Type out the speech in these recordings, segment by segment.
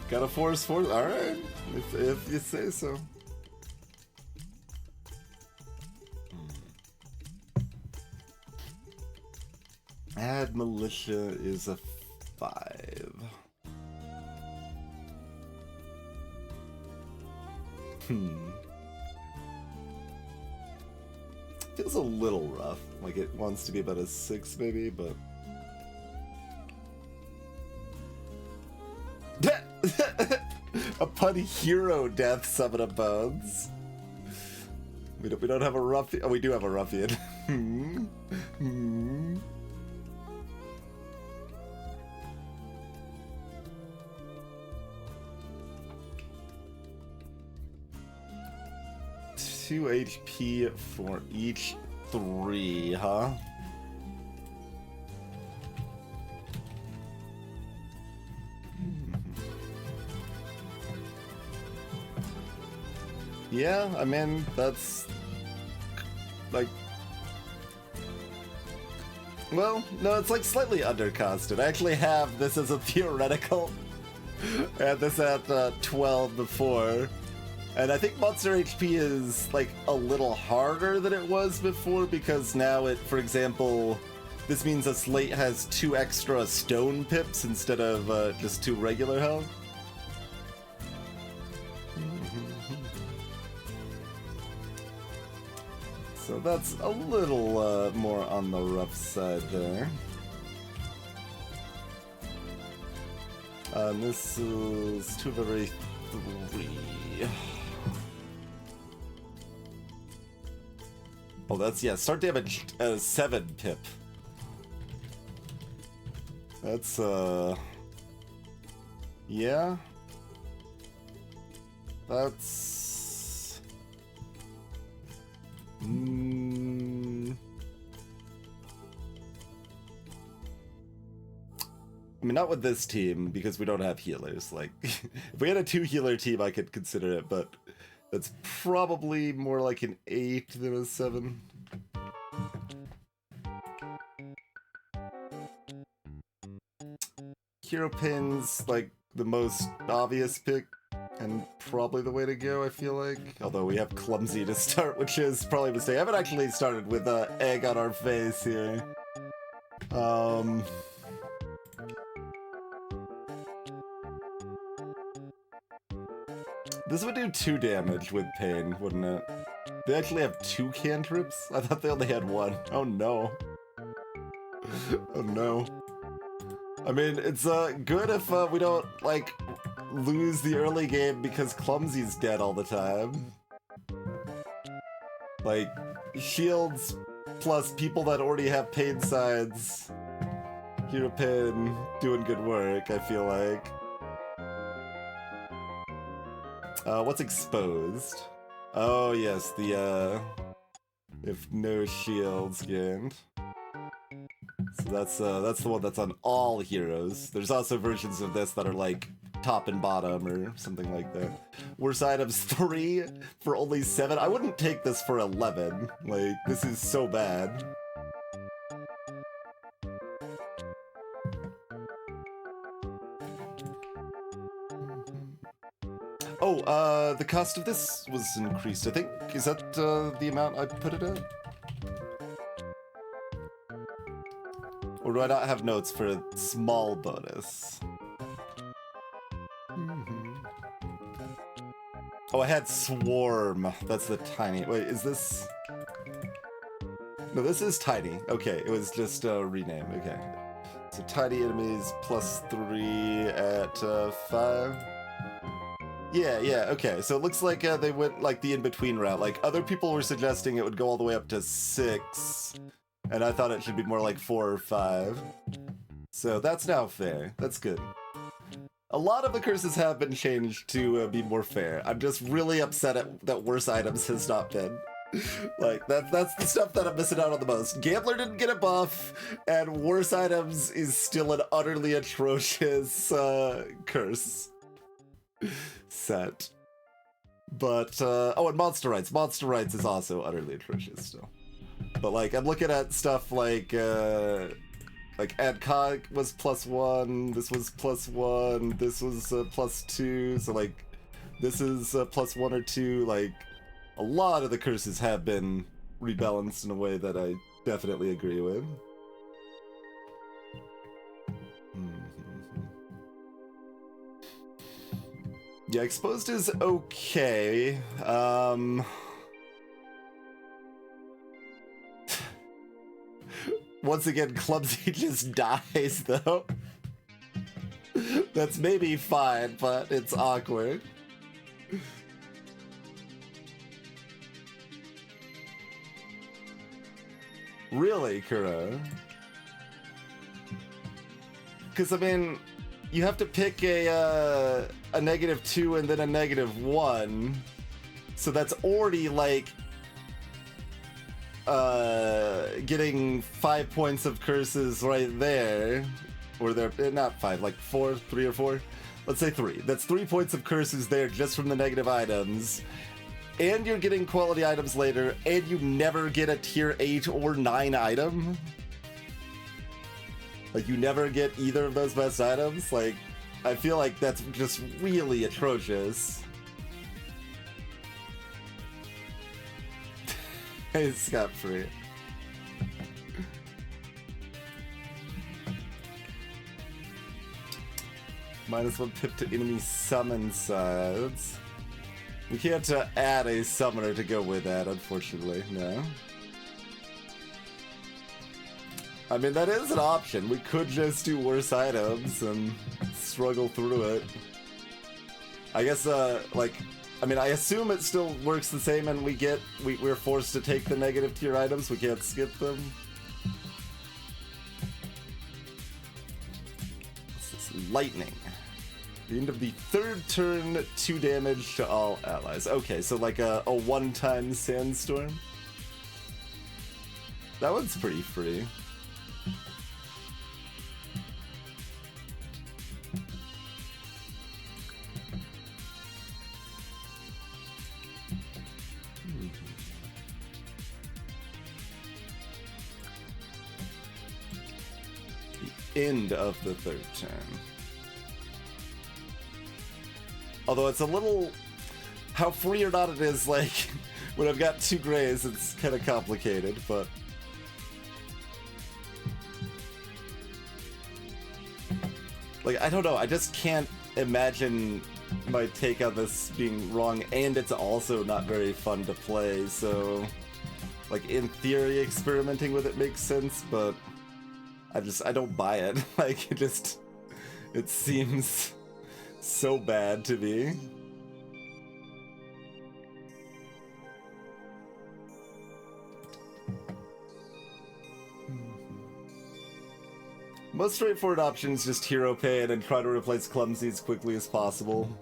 Gotta force. Alright, if you say so. Add militia is a 5. Feels a little rough. Like it wants to be about a 6 maybe, but... Upon hero death, summon a bones. We don't have a ruffian. Oh, we do have a ruffian. 2 HP for each 3, huh? Yeah, I mean, that's... like... Well, no, it's like slightly undercosted. I actually have this as a theoretical. I had this at 12 before. And I think monster HP is, like, a little harder than it was before, because now it, for example, this means a slate has 2 extra stone pips instead of just 2 regular health. So that's a little more on the rough side there. This is 2 of every 3. Oh, that's, yeah, start damage 7 pip. That's, yeah. That's... I mean, not with this team, because we don't have healers. Like, if we had a 2 healer team, I could consider it, but that's probably more like an 8 than a 7. Hero Pin's like the most obvious pick, and probably the way to go, I feel like. Although we have Clumsy to start, which is probably a mistake. I haven't actually started with egg on our face here. This would do 2 damage with Pain, wouldn't it? They actually have 2 cantrips? I thought they only had 1. Oh no. Oh no. I mean, it's good if we don't, like, lose the early game because Clumsy's dead all the time. Like, shields plus people that already have Pain sides. Hero Pain doing good work, I feel like. What's exposed? Oh yes, the if no shields gained. So that's the one that's on all heroes. There's also versions of this that are like top and bottom or something like that. Worst items 3 for only 7. I wouldn't take this for 11. Like, this is so bad. Oh, the cost of this was increased, I think. Is that the amount I put it at? Or do I not have notes for a small bonus? Oh, I had Swarm. That's the tiny... Wait, is this... No, this is tiny. Okay, it was just a rename. Okay. So tiny enemies plus 3 at 5. Yeah, okay. So it looks like they went like the in-between route. Like other people were suggesting it would go all the way up to 6, and I thought it should be more like 4 or 5. So that's now fair. That's good. A lot of the curses have been changed to be more fair. I'm just really upset at that worse items has not been. Like, that's the stuff that I'm missing out on the most. Gambler didn't get a buff, and worse items is still an utterly atrocious curse set. But, oh, and Monster Rights. Monster Rights is also utterly atrocious still. But, like, I'm looking at stuff like, Like Adcog was +1, this was +1, this was +2, so like this is +1 or 2. Like a lot of the curses have been rebalanced in a way that I definitely agree with. Yeah, Exposed is okay. Once again, Clumsy just dies, though. That's maybe fine, but it's awkward. Really, Kuro? Because, I mean, you have to pick a -2 and then a -1. So that's already, like, getting 5 points of curses right there. Or they're not 5, like 4, 3 or 4. Let's say 3. That's 3 points of curses there just from the negative items. And you're getting quality items later, and you never get a tier 8 or 9 item. Like, you never get either of those best items. Like, I feel like that's just really atrocious. It's scot-free. -1 pip to enemy summon sides. We can't add a summoner to go with that, unfortunately, no. I mean, that is an option. We could just do worse items and struggle through it. I guess, like, I mean, I assume it still works the same and we're forced to take the negative tier items. We can't skip them. What's this? Lightning. The end of the 3rd turn, 2 damage to all allies. Okay, so like a one-time sandstorm. That one's pretty free. The end of the 3rd turn. Although it's a little... How free or not it is, like, when I've got 2 grays, it's kind of complicated, but... Like, I don't know, I just can't imagine my take on this being wrong, and it's also not very fun to play, so... Like, in theory, experimenting with it makes sense, but... I don't buy it. Like, it seems... so bad to me. Most straightforward options, just hero pay and then try to replace Clumsy as quickly as possible.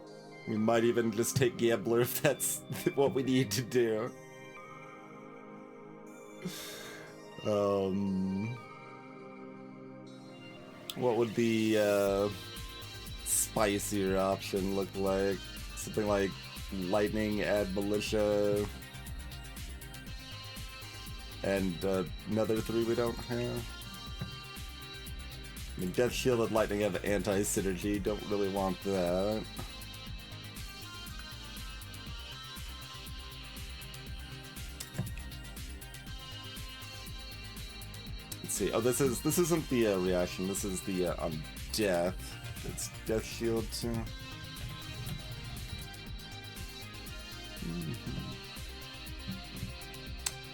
We might even just take Gambler if that's what we need to do. What would the spicier option look like? Something like Lightning, add Militia, and another 3 we don't have. I mean, Death Shield and Lightning have anti-synergy, don't really want that. Let's see. Oh, this isn't the reaction. This is the on death. It's Death Shield too.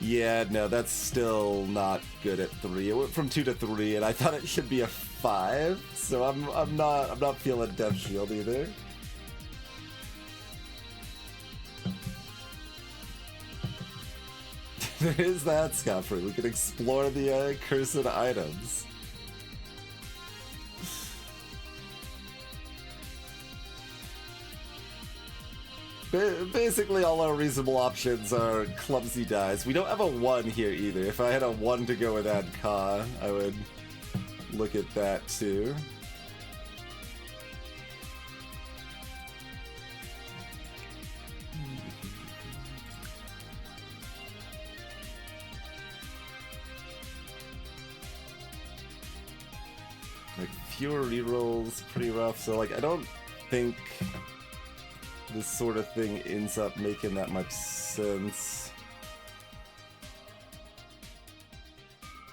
Yeah, no, that's still not good at 3. It went from 2 to 3, and I thought it should be a 5. So I'm not feeling Death Shield either. There is that, Scotfrey. We can explore the cursed items. Basically, all our reasonable options are Clumsy dies. We don't have a 1 here either. If I had a 1 to go with Adka, I would look at that too. pure rerolls pretty rough, so like I don't think this sort of thing ends up making that much sense.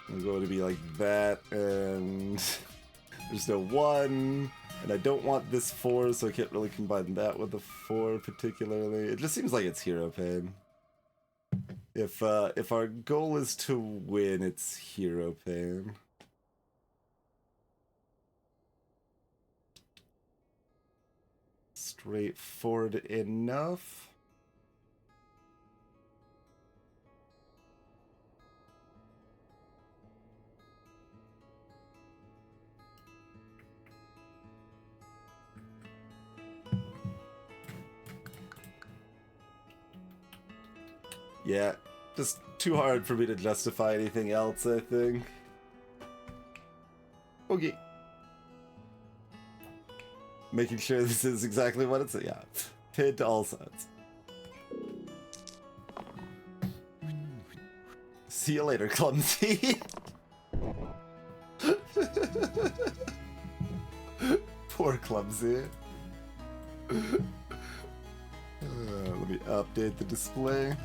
I'm going to be like that, and there's no 1, and I don't want this 4, so I can't really combine that with the 4 particularly. It just seems like it's Hero Pain. If our goal is to win, it's Hero Pain. Straightforward enough. Yeah, just too hard for me to justify anything else, I think. Okay. Making sure this is exactly what it's... Yeah. Paid to all sides. See you later, Clumsy. Poor Clumsy. Let me update the display.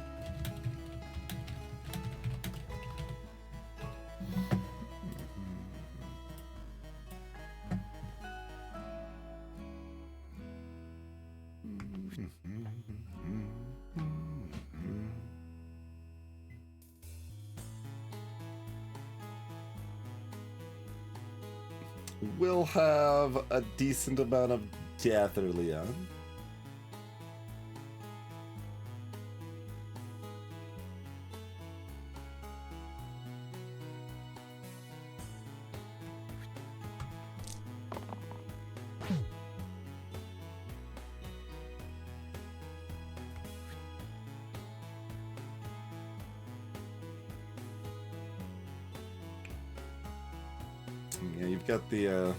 We'll have a decent amount of death early on. Yeah, you've got the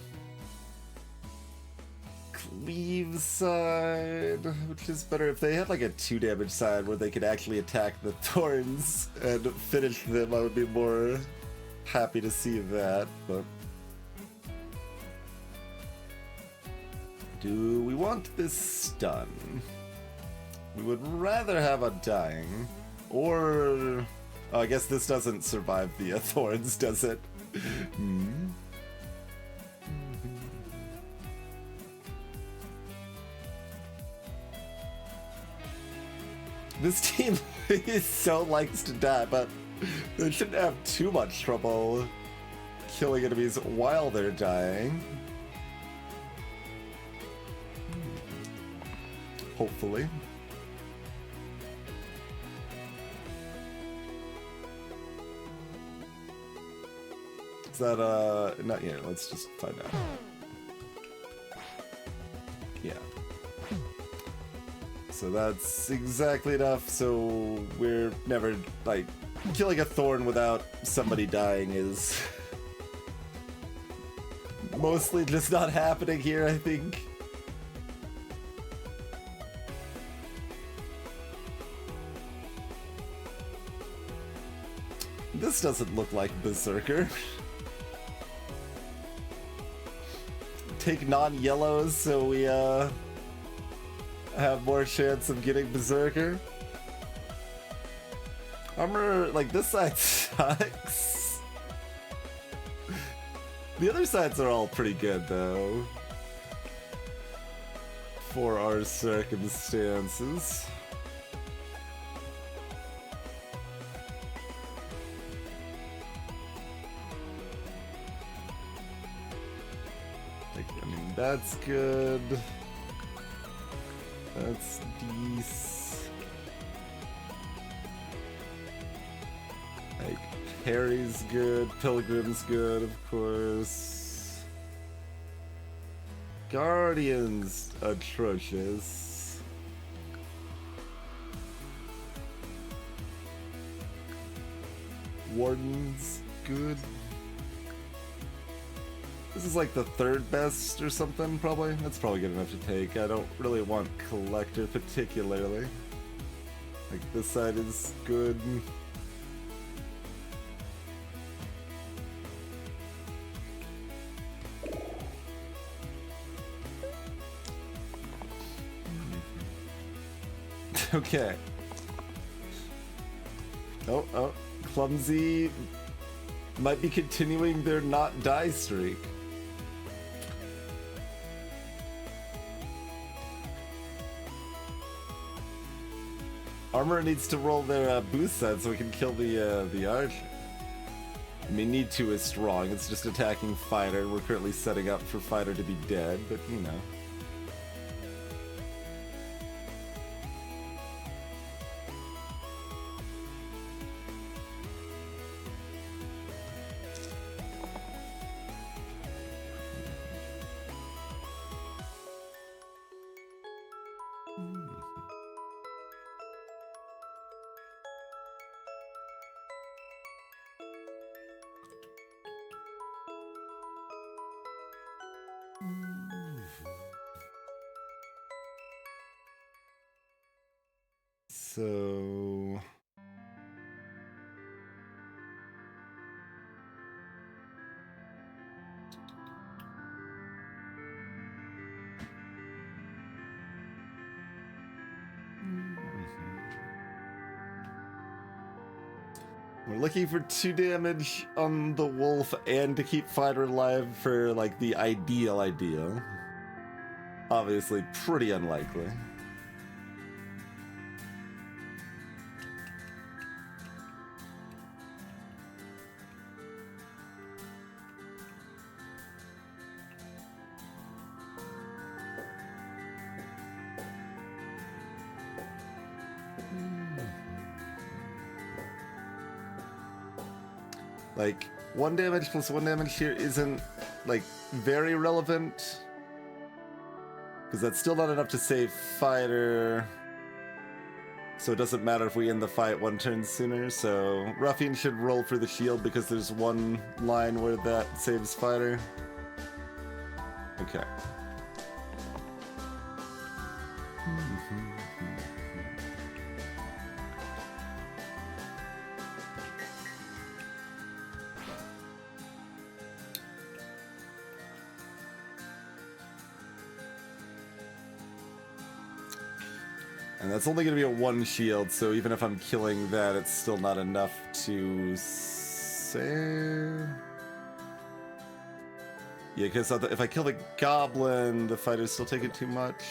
cleave side, which is better. If they had like a 2 damage side where they could actually attack the thorns and finish them, I would be more happy to see that, but... Do we want this stun? We would rather have a dying, or... Oh, I guess this doesn't survive the thorns, does it? This team so likes to die, but they shouldn't have too much trouble killing enemies while they're dying. Hopefully. Is that, not yet, let's just find out. Yeah. So that's exactly enough, so we're never, like, killing a thorn without somebody dying is mostly just not happening here, I think. This doesn't look like Berserker. Take non-yellows so we, have more chance of getting Berserker. Armor, like, this side sucks. The other sides are all pretty good, though. For our circumstances. Like, I mean, that's good. That's decent. Like, Harry's good, Pilgrim's good, of course. Guardian's atrocious. Warden's good. This is like the 3rd best or something, probably. That's probably good enough to take. I don't really want Collector particularly. Like, this side is good. Okay. Oh, Clumsy might be continuing their not die streak. Armor needs to roll their boost set so we can kill the archer. I mean, need to is strong. It's just attacking fighter. We're currently setting up for fighter to be dead, but you know. So... We're looking for 2 damage on the wolf and to keep fighter alive for, like, the ideal. Obviously, pretty unlikely. Like, 1 damage plus 1 damage here isn't, like, very relevant. Because that's still not enough to save fighter. So it doesn't matter if we end the fight 1 turn sooner. So Ruffian should roll for the shield because there's 1 line where that saves fighter. Okay. And that's only going to be a 1 shield, so even if I'm killing that, it's still not enough to save. Yeah, because if I kill the goblin, the fighter's still taking too much.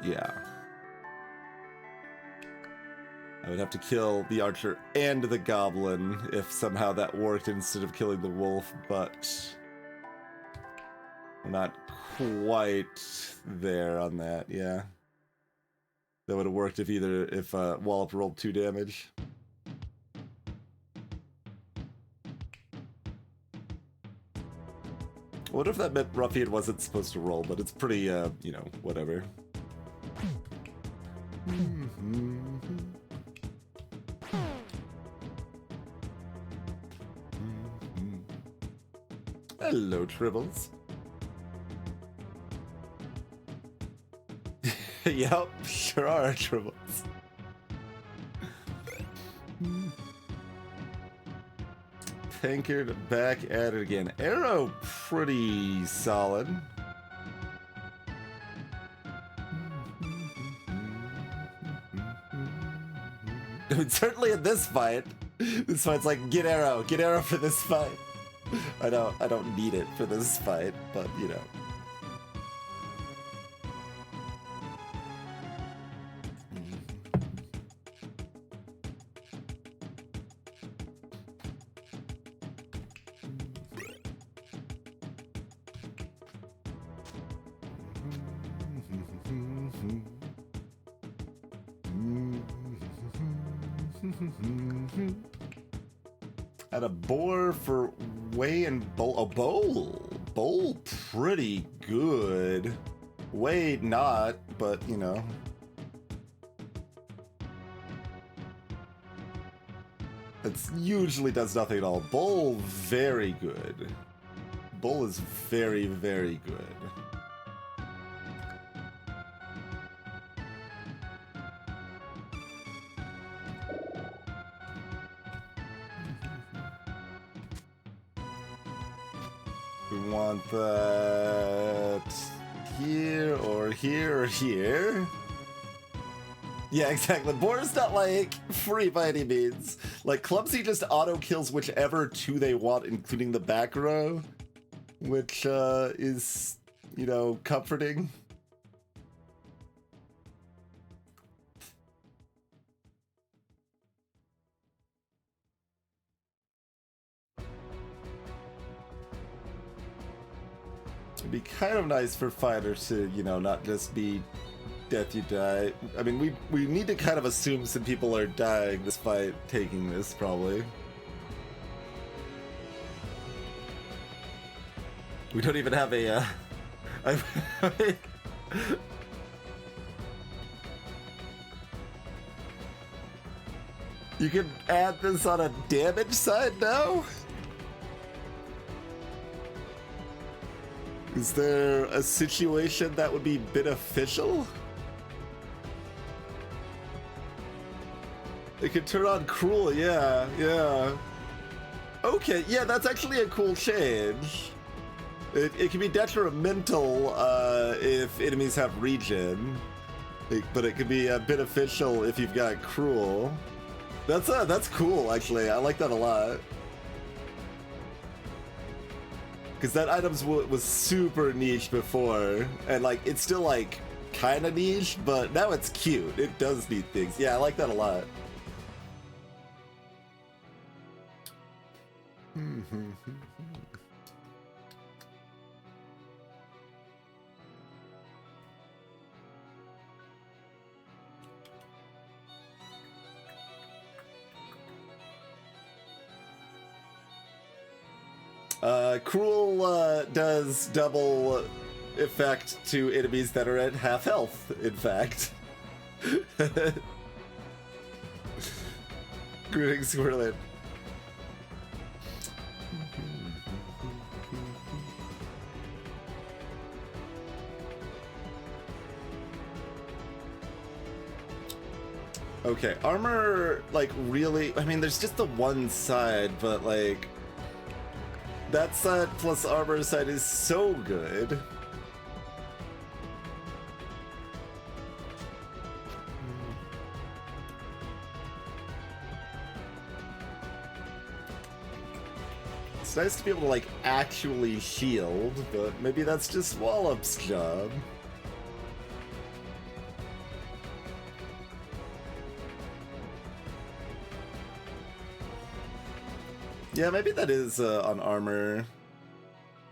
Yeah. I would have to kill the archer and the goblin if somehow that worked instead of killing the wolf, but we're not quite there on that, yeah. That would have worked if Wallop rolled 2 damage. What if that meant Ruffian wasn't supposed to roll, but it's pretty, you know, whatever. Hello, Tribbles. Yep, sure are, Tribbles. Tankard back at it again. Arrow, pretty solid. Certainly in this fight. This fight's like, get arrow for this fight. I don't need it for this fight, but you know. At a boar for Way and Bowl. A bowl. Bowl pretty good. Way not, but you know. It usually does nothing at all. Bowl, very good. Bowl is very, very good. We want that here or here or here. Yeah, exactly. Boar's not, like, free by any means. Like, Clumsy just auto-kills whichever two they want, including the back row, which, is, you know, comforting. It'd be kind of nice for Fighter to, you know, not just be death you die. I mean, we need to kind of assume some people are dying despite taking this, probably. We don't even have a, You can add this on a damage side now? Is there a situation that would be beneficial? It could turn on Cruel, yeah. Okay, yeah, that's actually a cool change. It can be detrimental if enemies have regen, but it could be beneficial if you've got Cruel. That's cool, actually. I like that a lot. Because that item was super niche before, and like it's still like kind of niche, but now it's cute. It does neat things. Yeah, I like that a lot. Cruel does double effect to enemies that are at half health, in fact. Greetings, Squirrelin. Okay, armor, like, really, I mean, there's just the one side, but, like, that side plus armor side is so good. It's nice to be able to, like, actually shield, but maybe that's just Wallop's job. Yeah, maybe that is on armor.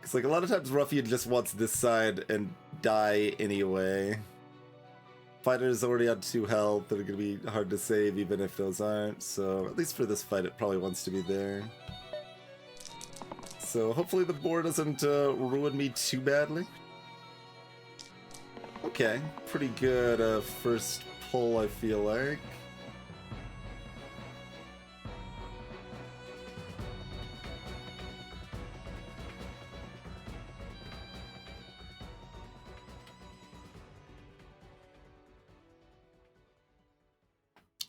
Because, like, a lot of times Ruffian just wants this side and die anyway. Fighter's already on 2 health, they're gonna be hard to save even if those aren't, so at least for this fight it probably wants to be there. So hopefully the board doesn't ruin me too badly. Okay, pretty good first pull, I feel like.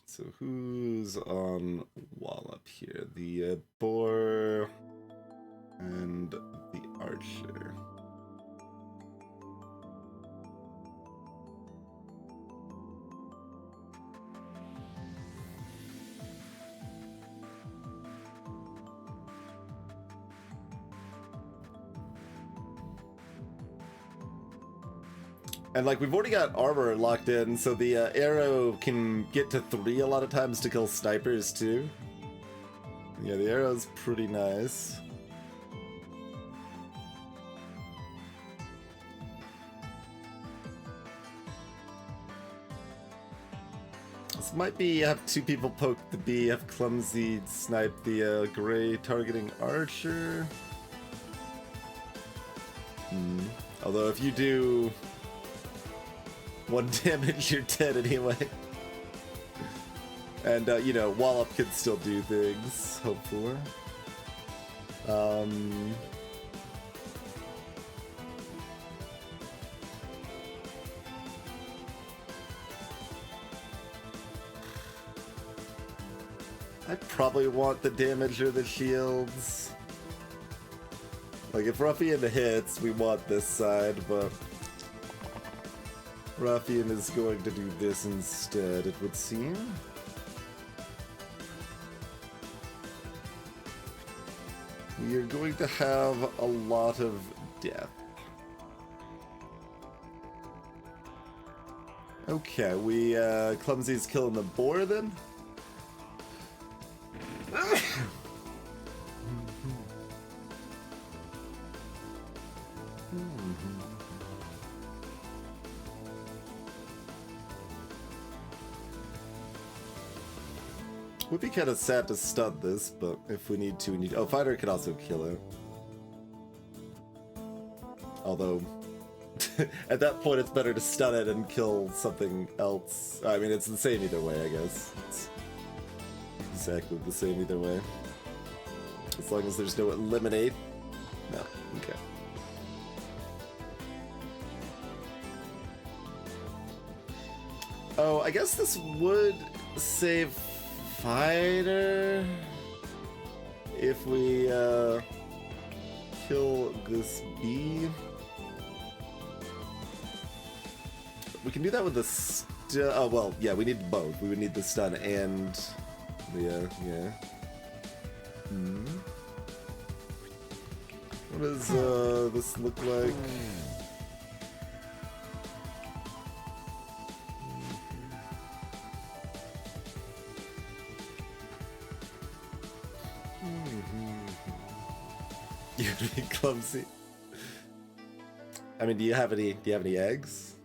So who's on Wallop here? The boar and the archer. And like we've already got armor locked in, so the arrow can get to 3 a lot of times to kill snipers too. Yeah, the arrow's pretty nice. This might be have 2 people poke the bee, have Clumsy snipe the gray targeting archer. Although if you do 1 damage, you're dead anyway. And, you know, Wallop can still do things, hopefully. I probably want the damage or the shields. Like, if Ruffian hits, we want this side, but Ruffian is going to do this instead, it would seem. We are going to have a lot of death. Okay, we, Clumsy's killing the boar then? Would be kind of sad to stun this, but if we need to, we need. Oh, Fighter could also kill it. Although, at that point, it's better to stun it and kill something else. I mean, it's the same either way, I guess. It's exactly the same either way. As long as there's no eliminate. No, okay. Oh, I guess this would save Fighter if we kill this bee. We can do that with the oh well, yeah, we need both. We would need the stun and the yeah. What does this look like? You'd be clumsy. I mean, do you have any eggs?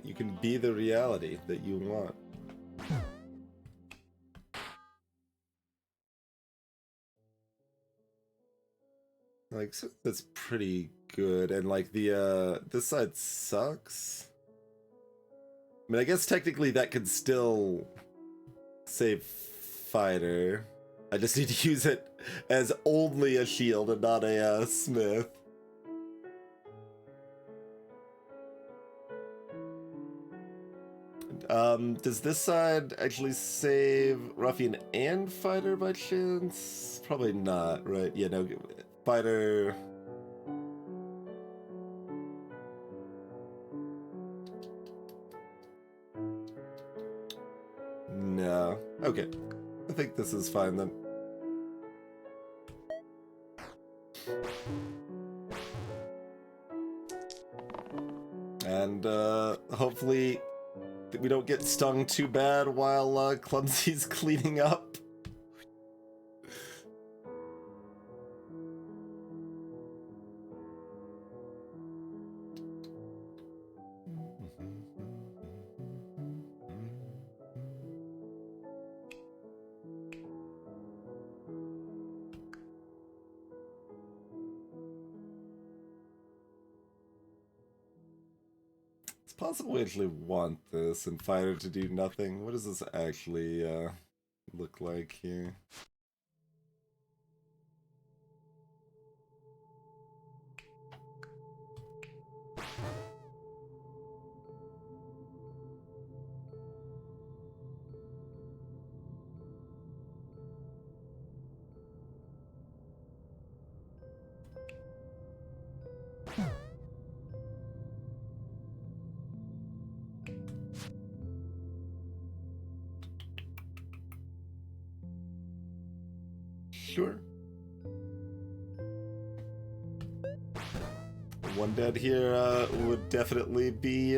You can be the reality that you want. Like, so that's pretty good. And like the this side sucks. I mean, I guess technically that could still save Fighter. I just need to use it as only a shield and not a smith. Does this side actually save Ruffian and Fighter by chance? Probably not, right? Yeah, no, Fighter. No. Okay. I think this is fine then. And hopefully we don't get stung too bad while Clumsy's cleaning up. It's possible we actually want this and Fighter to do nothing. What does this actually look like here? Sure. One dead here would definitely be,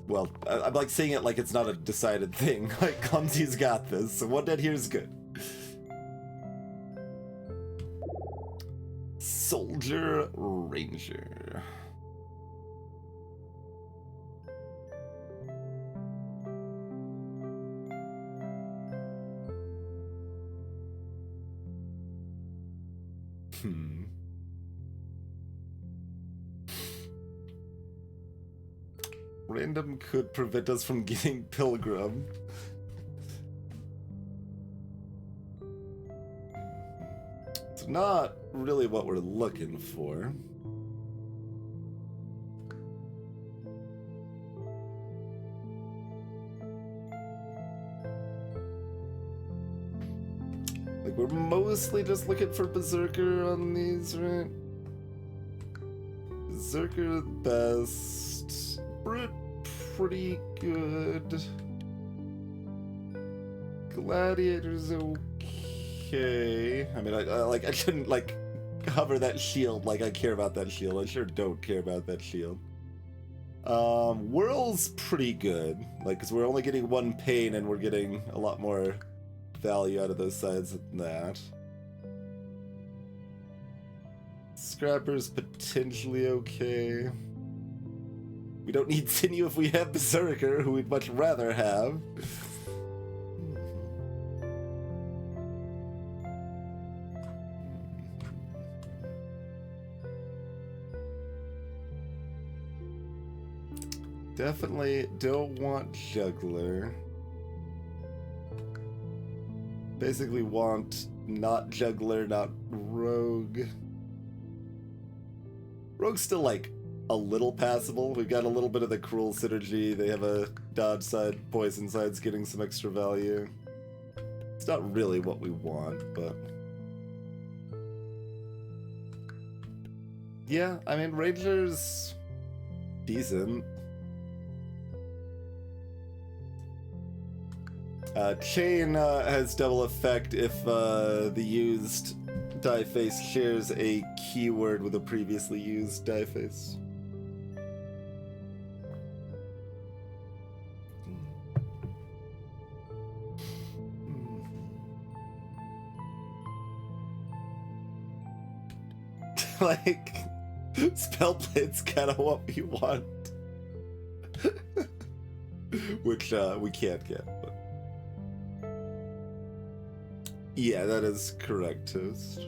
well, I'm like saying it like it's not a decided thing. Like, Clumsy's got this, so one dead here is good. Soldier Ranger. Random could prevent us from getting Pilgrim. It's not really what we're looking for. Like, we're mostly just looking for Berserker on these, right? Berserker the best. Brute pretty good. Gladiator's okay. I mean, I shouldn't like hover that shield like I care about that shield. I sure don't care about that shield. Whirl's pretty good, like, because we're only getting one pain and we're getting a lot more value out of those sides than that. Scrapper's potentially okay. We don't need Sinew if we have Berserker, who we'd much rather have. Definitely don't want Juggler. Basically want not Juggler, not Rogue. Rogue's still like a little passable. We've got a little bit of the Cruel synergy. They have a dodge side, poison side's getting some extra value. It's not really what we want, but... yeah, I mean, Ranger's decent. Chain has double effect if the used die face shares a keyword with a previously used die face. Like, Spellblade's kind of what we want. Which we can't get, but... yeah, that is correct, Toast.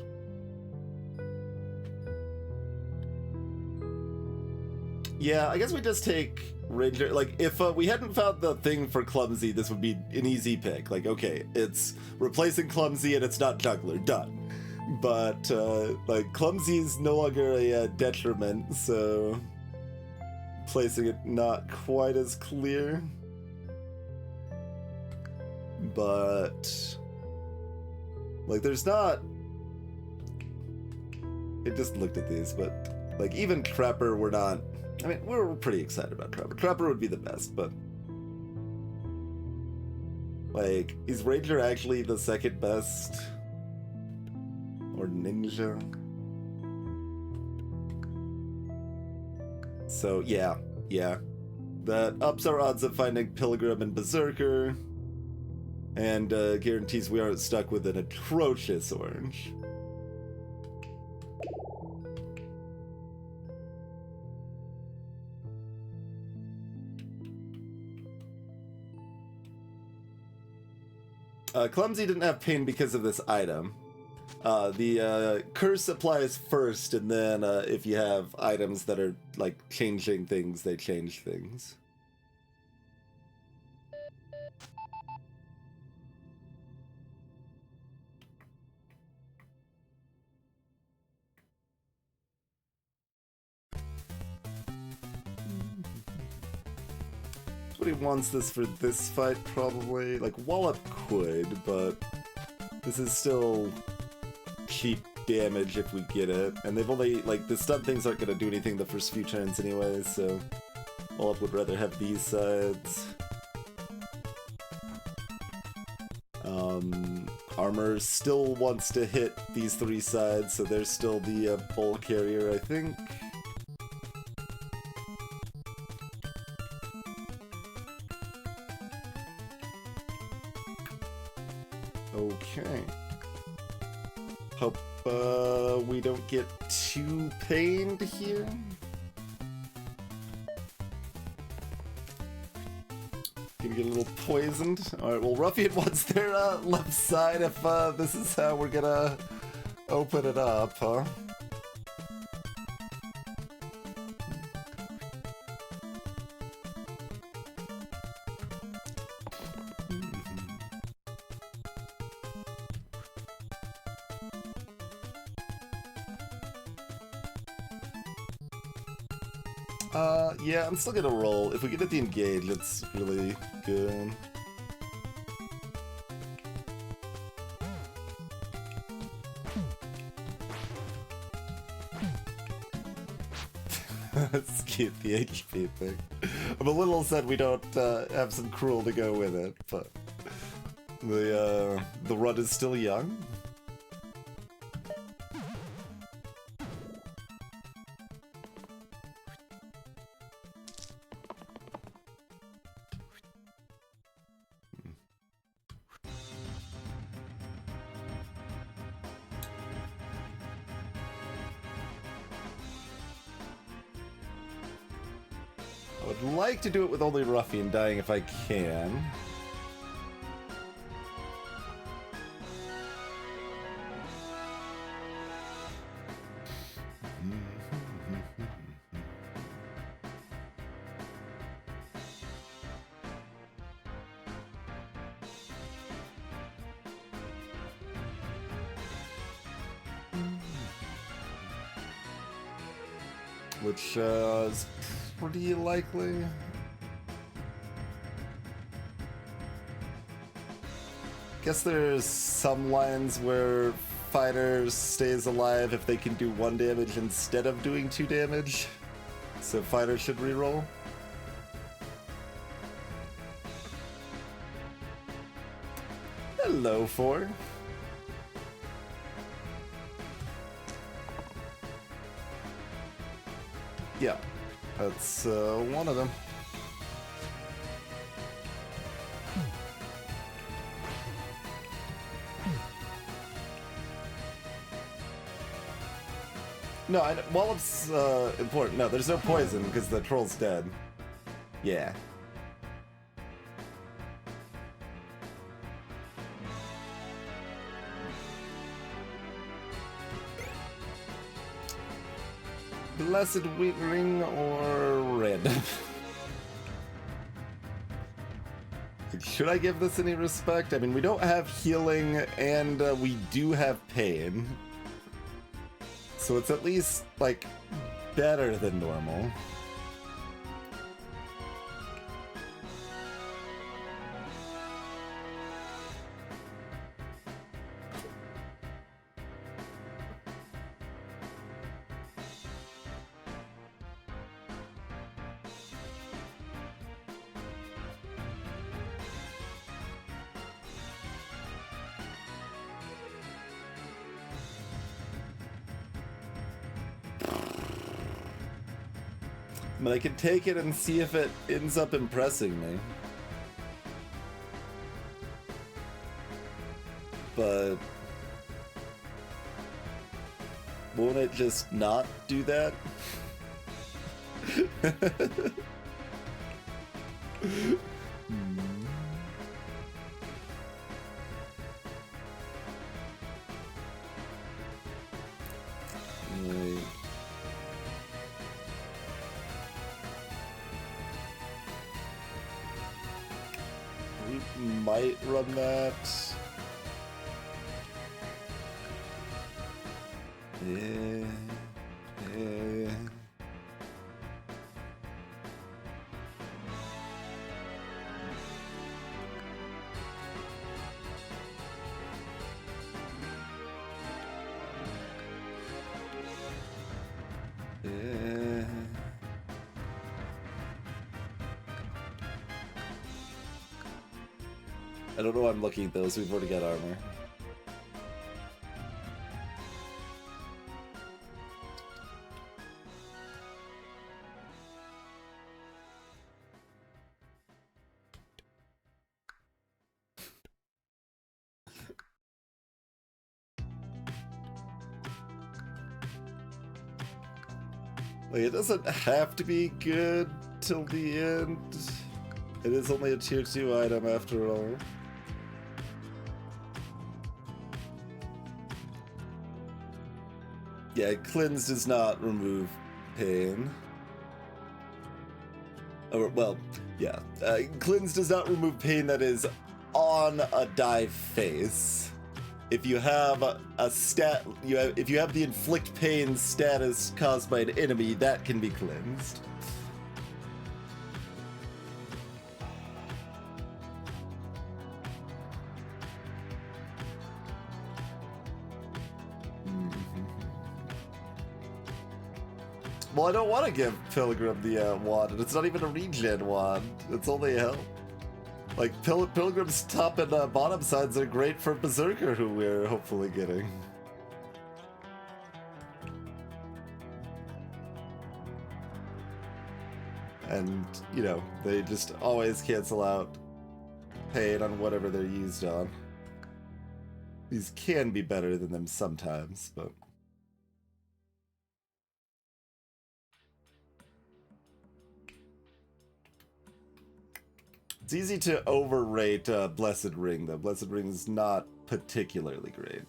Yeah, I guess we just take Ranger. Like, if we hadn't found the thing for Clumsy, this would be an easy pick. Like, okay, it's replacing Clumsy and it's not Juggler. Done. But, like, Clumsy's no longer a detriment, so... placing it not quite as clear. But... like, there's not... it just looked at these, but... like, even Trapper, we're not... I mean, we're pretty excited about Trapper. Trapper would be the best, but... like, is Ranger actually the second best? Or Ninja? So, yeah. That ups our odds of finding Pilgrim and Berserker. And guarantees we aren't stuck with an atrocious orange. Clumsy didn't have pain because of this item. The curse applies first, and then if you have items that are like changing things, they change things. He wants this for this fight, probably. Like, Wallop could, but this is still cheap damage if we get it. And they've only, like, the stun things aren't gonna do anything the first few turns anyway, so Wallop would rather have these sides. Armor still wants to hit these three sides, so there's still the bull carrier, I think. Okay. Hope we don't get too pained here. Gonna get a little poisoned. Alright, well, Ruffian wants their left side if this is how we're gonna open it up, huh? Yeah, I'm still gonna roll. If we get at the engage, it's really good. Skip the HP thing. I'm a little sad we don't have some cruel to go with it, but the run is still young. I would like to do it with only Ruffian dying if I can. Which is pretty likely. Guess there's some lines where fighter stays alive if they can do 1 damage instead of doing 2 damage. So fighter should reroll. Hello, 4. Yeah, that's one of them. No, Wallop's important. No, there's no poison because the troll's dead. Yeah. Blessed Wheat Ring or random? Should I give this any respect? I mean, we don't have healing and we do have pain. So it's at least, like, better than normal. But I can take it and see if it ends up impressing me. But won't it just not do that? Might run that. Yeah. I don't know why I'm looking at those. We've already got armor. Like, it doesn't have to be good till the end. It is only a tier 2 item after all. Yeah, cleanse does not remove pain. Or, well, yeah. Cleanse does not remove pain that is on a dive face. If you have a stat, if you have the inflict pain status caused by an enemy, that can be cleansed. Well, I don't want to give Pilgrim the wand, and it's not even a regen wand. It's only health. Like, Pilgrim's top and bottom sides are great for Berserker, who we're hopefully getting. And, you know, they just always cancel out pain on whatever they're used on. These can be better than them sometimes, but... It's easy to overrate Blessed Ring, though. Blessed Ring is not particularly great.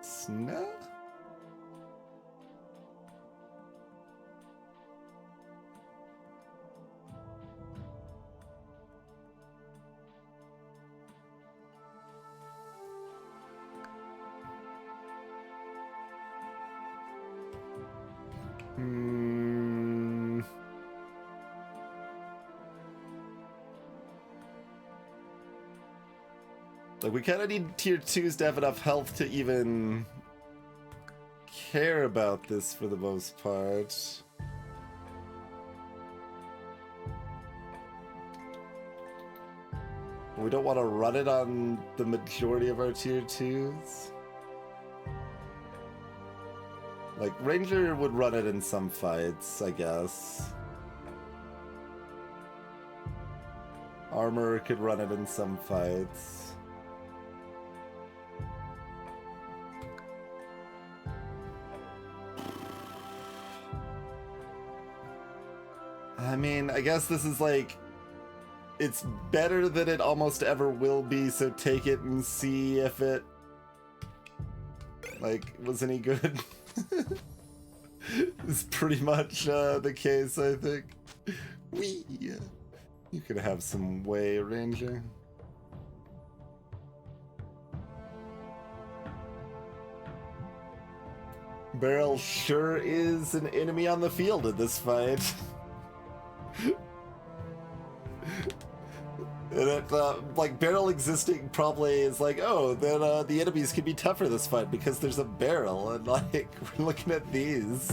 Snow? Like, we kind of need tier 2s to have enough health to even care about this for the most part. We don't want to run it on the majority of our tier 2s. Like, Ranger would run it in some fights, I guess. Armor could run it in some fights. I mean, I guess this is like... It's better than it almost ever will be, so take it and see if it... like, was any good. It's pretty much the case, I think. Whee! You could have some way, Ranger. Beryl sure is an enemy on the field in this fight. And it, like, Beryl existing probably is like, oh, then the enemies can be tougher this fight because there's a Beryl, and like, we're looking at these.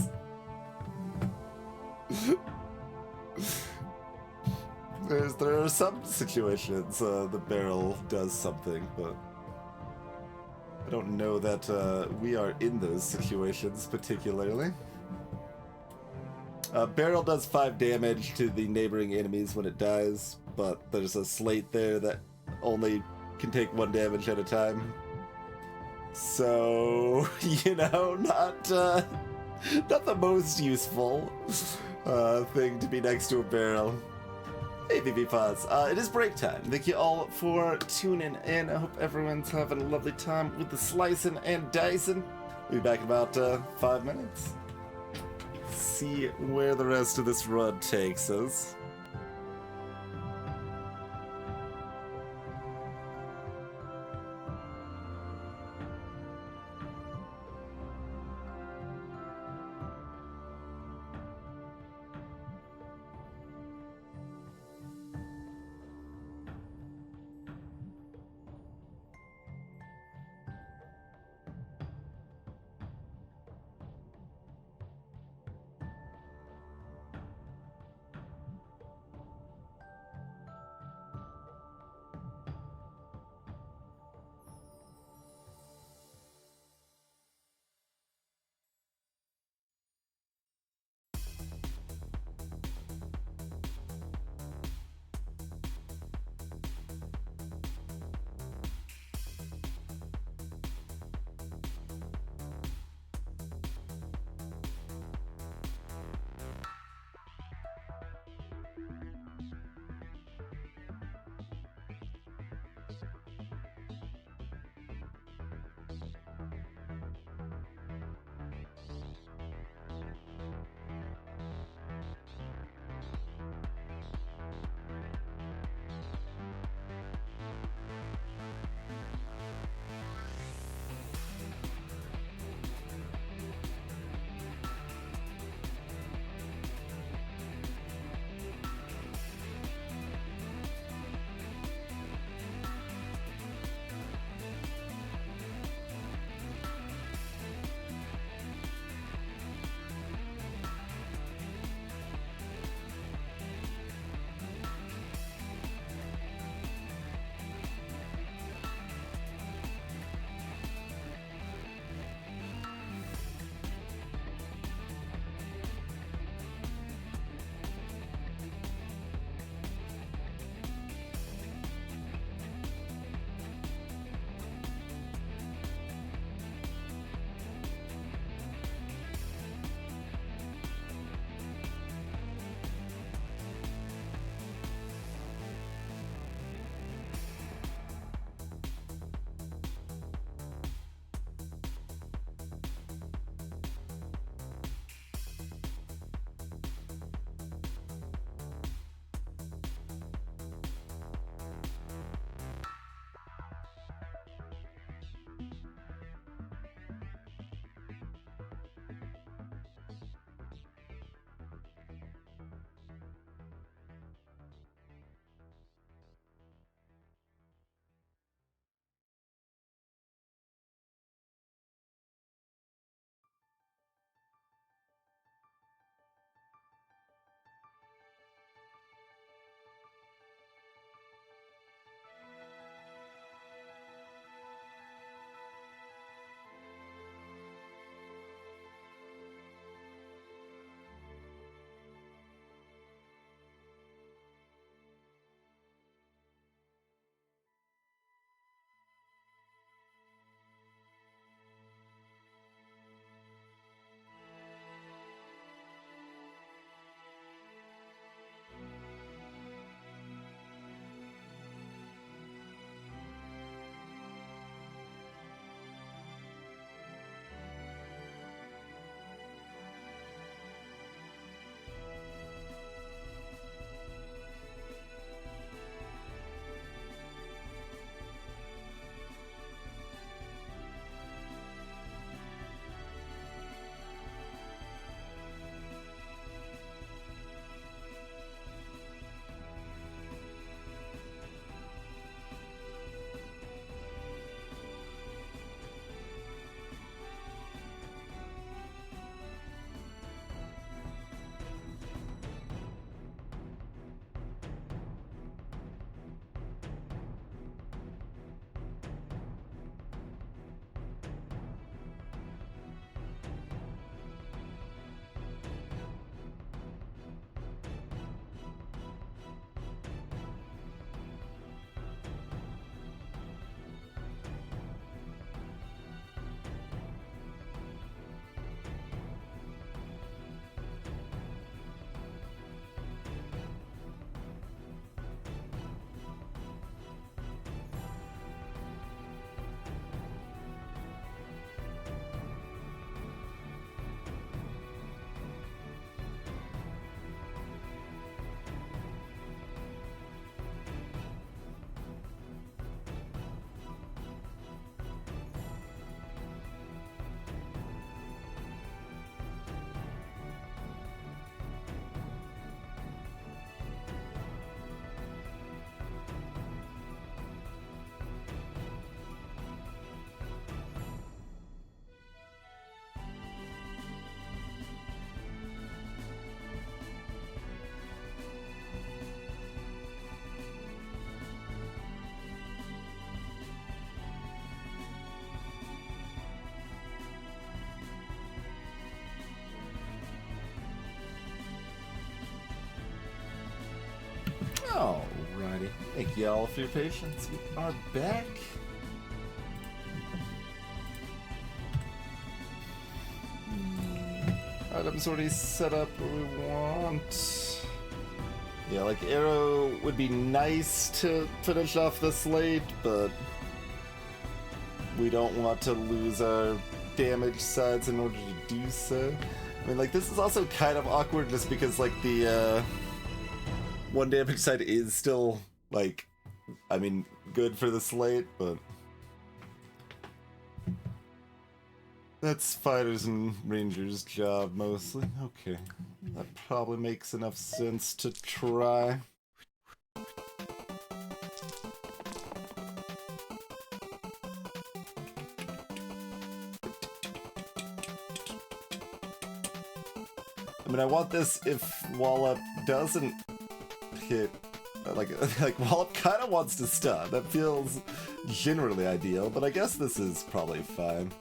There are some situations the Beryl does something, but I don't know that we are in those situations particularly. Beryl does 5 damage to the neighboring enemies when it dies, but there's a slate there that only can take 1 damage at a time. So, you know, not the most useful thing to be next to a Beryl. Hey, VV Pods. It is break time. Thank you all for tuning in. I hope everyone's having a lovely time with the slicing and dicing. We'll be back in about 5 minutes. See where the rest of this run takes us. Alrighty. Thank y'all for your patience. We are back. Items already set up where we want. Yeah, like Arrow would be nice to finish off the slate, but we don't want to lose our damage sides in order to do so. I mean, like, this is also kind of awkward just because, like, the one damage side is still, like, I mean, good for the slate, but that's fighters and rangers' job mostly. Okay, that probably makes enough sense to try. I mean, I want this if Wallop doesn't hit, like Wallop kind of wants to stun. That feels generally ideal, but I guess this is probably fine.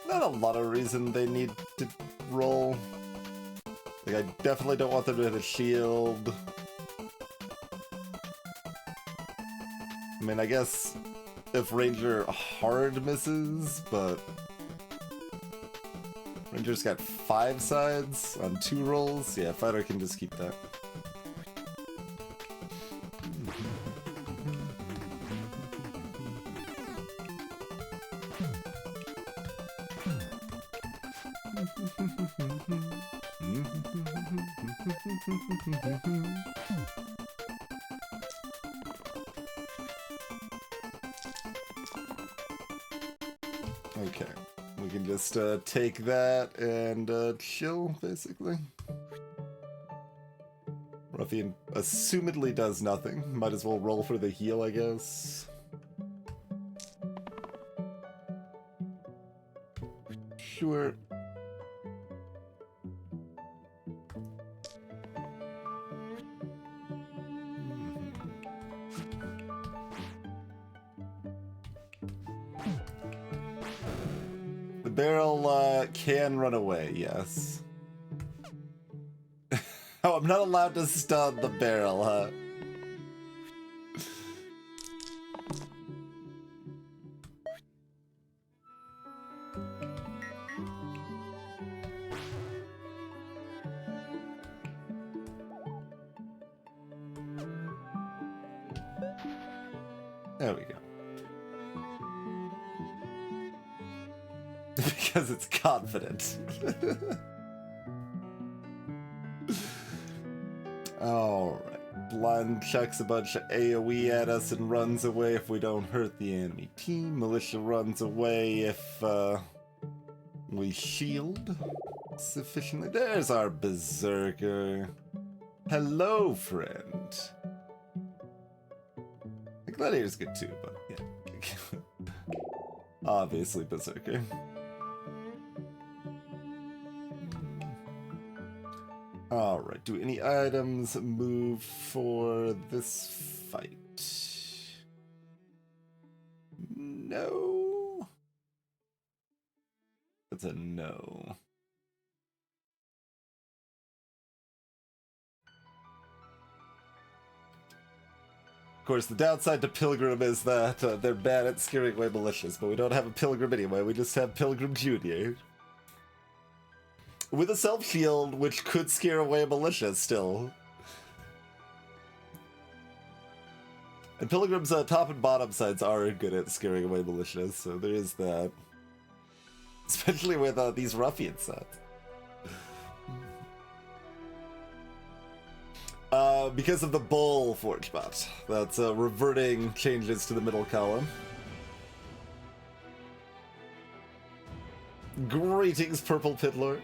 Not a lot of reason they need to roll. Like, I definitely don't want them to hit a shield. I mean, I guess if Ranger hard misses, but Ranger's got 5 sides on 2 rolls. Yeah, Fighter can just keep that. Okay, we can just take that and chill, basically. Ruffian assumedly does nothing. Might as well roll for the heal, I guess. Sure. The barrel can run away, yes. Oh, I'm not allowed to stun the barrel, huh? There we go. Because it's confident. Alright. Blind chucks a bunch of AoE at us and runs away if we don't hurt the enemy team. Militia runs away if we shield sufficiently. There's our Berserker. Hello, friend. The Gladiator's good too, but yeah. Obviously Berserker. Alright, do any items move for this fight? No. That's a no. Of course, the downside to Pilgrim is that they're bad at scaring away militias, but we don't have a Pilgrim anyway, we just have Pilgrim Jr. With a self-shield, which could scare away a militia still. And Pilgrim's top and bottom sides are good at scaring away militias, so there is that. Especially with these ruffian sides. Because of the Bull Forge bot. That's reverting changes to the middle column. Greetings, Purple Pitlord.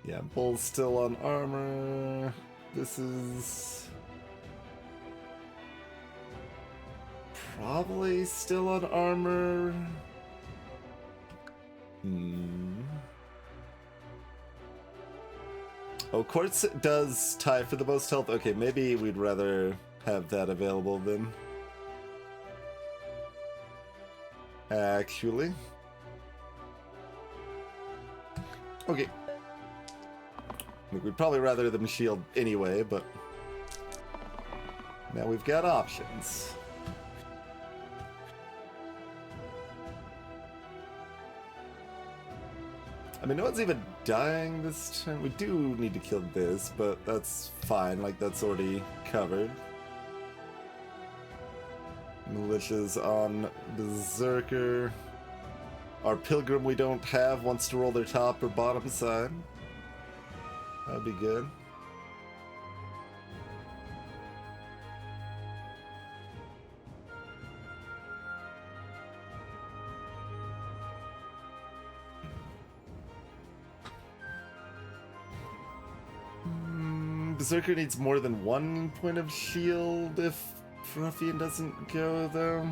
Yeah, Bull's still on armor. This is probably still on armor. Oh, Quartz does tie for the most health. Okay, maybe we'd rather have that available then. Actually. Okay. We'd probably rather them shield anyway, but now we've got options. I mean, no one's even dying this turn. We do need to kill this, but that's fine. Like, that's already covered. Militia's on Berserker. Our Pilgrim we don't have wants to roll their top or bottom side. That'd be good. Berserker needs more than 1 point of shield if Ruffian doesn't go, though.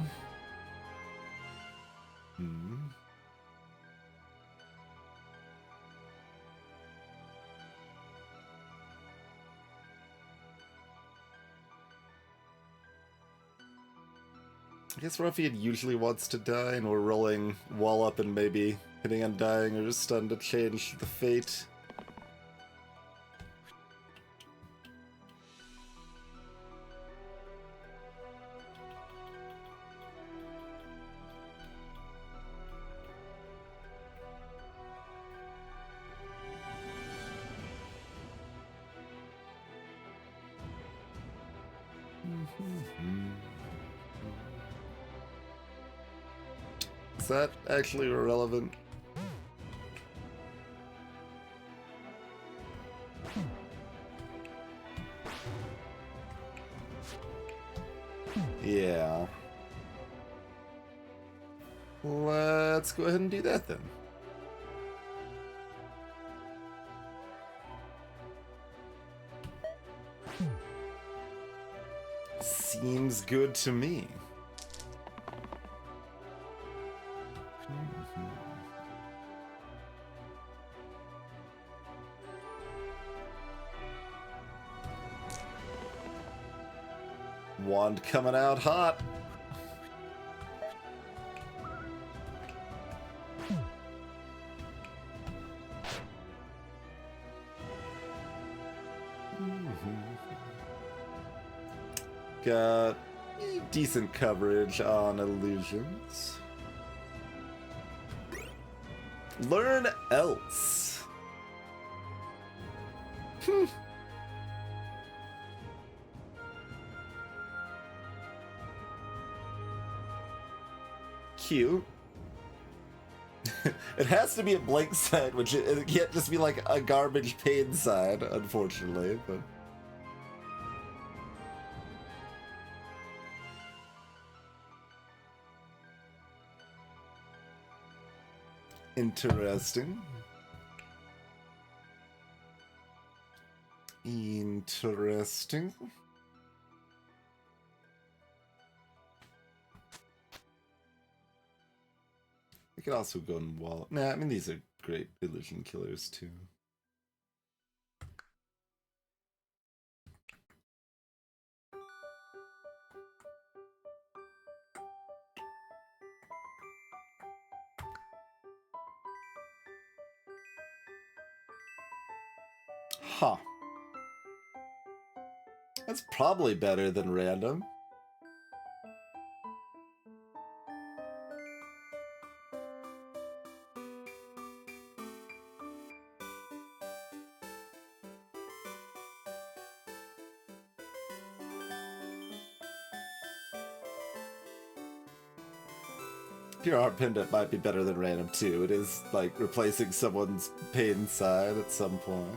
I guess Ruffian usually wants to die, and we're rolling wall up and maybe hitting Undying or stun to change the fate. Is that actually irrelevant? Yeah. Let's go ahead and do that then. Seems good to me. Wand coming out hot. Got decent coverage on illusions. Learn else. Cute. It has to be a blank side, which it can't just be like a garbage pain side, unfortunately, but... Interesting. Interesting. I could also go and wall. Nah, I mean, these are great illusion killers too. Huh. That's probably better than random. Pure Heart Pendant might be better than random too. It is like replacing someone's pain side at some point.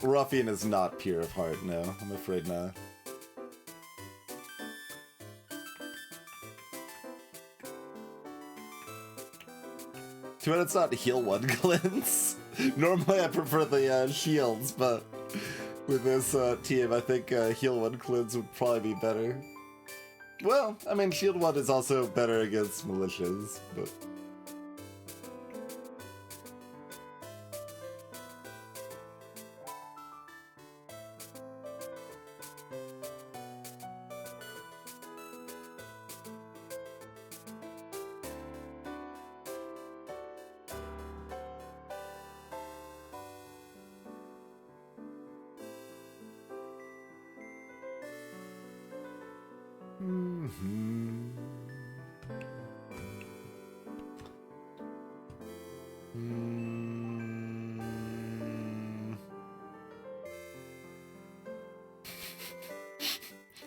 Ruffian is not Pure of Heart, no. I'm afraid not. Too bad it's not heal one cleanse. Normally I prefer the shields, but with this team, I think heal one cleanse would probably be better. Well, I mean, shield one is also better against militias, but...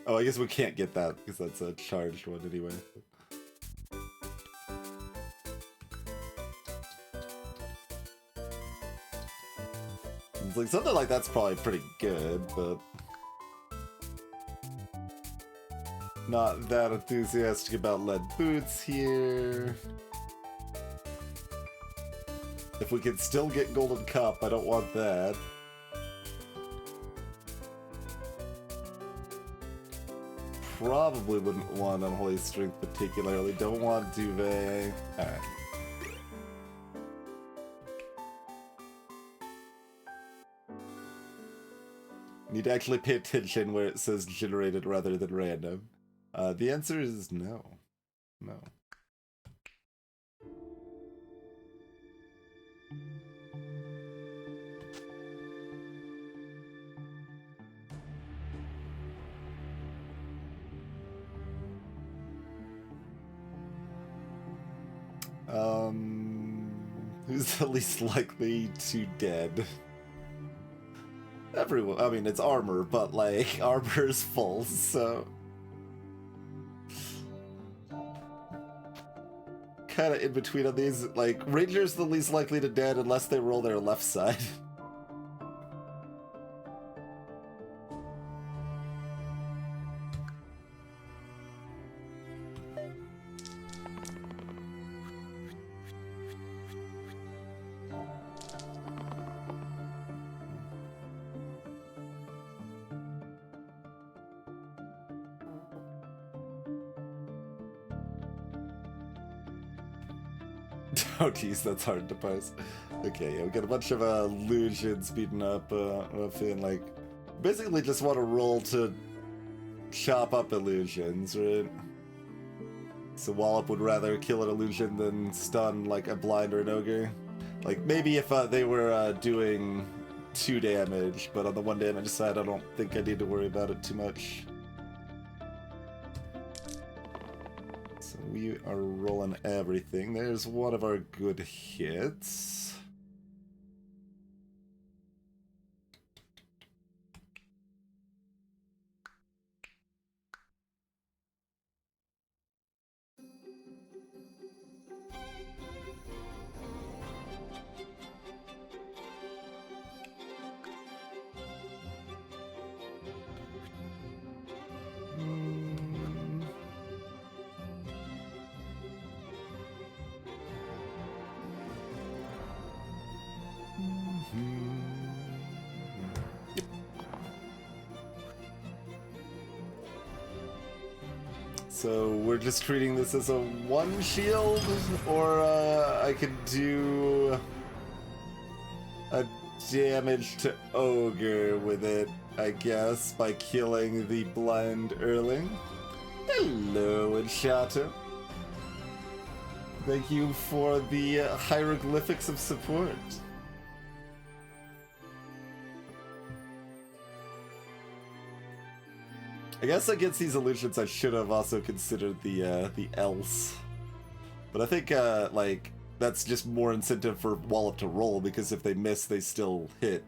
Oh, I guess we can't get that because that's a charged one anyway. It's like something like that's probably pretty good, but not that enthusiastic about lead boots here. If we can still get golden cup, I don't want that. Probably wouldn't want Unholy Strength particularly. Don't want Duvet. Alright. Need to actually pay attention where it says generated rather than random. The answer is no. No. Who's the least likely to dead? Everyone. I mean, it's armor, but like, armor's full, so... Kinda in between on these. Like, Ranger's the least likely to dead unless they roll their left side. Oh geez, that's hard to parse. Okay, yeah, we got a bunch of illusions beating up. I'm feeling like basically just want to roll to chop up illusions, right? So Wallop would rather kill an illusion than stun like a blind or an ogre. Like maybe if they were doing 2 damage, but on the 1 damage side, I don't think I need to worry about it too much. We are rolling everything. There's one of our good hits. So we're just treating this as a 1 shield, or I could do a damage to Ogre with it, I guess, by killing the blind Erling. Hello, Enshata. Thank you for the hieroglyphics of support. I guess against these illusions I should have also considered the else. But I think like that's just more incentive for Wallop to roll, because if they miss they still hit.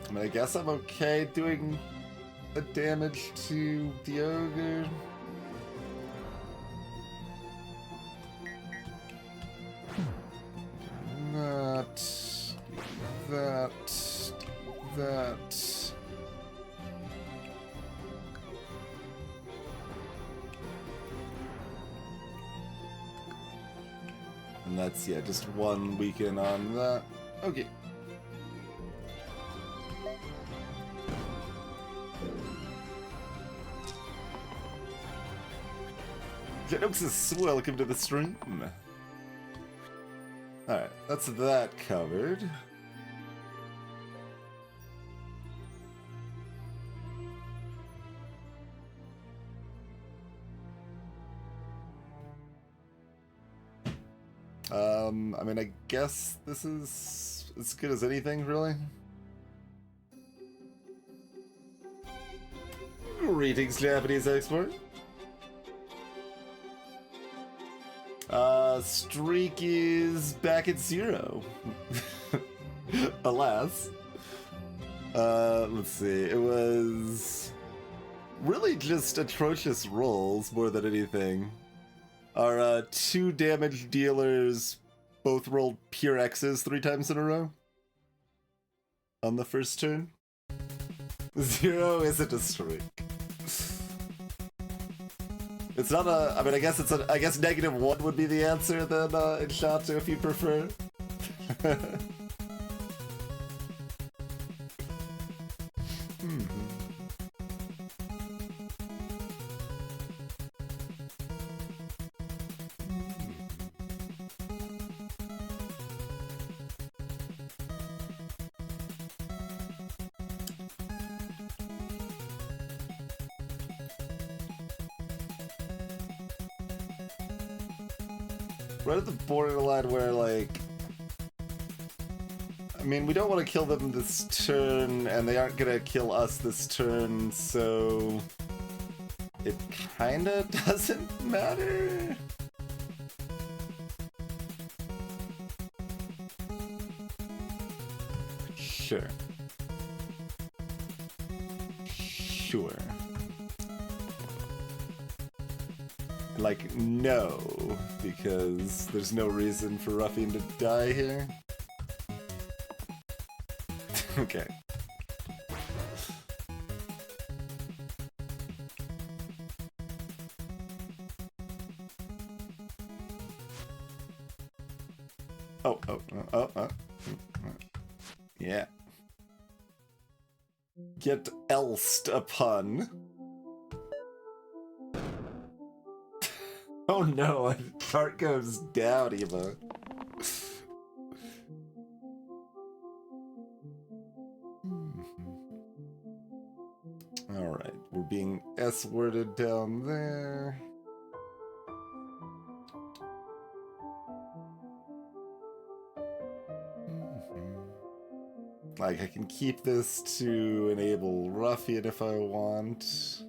I mean, I guess I'm okay doing the damage to the ogre. that. And that's, yeah, just 1 weekend on that. Okay. Genoxus, welcome to the stream. Alright, that's that covered. I mean, I guess this is as good as anything, really. Greetings, Japanese expert. Streak is back at 0. Alas. Let's see. It was really just atrocious rolls more than anything. Our 2 damage dealers both rolled pure X's 3 times in a row on the first turn. 0 isn't a streak. It's not a. I mean, I guess it's a. I guess -1 would be the answer then in Shato if you prefer. Right at the borderline where, like, I mean, we don't want to kill them this turn, and they aren't gonna kill us this turn, so it kinda doesn't matter. Sure. Sure. Like, no, because there's no reason for Ruffian to die here. Okay. Oh. Yeah. Get elsed upon. Oh no, chart goes down, Eva. Alright, we're being S-worded down there. Like, I can keep this to enable Ruffian if I want.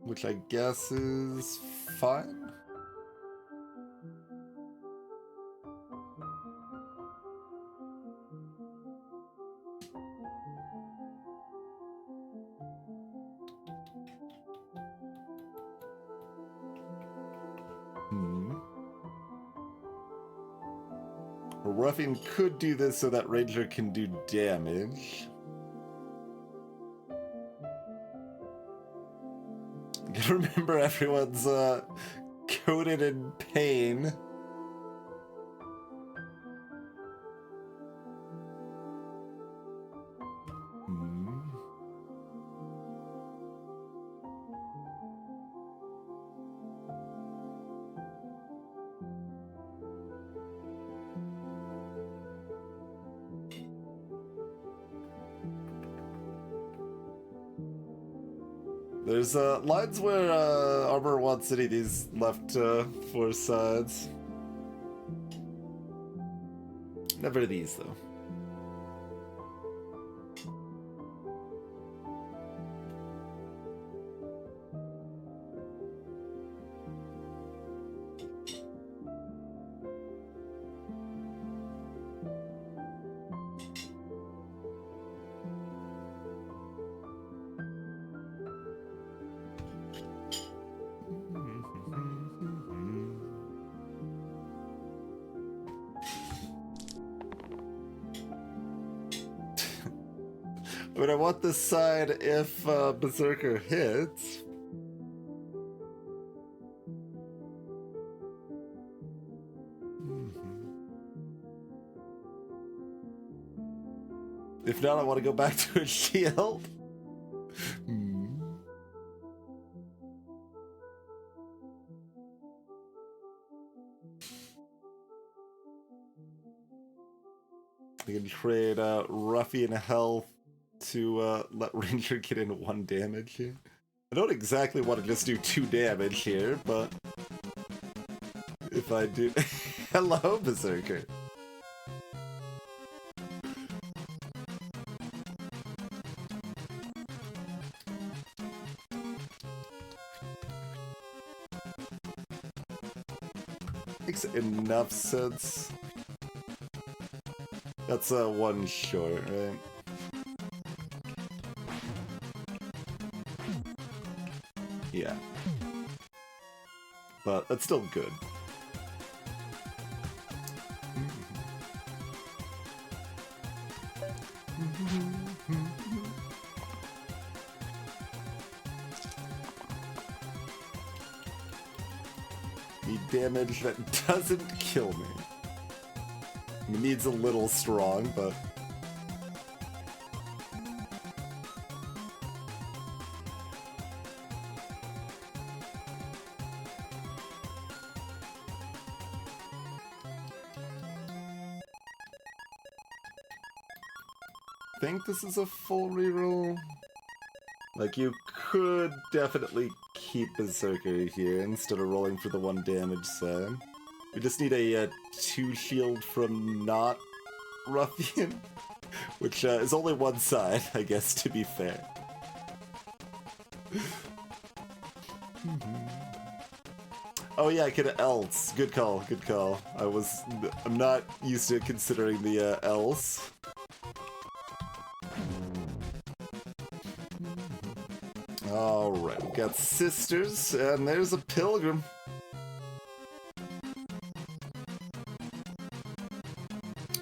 Which I guess is fine. Ruffian could do this so that Ranger can do damage. Remember, everyone's coated in pain. There's lines where Armor wants any of these left 4 sides. Never these, though. I mean, I want this side if Berserker hits. If not, I want to go back to a shield. I can trade Ruffian Health to let Ranger get in 1 damage here. I don't exactly want to just do 2 damage here, but if I do... Hello, Berserker. Makes enough sense. That's 1 short, right? Yeah. But that's still good. Need damage that doesn't kill me. It needs a little strong, but... I think this is a full reroll. Like, you could definitely keep Berserker here instead of rolling for the 1 damage side. We just need a 2 shield from not Ruffian, which is only 1 side, I guess, to be fair. Oh yeah, I could else. Good call, good call. I'm not used to considering the else. Alright, we got sisters, and there's a pilgrim.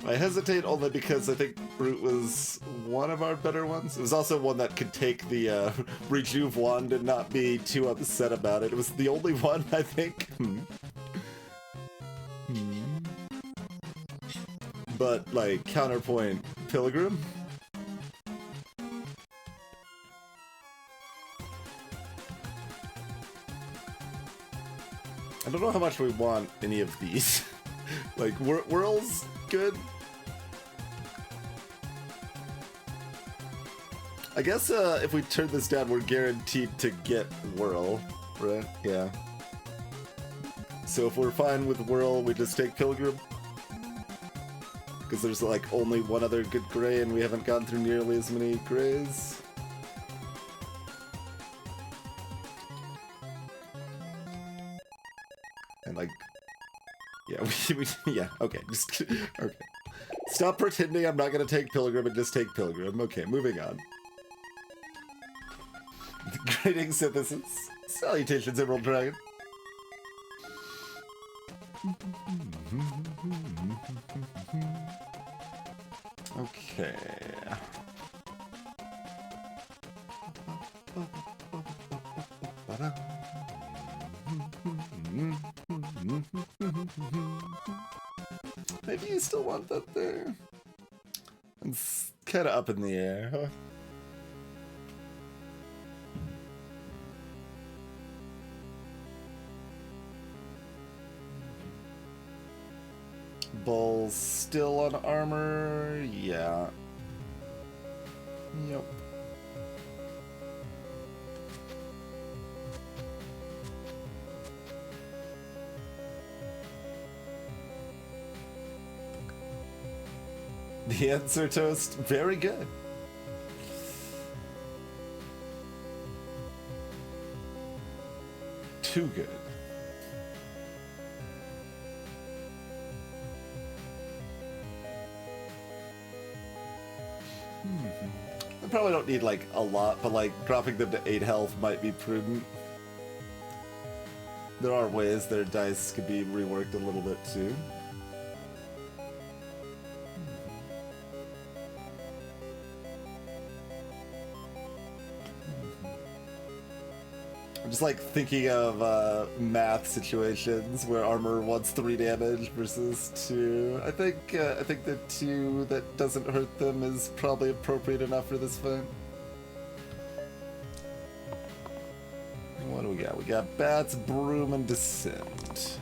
I hesitate only because I think Brute was one of our better ones. It was also one that could take the Rejuve wand and not be too upset about it. It was the only one, I think. But, like, counterpoint, Pilgrim? I don't know how much we want any of these. Like, Whirl's good. I guess if we turn this down, we're guaranteed to get Whirl, right? Yeah. So if we're fine with Whirl, we just take Pilgrim. Because there's like only 1 other good gray and we haven't gone through nearly as many grays. And like... Yeah, yeah, okay, just... Okay. Stop pretending I'm not gonna take Pilgrim and just take Pilgrim. Okay, moving on. Greetings, Synthesis. Salutations, Emerald Dragon. Okay. Maybe you still want that there. It's kind of up in the air, huh? Bull's still on armor, yeah. Yep. The answer, Toast, very good. Too good. I probably don't need like a lot, but like dropping them to 8 health might be prudent. There are ways their dice could be reworked a little bit too. just like thinking of math situations where armor wants 3 damage versus 2. I think the 2 that doesn't hurt them is probably appropriate enough for this fight. What do we got? We got Bats, Broom, and Descent.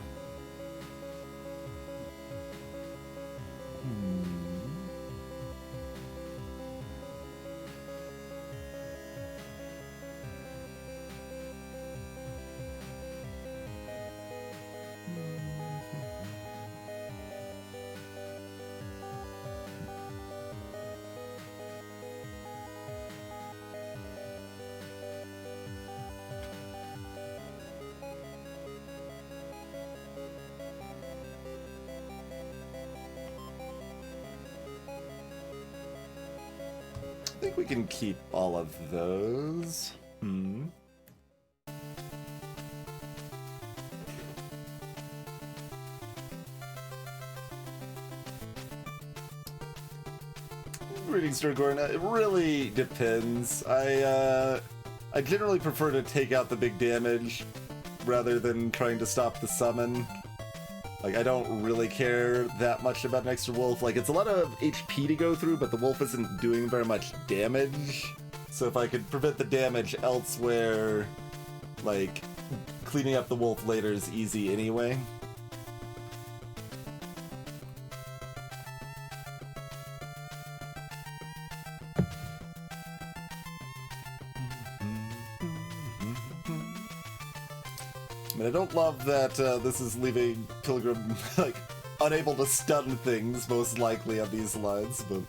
I think we can keep all of those. Greetings, Dragorna. It really depends. I generally prefer to take out the big damage rather than trying to stop the summon. Like, I don't really care that much about an extra wolf. Like, it's a lot of HP to go through, but the wolf isn't doing very much damage. So if I could prevent the damage elsewhere, like, cleaning up the wolf later is easy anyway. I don't love that this is leaving Pilgrim, like, unable to stun things, most likely, on these lines, but...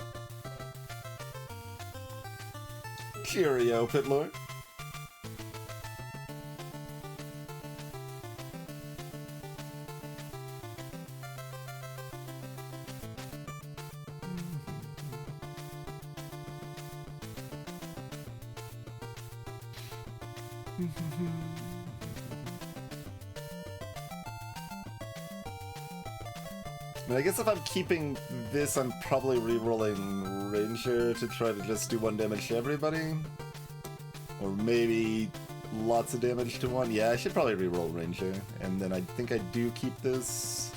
Cheerio, Pitlord. I guess if I'm keeping this, I'm probably re-rolling Ranger to try to just do 1 damage to everybody. Or maybe lots of damage to one. Yeah, I should probably re-roll Ranger. And then I think I do keep this,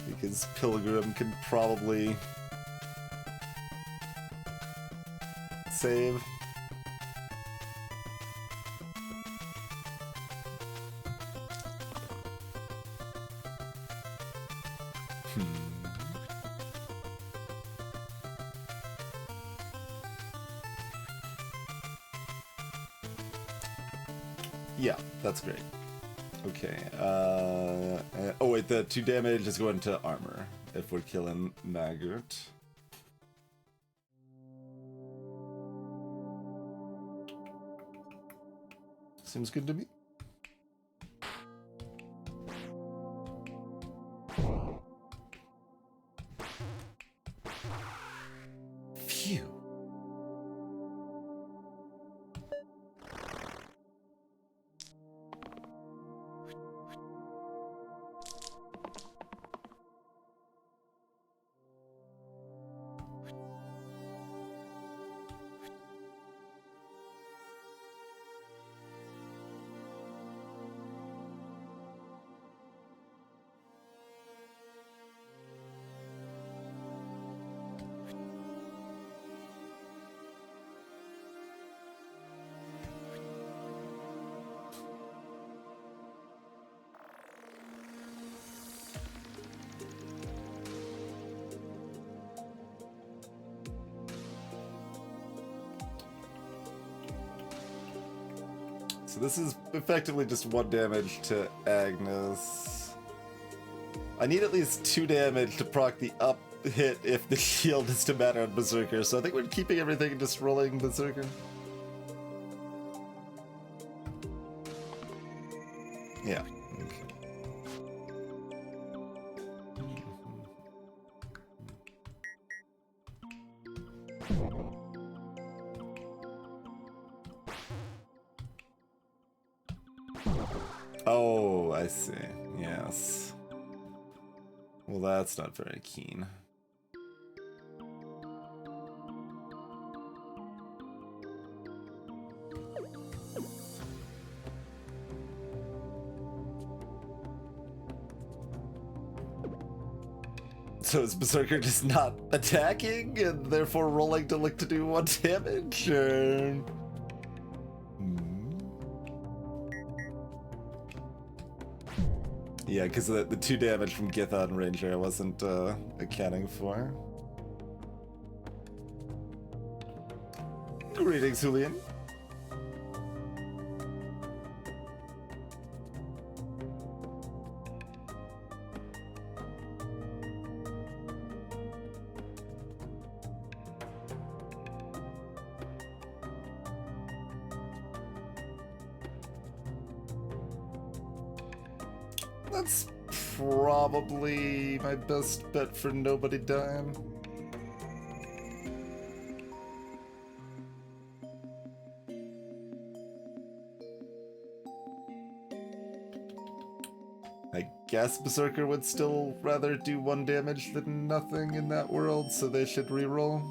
because Pilgrim can probably save. Yeah, that's great. Okay, oh wait, the 2 damage is going to armor if we're killing Maggart. Seems good to me. Phew. So this is effectively just 1 damage to Agnes. I need at least 2 damage to proc the up hit if the shield is to matter on Berserker, so I think we're keeping everything and just rolling Berserker. Yeah. Oh, I see. Yes. Well, that's not very keen. So is Berserker just not attacking and therefore rolling to look to do 1 damage? Yeah, because the 2 damage from Githon Ranger I wasn't accounting for. Greetings, Julian. That's probably my best bet for nobody dying. I guess Berserker would still rather do 1 damage than nothing in that world, so they should reroll.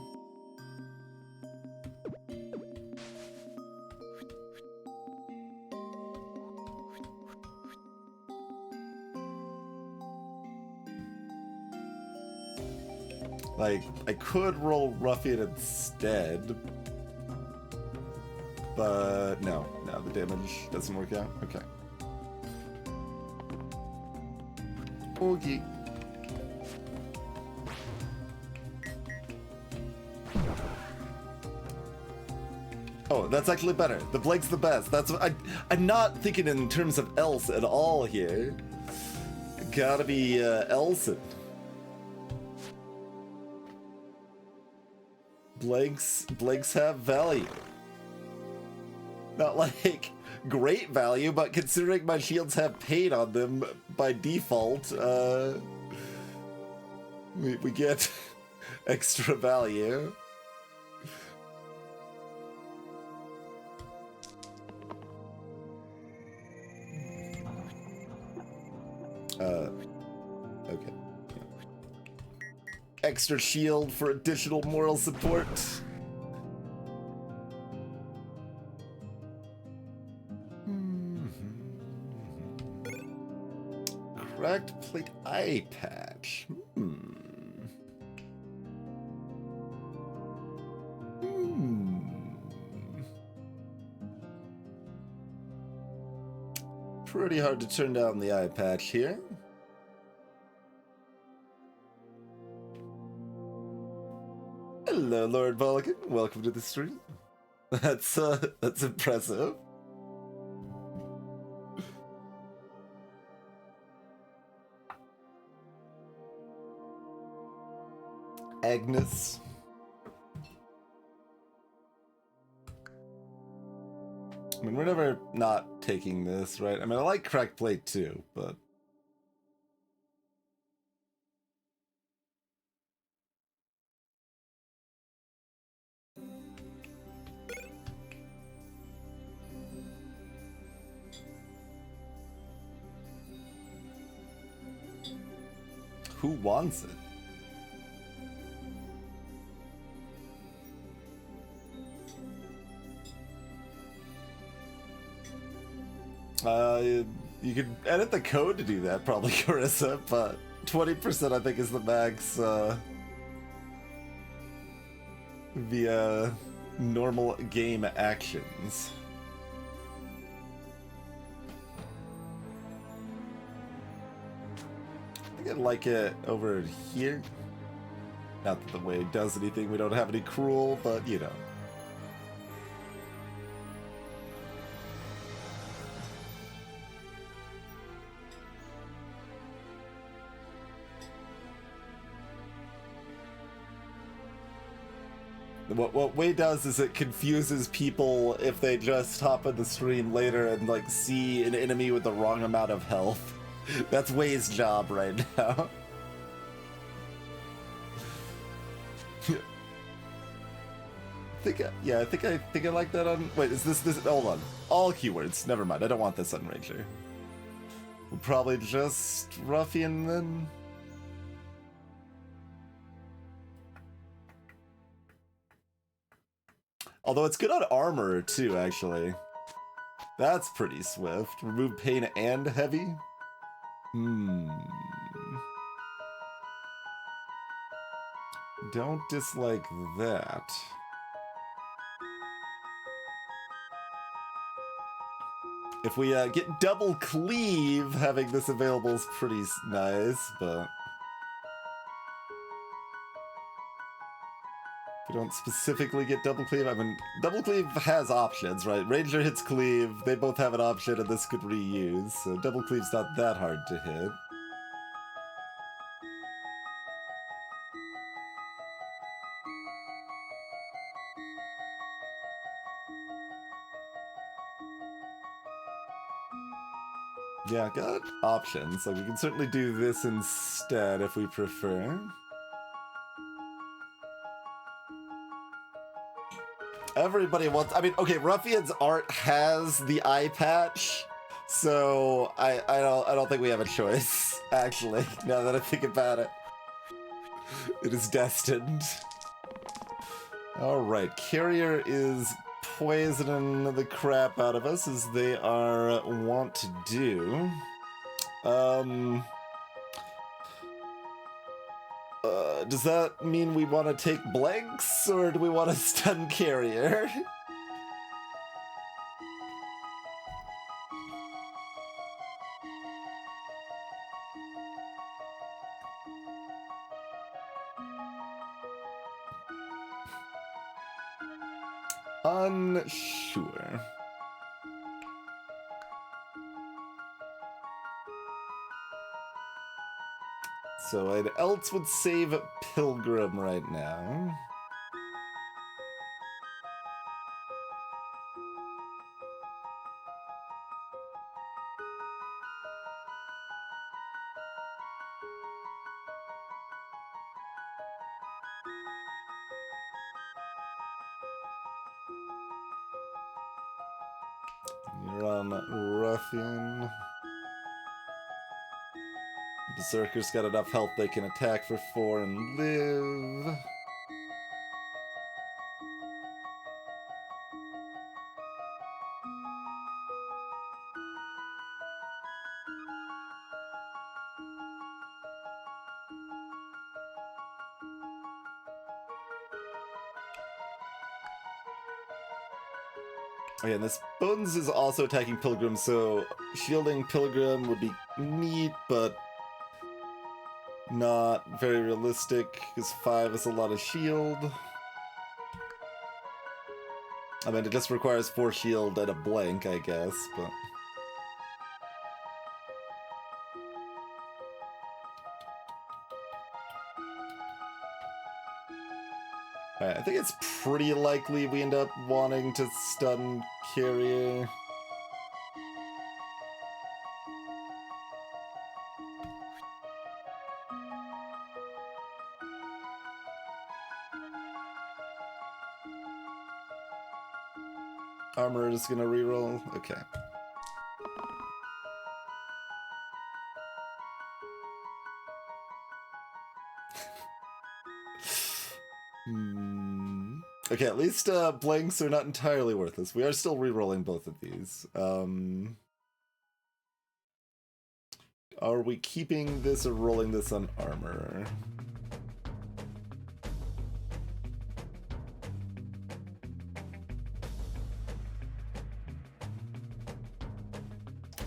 Like, I could roll Ruffian instead, but no, the damage doesn't work out. Okay. Okay. Oh, that's actually better. The Blake's the best. That's what I'm not thinking in terms of else at all here. Gotta be Elson. Blanks have value. Not like great value, but considering my shields have pain on them by default, we get extra value. Okay. Extra shield for additional moral support. Cracked plate eye patch. Pretty hard to turn down the eye patch here. Hello, Lord Vulcan. Welcome to the stream. That's impressive. Agnes. I mean, we're never not taking this, right? I mean, I like cracked plate too, but... Who wants it? You could edit the code to do that, probably, Carissa, but 20% I think is the max via normal game actions. I think I'd like it over here. Not that the way it does anything, we don't have any cruel, but you know. What Way does is it confuses people if they just hop in the stream later and like see an enemy with the wrong amount of health. That's Way's job right now. I think I like that on. Wait, is this? Hold on. All keywords. Never mind. I don't want this on Ranger. We'll probably just Ruffian then. Although it's good on armor too, actually. That's pretty swift. Remove pain and heavy. Don't dislike that. If we get double cleave, having this available is pretty nice, but if we don't specifically get double cleave, I mean, double cleave has options, right? Ranger hits cleave, they both have an option, and this could reuse, so double cleave's not that hard to hit. Yeah, got options. Like, we can certainly do this instead if we prefer. Everybody wants... I mean, okay, Ruffian's art has the eye patch, so I don't think we have a choice, actually, now that I think about it. It is destined. Alright, Carrier is poisoning the crap out of us, as they are wont to do. Does that mean we want to take blanks, or do we want to stun Carrier? Unsure. So I'd else would save Pilgrim right now. You're on Ruffian. Berserker's got enough health they can attack for 4 and live. Okay, and this Bones is also attacking Pilgrim, so shielding Pilgrim would be neat, but not very realistic, because 5 is a lot of shield. I mean, it just requires 4 shield and a blank, I guess, but... Alright, I think it's pretty likely we end up wanting to stun Carrier. Armor is gonna reroll? Okay. Okay, at least blanks are not entirely worthless. We are still rerolling both of these. Are we keeping this or rolling this on armor?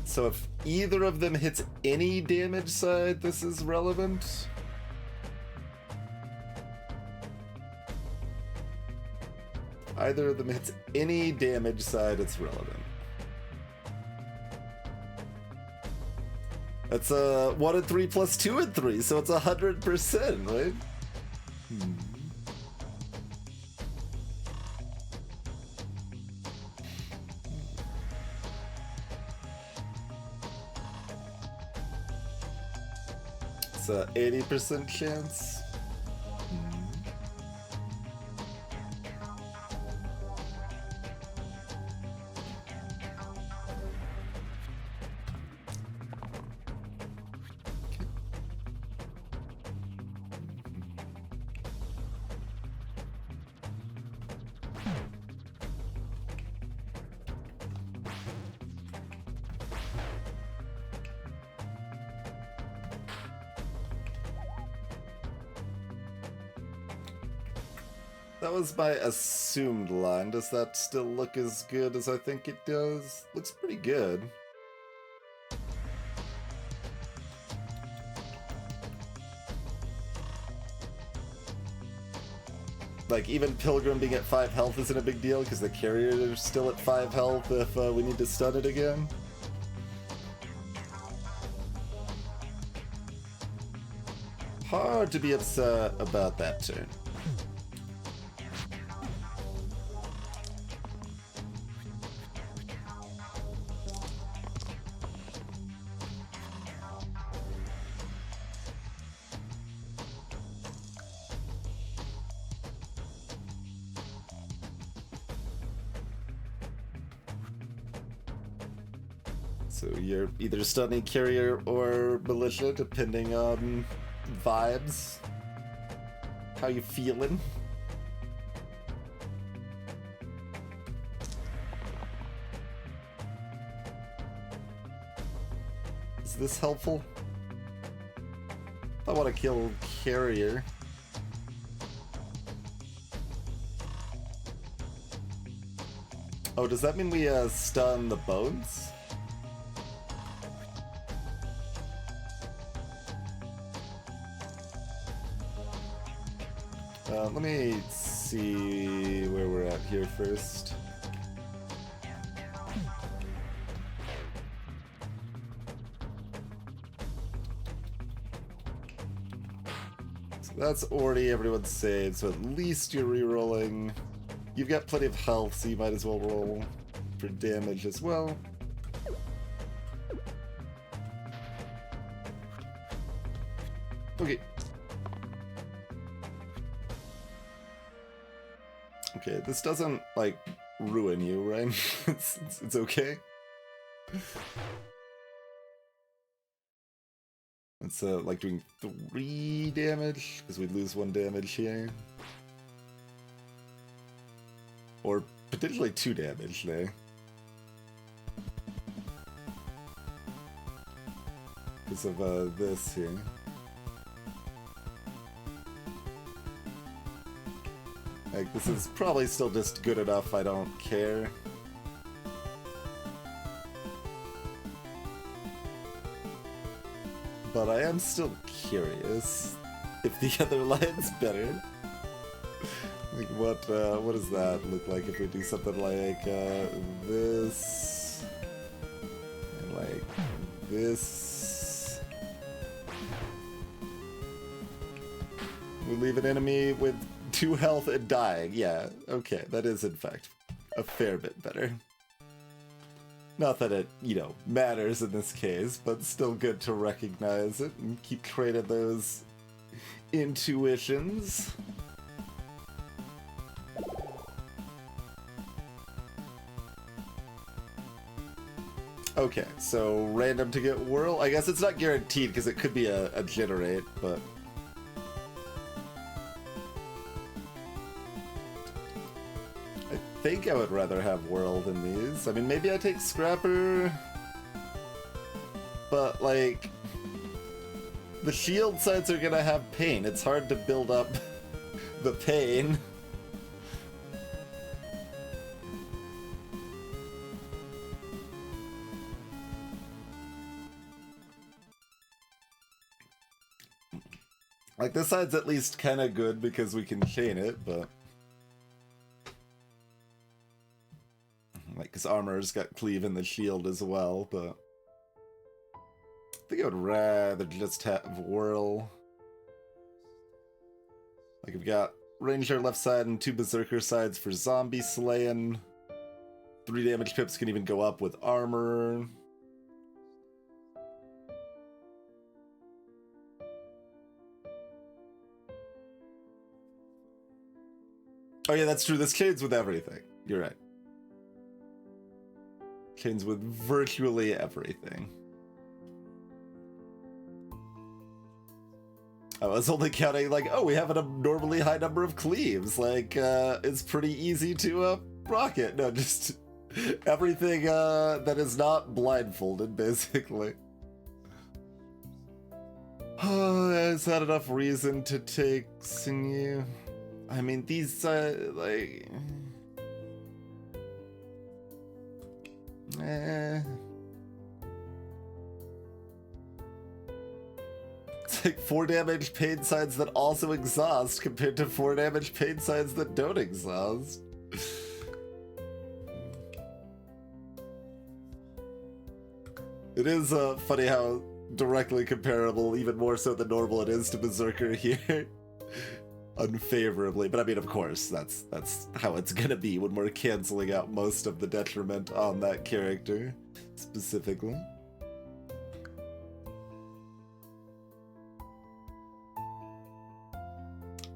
So if either of them hits any damage side, this is relevant. Either of them hits any damage side, it's relevant. That's 1 and 3 plus 2 and 3, so it's 100%, right? It's a 80% chance. That was my assumed line. Does that still look as good as I think it does? Looks pretty good. Like, even Pilgrim being at 5 health isn't a big deal because the carrier is still at 5 health if we need to stun it again. Hard to be upset about that turn. So you're either stunning carrier or militia, depending on vibes. How you feeling? Is this helpful? I want to kill carrier. Oh, does that mean we stun the bones? Let me see where we're at here first. So that's already everyone's saved, so at least you're rerolling. You've got plenty of health, so you might as well roll for damage as well. Okay. Okay, this doesn't, like, ruin you, right? it's okay. It's, like, doing 3 damage, because we'd lose 1 damage here. Or potentially 2 damage there. Because of, this here. Like, this is probably still just good enough, I don't care. But I am still curious if the other line's better. Like, what does that look like if we do something like, this... and like, this... We leave an enemy with 2 health and dying. Yeah, okay, that is in fact a fair bit better. Not that it, you know, matters in this case, but still good to recognize it and keep creating those intuitions. Okay, so random to get whirl. I guess it's not guaranteed because it could be a generate, but... I think I would rather have whirl than these. I mean, maybe I take scrapper, but like the shield sides are gonna have pain. It's hard to build up the pain. Like this side's at least kind of good because we can chain it, but. Like, because armor's got cleave in the shield as well, but... I think I would rather just have whirl. Like, we've got ranger left side and 2 berserker sides for zombie slaying. 3 damage pips can even go up with armor. Oh yeah, that's true. This chains with everything. You're right. Chains with virtually everything. I was only counting like, oh, we have an abnormally high number of cleaves. Like, it's pretty easy to rock it. No, just everything that is not blindfolded, basically. Is that enough reason to take Sinew? I mean, these, like... It's like 4 damage pain signs that also exhaust compared to 4 damage pain signs that don't exhaust. It is funny how directly comparable, even more so than normal, it is to Berserker here. Unfavorably, but I mean, of course, that's how it's gonna be when we're canceling out most of the detriment on that character, specifically.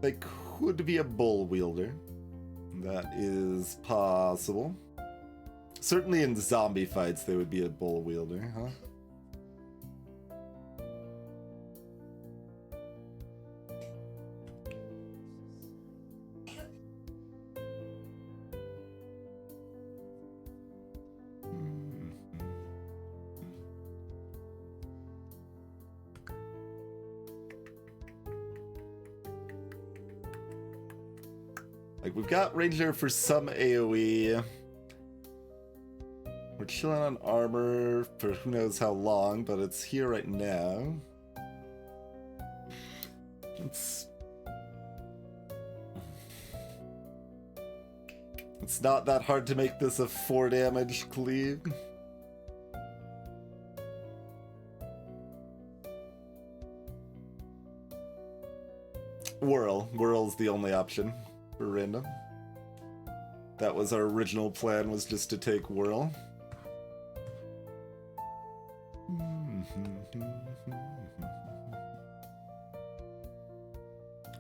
They could be a bull wielder. That is possible. Certainly in zombie fights, they would be a bull wielder, huh? Like, we've got Ranger for some AoE. We're chilling on armor for who knows how long, but it's here right now. It's not that hard to make this a 4 damage cleave. Whirl's the only option for random. That was our original plan, was just to take Whirl.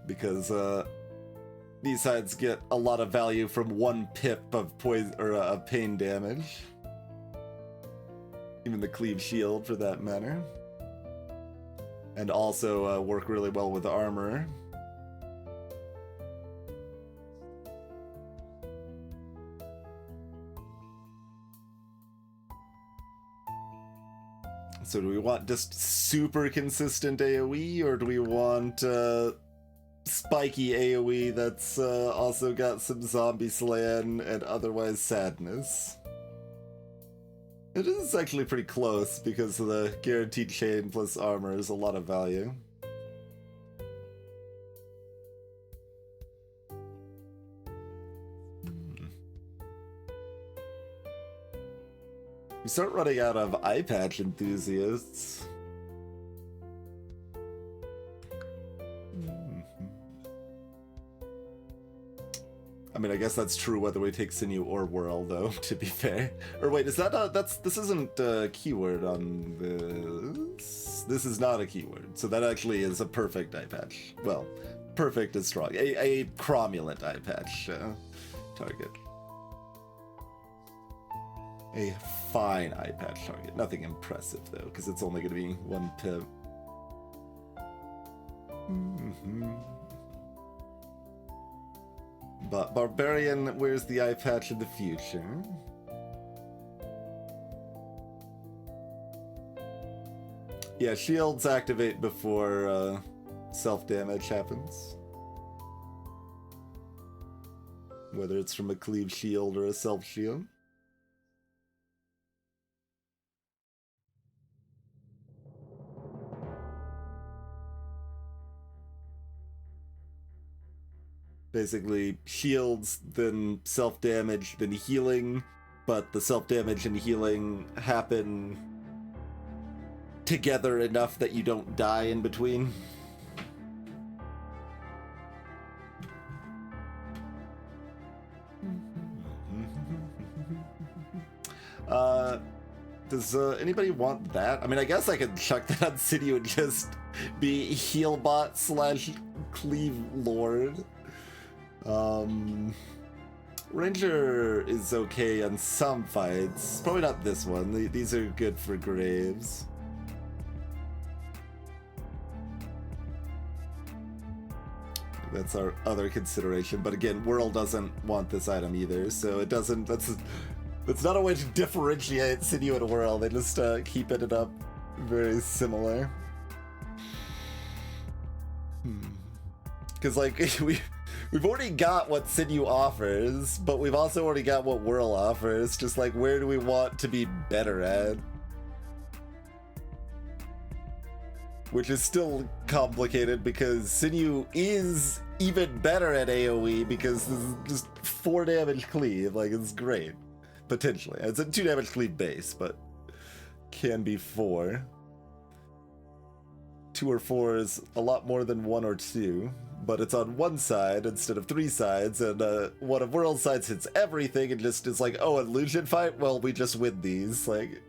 Because these sides get a lot of value from 1 pip of poison or pain damage. Even the cleave shield, for that matter. And also work really well with armor. So do we want just super consistent AoE, or do we want spiky AoE that's also got some zombie slaying and otherwise sadness? It is actually pretty close because of the guaranteed chain plus armor is a lot of value. We start running out of eye patch enthusiasts. I mean, I guess that's true whether we take Sinew or Whirl, though, to be fair. Or wait, is that this isn't a keyword on this? This is not a keyword, so that actually is a perfect eye patch. Well, perfect is strong. A cromulent eye patch target. A fine eye patch target. Nothing impressive, though, because it's only going to be 1 pip. But Barbarian wears the eye patch in the future. Yeah, shields activate before self-damage happens. Whether it's from a cleave shield or a self-shield. Basically, shields, then self-damage, then healing, but the self-damage and healing happen together enough that you don't die in between. Does anybody want that? I mean, I guess I could chuck that on Sinew and just be healbot / cleave lord. Ranger is okay on some fights. Probably not this one. These are good for Graves. That's our other consideration. But again, Whirl doesn't want this item either, so it doesn't. That's not a way to differentiate Sinew and Whirl. They just keep it up very similar. Because like We've already got what Sinew offers, but we've also already got what Whirl offers. Just like, where do we want to be better at? Which is still complicated because Sinew is even better at AoE because this is just 4 damage cleave. Like, it's great. Potentially. It's a 2 damage cleave base, but can be 4. 2 or 4 is a lot more than 1 or 2, but it's on one side instead of 3 sides, and one of Whirl's sides hits everything and just is like, oh, illusion fight? Well, we just win these. Like,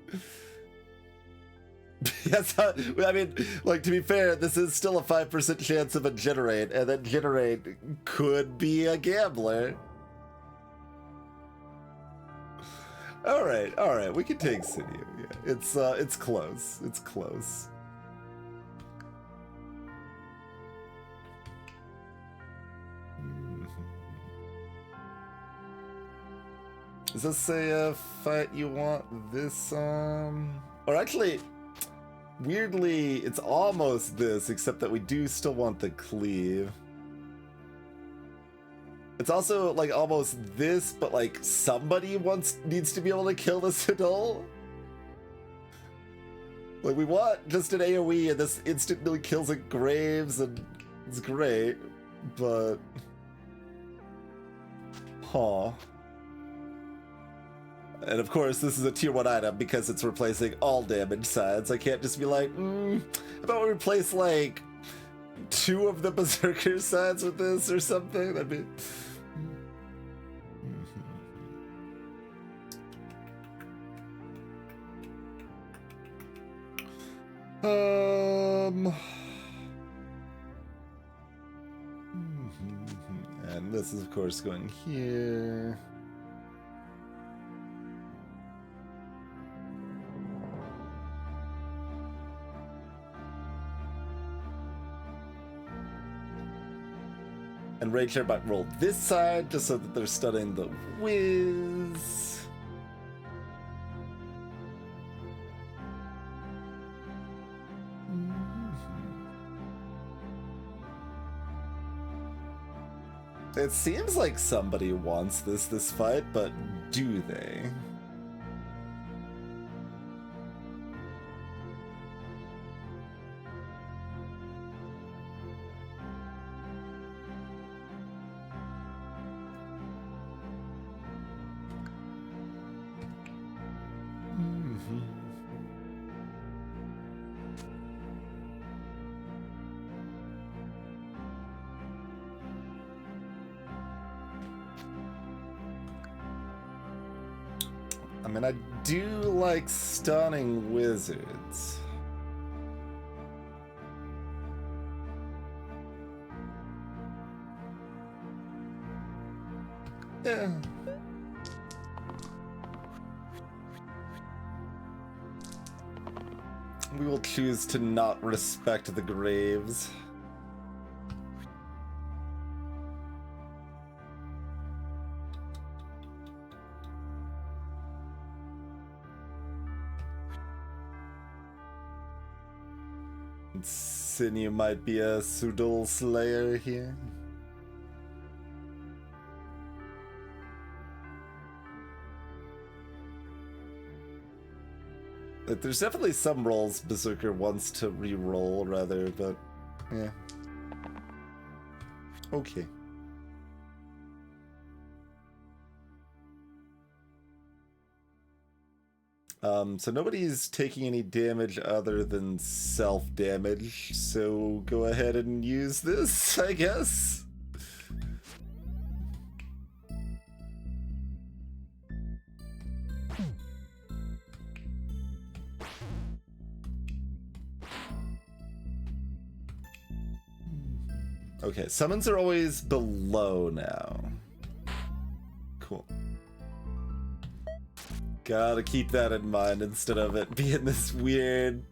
yes, I mean, like, to be fair, this is still a 5% chance of a generate, and that generate could be a gambler. All right, we can take Sinew. Yeah, it's close. It's close. Does this say a fight you want this or actually, weirdly, it's almost this, except that we do still want the cleave. It's also like almost this, but like somebody needs to be able to kill this adult. Like, we want just an AoE and this instantly kills at Graves and it's great, but and of course, this is a tier 1 item because it's replacing all damage sides. I can't just be like, how about we replace like 2 of the Berserker sides with this or something? That'd be... And this is of course going here. And Rage might roll this side just so that they're stunning the Wiz. It seems like somebody wants this fight, but do they? I mean, I do like stunning wizards. Yeah. We will choose to not respect the graves. Sinew might be a Sudol Slayer here. Like, there's definitely some rolls Berserker wants to re-roll, rather, but yeah. Okay. So nobody's taking any damage other than self-damage, so go ahead and use this, I guess. Okay, summons are always below now. Cool. Gotta keep that in mind instead of it being this weird,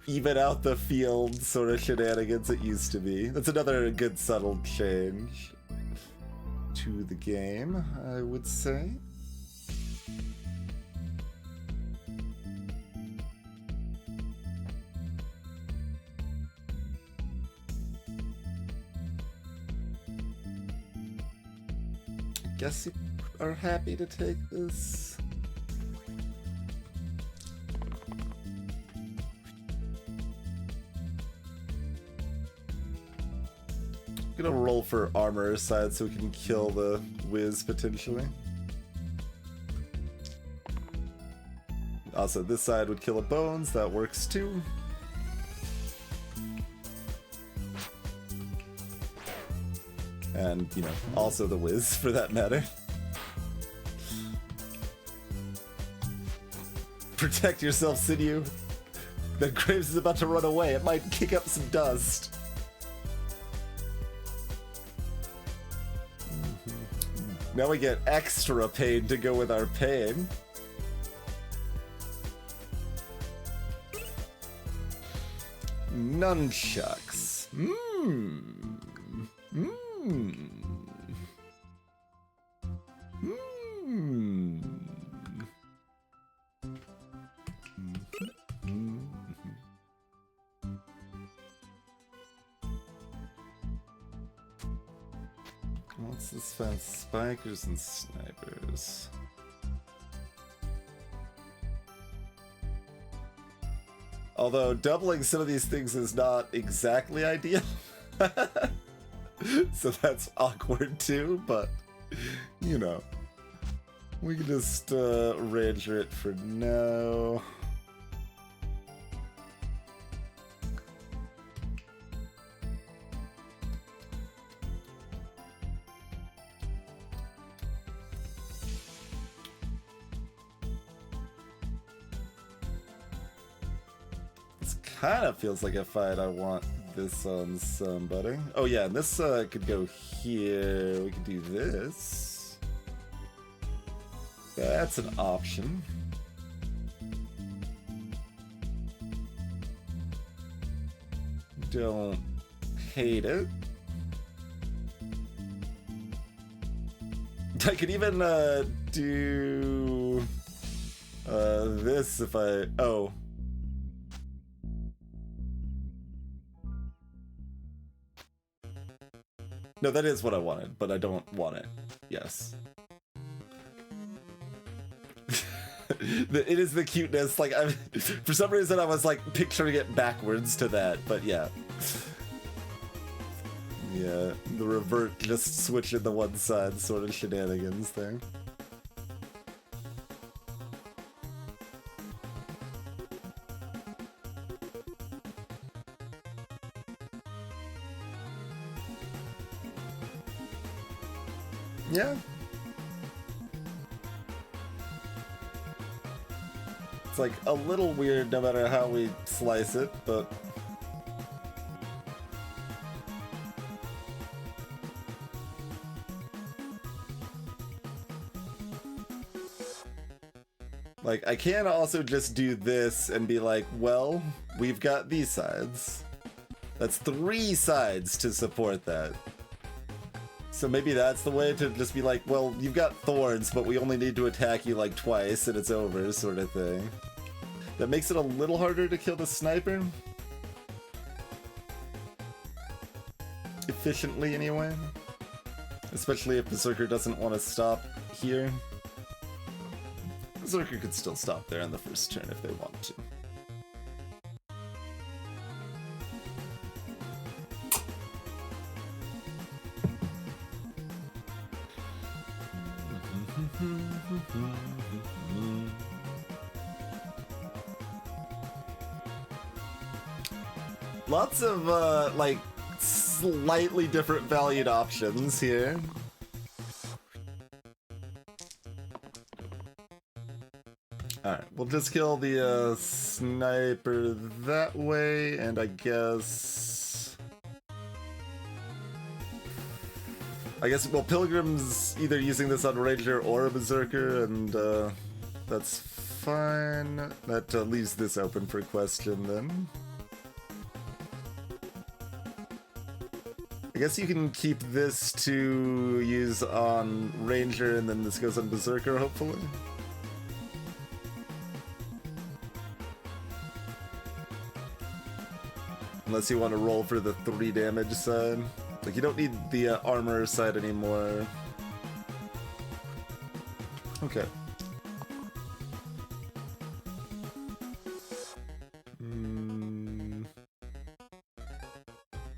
even out the field sort of shenanigans it used to be. That's another good subtle change to the game, I would say. guess you are happy to take this. Gonna roll for armor side so we can kill the Wiz potentially. Also, this side would kill a Bones, that works too. And, you know, also the Wiz for that matter. Protect yourself, Sinew. That Graves is about to run away. It might kick up some dust. Now we get extra pain to go with our pain. Nunchucks. What's this find? Spikers and snipers. Although doubling some of these things is not exactly ideal. So that's awkward too, but you know. We can just ranger it for now. Kind of feels like a fight I want this on somebody. Oh yeah, and this could go here. We could do this. That's an option. Don't hate it. I could even do this if I... Oh. No, that is what I wanted, but I don't want it. Yes. It is the cuteness. Like, for some reason, I was like picturing it backwards to that, but yeah. Yeah, the revert just switching the one side sort of shenanigans thing. Yeah. It's like a little weird no matter how we slice it, but... Like, I can also just do this and be like, well, we've got these sides. That's 3 sides to support that. So maybe that's the way to just be like, well, you've got thorns, but we only need to attack you like twice and it's over, sort of thing. That makes it a little harder to kill the sniper. Efficiently, anyway. Especially if Berserker doesn't want to stop here. Berserker could still stop there on the first turn if they want to. Lots of, like, slightly different valued options here. Alright, we'll just kill the, sniper that way, and I guess... well, Pilgrim's either using this on Ranger or a Berserker, and, that's fine. That leaves this open for question, then. I guess you can keep this to use on Ranger, and then this goes on Berserker, hopefully. Unless you want to roll for the 3 damage side. Like, you don't need the armor side anymore. Okay.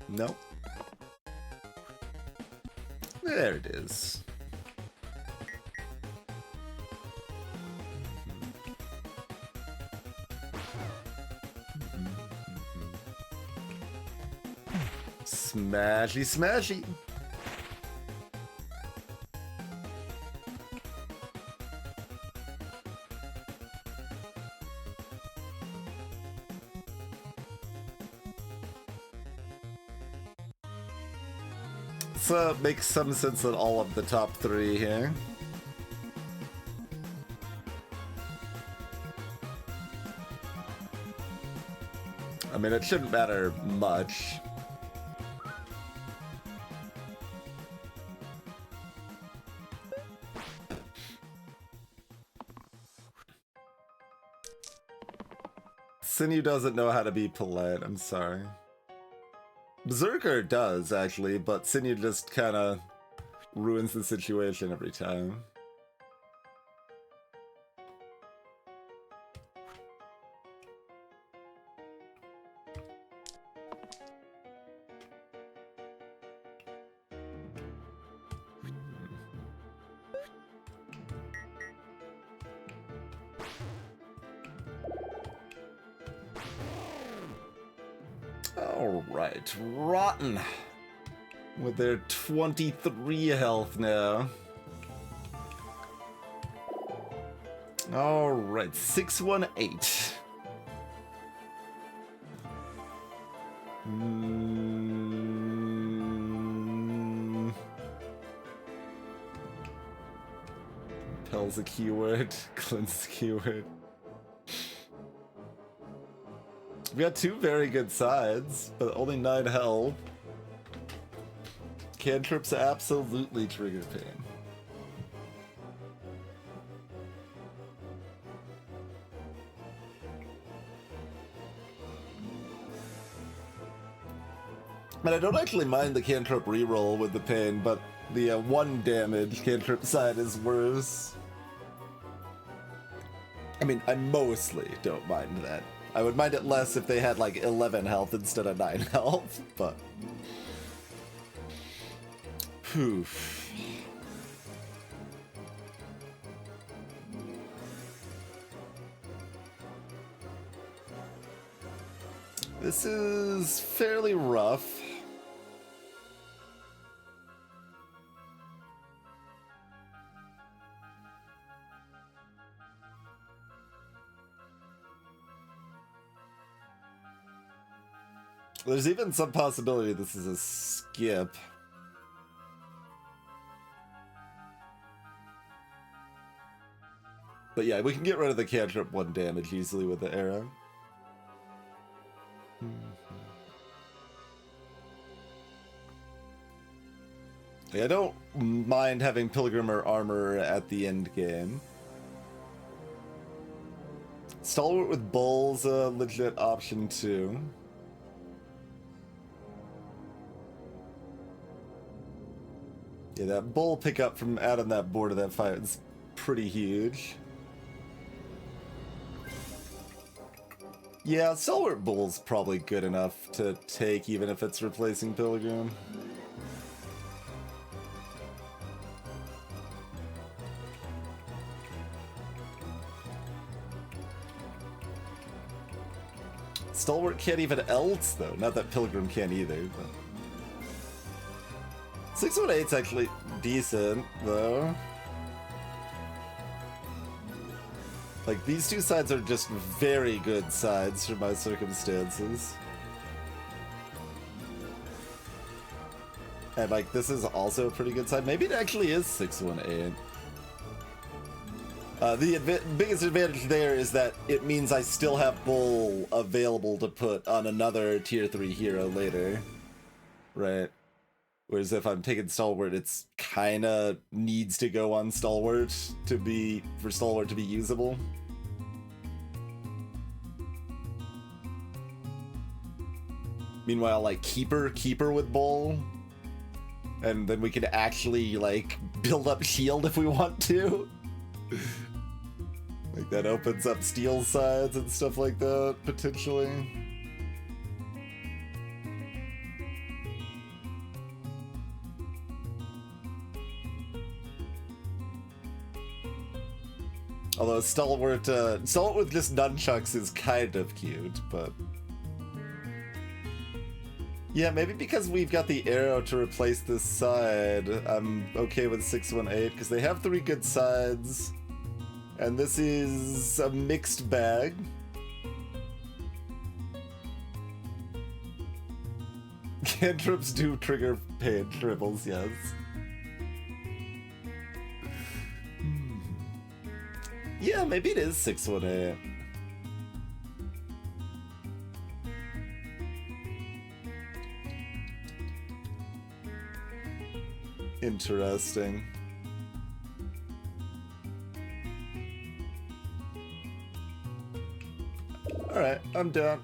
No. There it is. Smashy, smashy. So makes some sense that all of the top three here. I mean, it shouldn't matter much. Sinew doesn't know how to be polite, I'm sorry. Berserker does, actually, but Sinew just kind of ruins the situation every time. Alright, Rotten. With their 23 health now. Alright, 618. Pel's a keyword, Clint's a keyword. We got two very good sides, but only 9 health. Cantrips absolutely trigger pain. But I don't actually mind the cantrip reroll with the pain, but the 1 damage cantrip side is worse. I mean, I mostly don't mind that. I would mind it less if they had like 11 health instead of 9 health, but... Poof. This is fairly rough. There's even some possibility this is a skip. But yeah, we can get rid of the cantrip 1 damage easily with the arrow. Yeah, I don't mind having Pilgrim or Armor at the end game. Stalwart with Bull's a legit option too. Yeah, that Bull pickup from adding that board to that fight is pretty huge. Yeah, Stalwart Bull's probably good enough to take even if it's replacing Pilgrim. Stalwart can't even else though, not that Pilgrim can either, but... 618's actually decent, though. Like, these two sides are just very good sides for my circumstances. And, like, this is also a pretty good side. Maybe it actually is 618. The biggest advantage there is that it means I still have Bull available to put on another tier 3 hero later. Right? Whereas if I'm taking Stalwart, it's kinda needs to go on Stalwart for Stalwart to be usable. Meanwhile, like, Keeper with Bull. And then we can actually, like, build up shield if we want to. Like that opens up steel sides and stuff like that, potentially. Although Stalwart with just nunchucks is kind of cute, but... Yeah, maybe because we've got the arrow to replace this side, I'm okay with 618, because they have 3 good sides, and this is a mixed bag. Cantrips do trigger pain triples, yes. Yeah, maybe it is 618. Interesting. Alright, I'm done.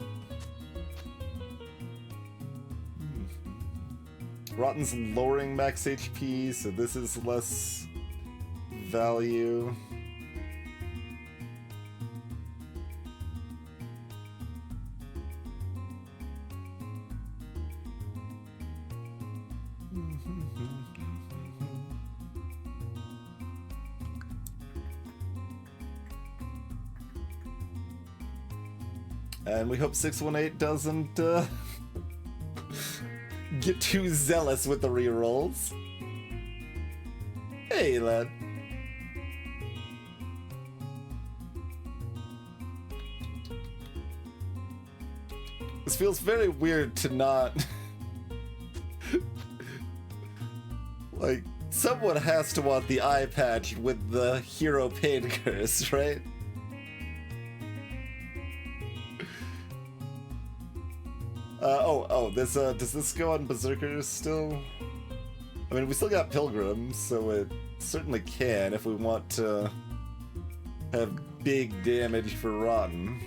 Rotten's lowering max HP, so this is less value. And we hope 618 doesn't get too zealous with the rerolls. Hey, lad. This feels very weird to not... like, someone has to want the eye patch with the hero pain curse, right? This, does this go on Berserkers still? I mean, we still got Pilgrims, so it certainly can if we want to have big damage for Rotten.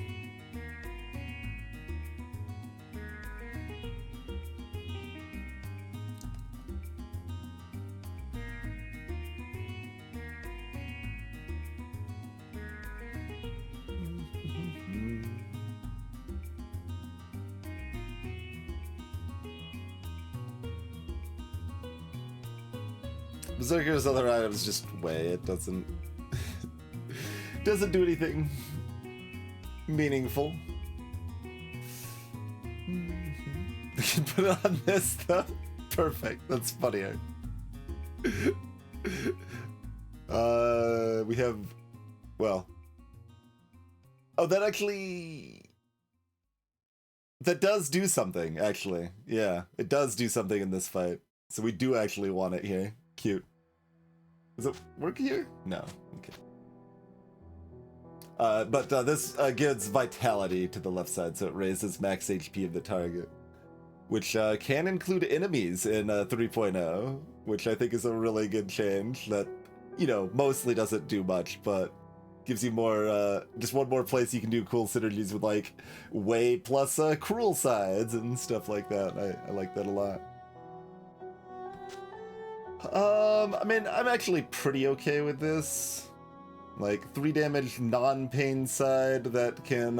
Berserker's other items just weigh, it doesn't do anything meaningful. We can put it on this though. Perfect, that's funnier. We have, well, oh, that does do something, actually. Yeah, it does do something in this fight. So we do actually want it here. Cute. Does it work here? No. Okay. But this gives vitality to the left side, so it raises max HP of the target, which can include enemies in 3.0, which I think is a really good change that, you know, mostly doesn't do much, but gives you more, just one more place you can do cool synergies with, like, Way plus cruel sides and stuff like that. I like that a lot. I mean, I'm actually pretty okay with this. Like, 3 damage non-pain side that can,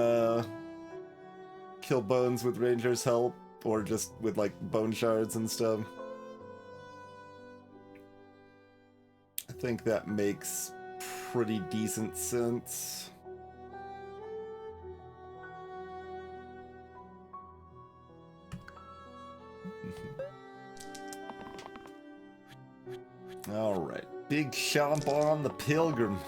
kill bones with Ranger's help, or just with, like, bone shards and stuff. I think that makes pretty decent sense. Alright, big chomp on the Pilgrim.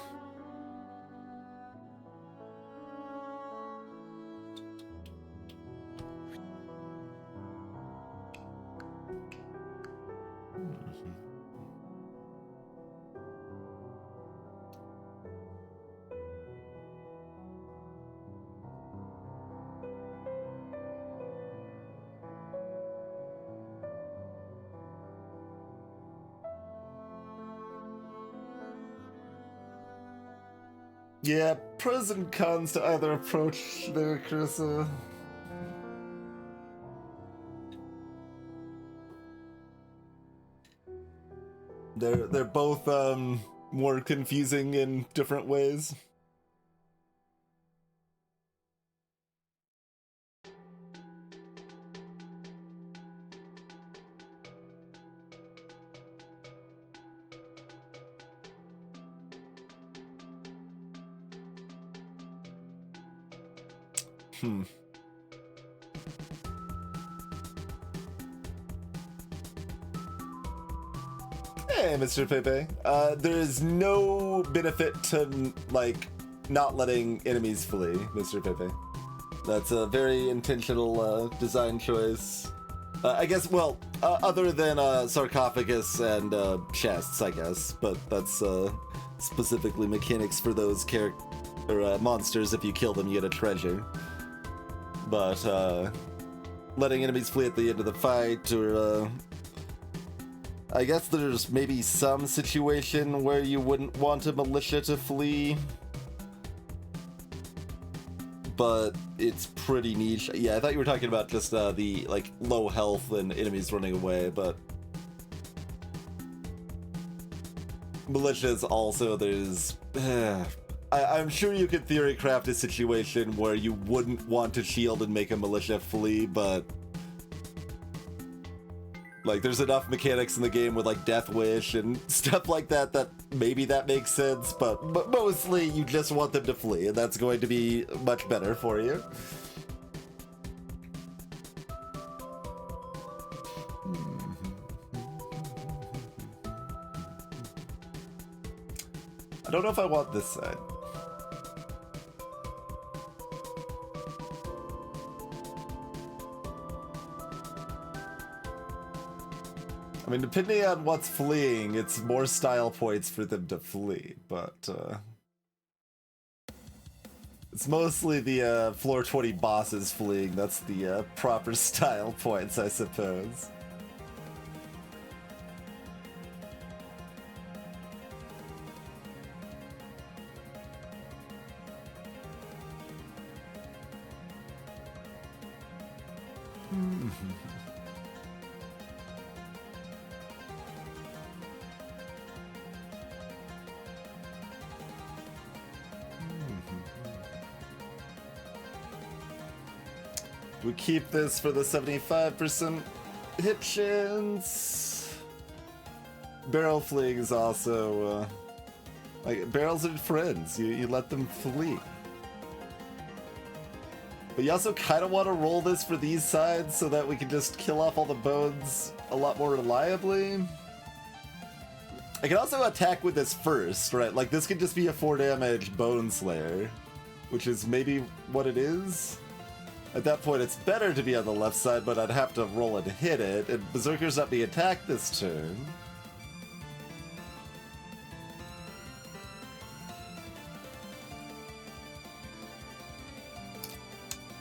Yeah, pros and cons to either approach there, Carissa. They're both more confusing in different ways. Hey, Mr. Pepe. There is no benefit to, like, not letting enemies flee, Mr. Pepe. That's a very intentional design choice. I guess, well, other than sarcophagus and chests, I guess, but that's specifically mechanics for those monsters. If you kill them, you get a treasure. But letting enemies flee at the end of the fight, or I guess there's maybe some situation where you wouldn't want a militia to flee, but it's pretty niche. Yeah, I thought you were talking about just the like low health and enemies running away, but militias also, there's I'm sure you could theory craft a situation where you wouldn't want to shield and make a militia flee, but like there's enough mechanics in the game with like Death Wish and stuff like that that maybe that makes sense, but mostly you just want them to flee, and that's going to be much better for you. I don't know if I want this side. I mean, depending on what's fleeing, it's more style points for them to flee, but it's mostly the floor 20 bosses fleeing. That's the proper style points, I suppose. We keep this for the 75% hit chance. Barrel fleeing is also like barrels are friends. You let them flee. But you also kind of want to roll this for these sides so that we can just kill off all the bones a lot more reliably. I can also attack with this first, right? Like this could just be a 4 damage Bone Slayer, which is maybe what it is. At that point, it's better to be on the left side, but I'd have to roll and hit it, and Berserker's not being attacked this turn.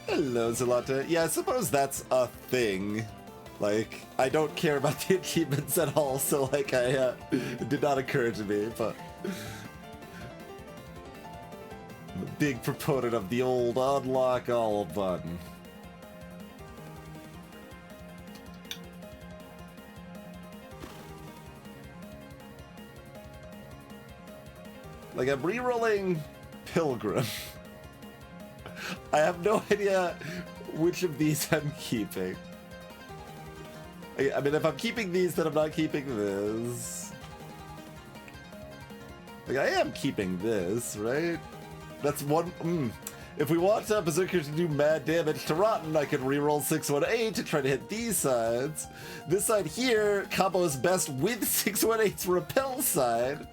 Hello, Zelata. Yeah, I suppose that's a thing. Like, I don't care about the achievements at all, so, like, it did not occur to me, but I'm a big proponent of the old unlock all button. Like, I'm rerolling Pilgrim. I have no idea which of these I'm keeping. I mean, if I'm keeping these, then I'm not keeping this. Like, I am keeping this, right? That's one. If we want Berserker to do mad damage to Rotten, I could reroll 618 to try to hit these sides. This side here combos best with 618's repel side.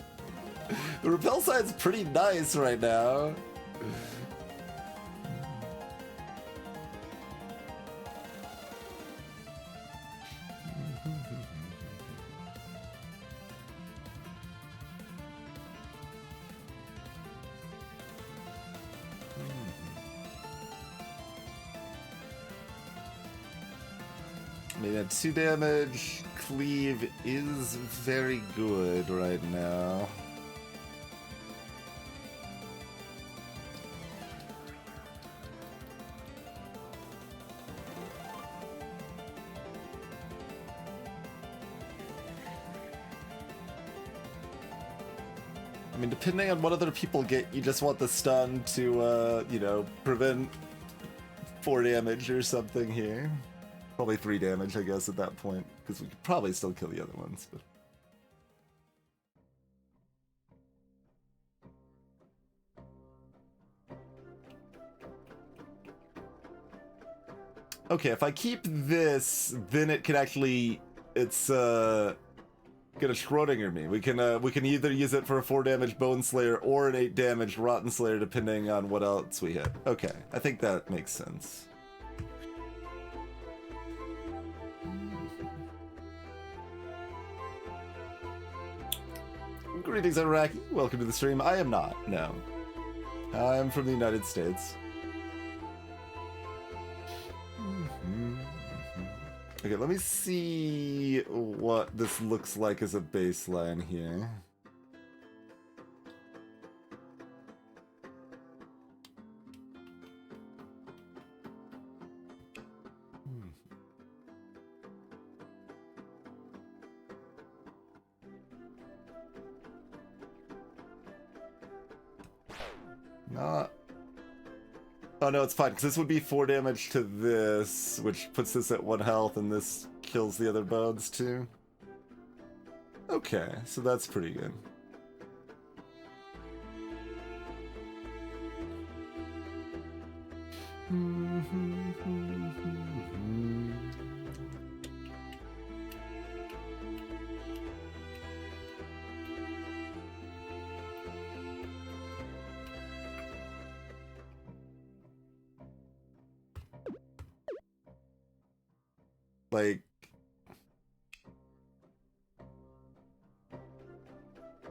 The repel side's pretty nice right now. I mean, at 2 damage, Cleave is very good right now. mean, depending on what other people get, you just want the stun to, you know, prevent 4 damage or something here. Probably 3 damage, I guess, at that point, because we could probably still kill the other ones. But... okay, if I keep this, then it can actually... it's, gonna Schrodinger me. We can either use it for a 4 damage Bone Slayer or an 8 damage Rotten Slayer, depending on what else we hit. Okay, I think that makes sense. Greetings, Iraqi. Welcome to the stream. I am not, no. I'm from the United States. Okay, let me see what this looks like as a baseline here. Not... oh no, it's fine, because this would be 4 damage to this, which puts this at 1 health, and this kills the other bones too. Okay, so that's pretty good. Like,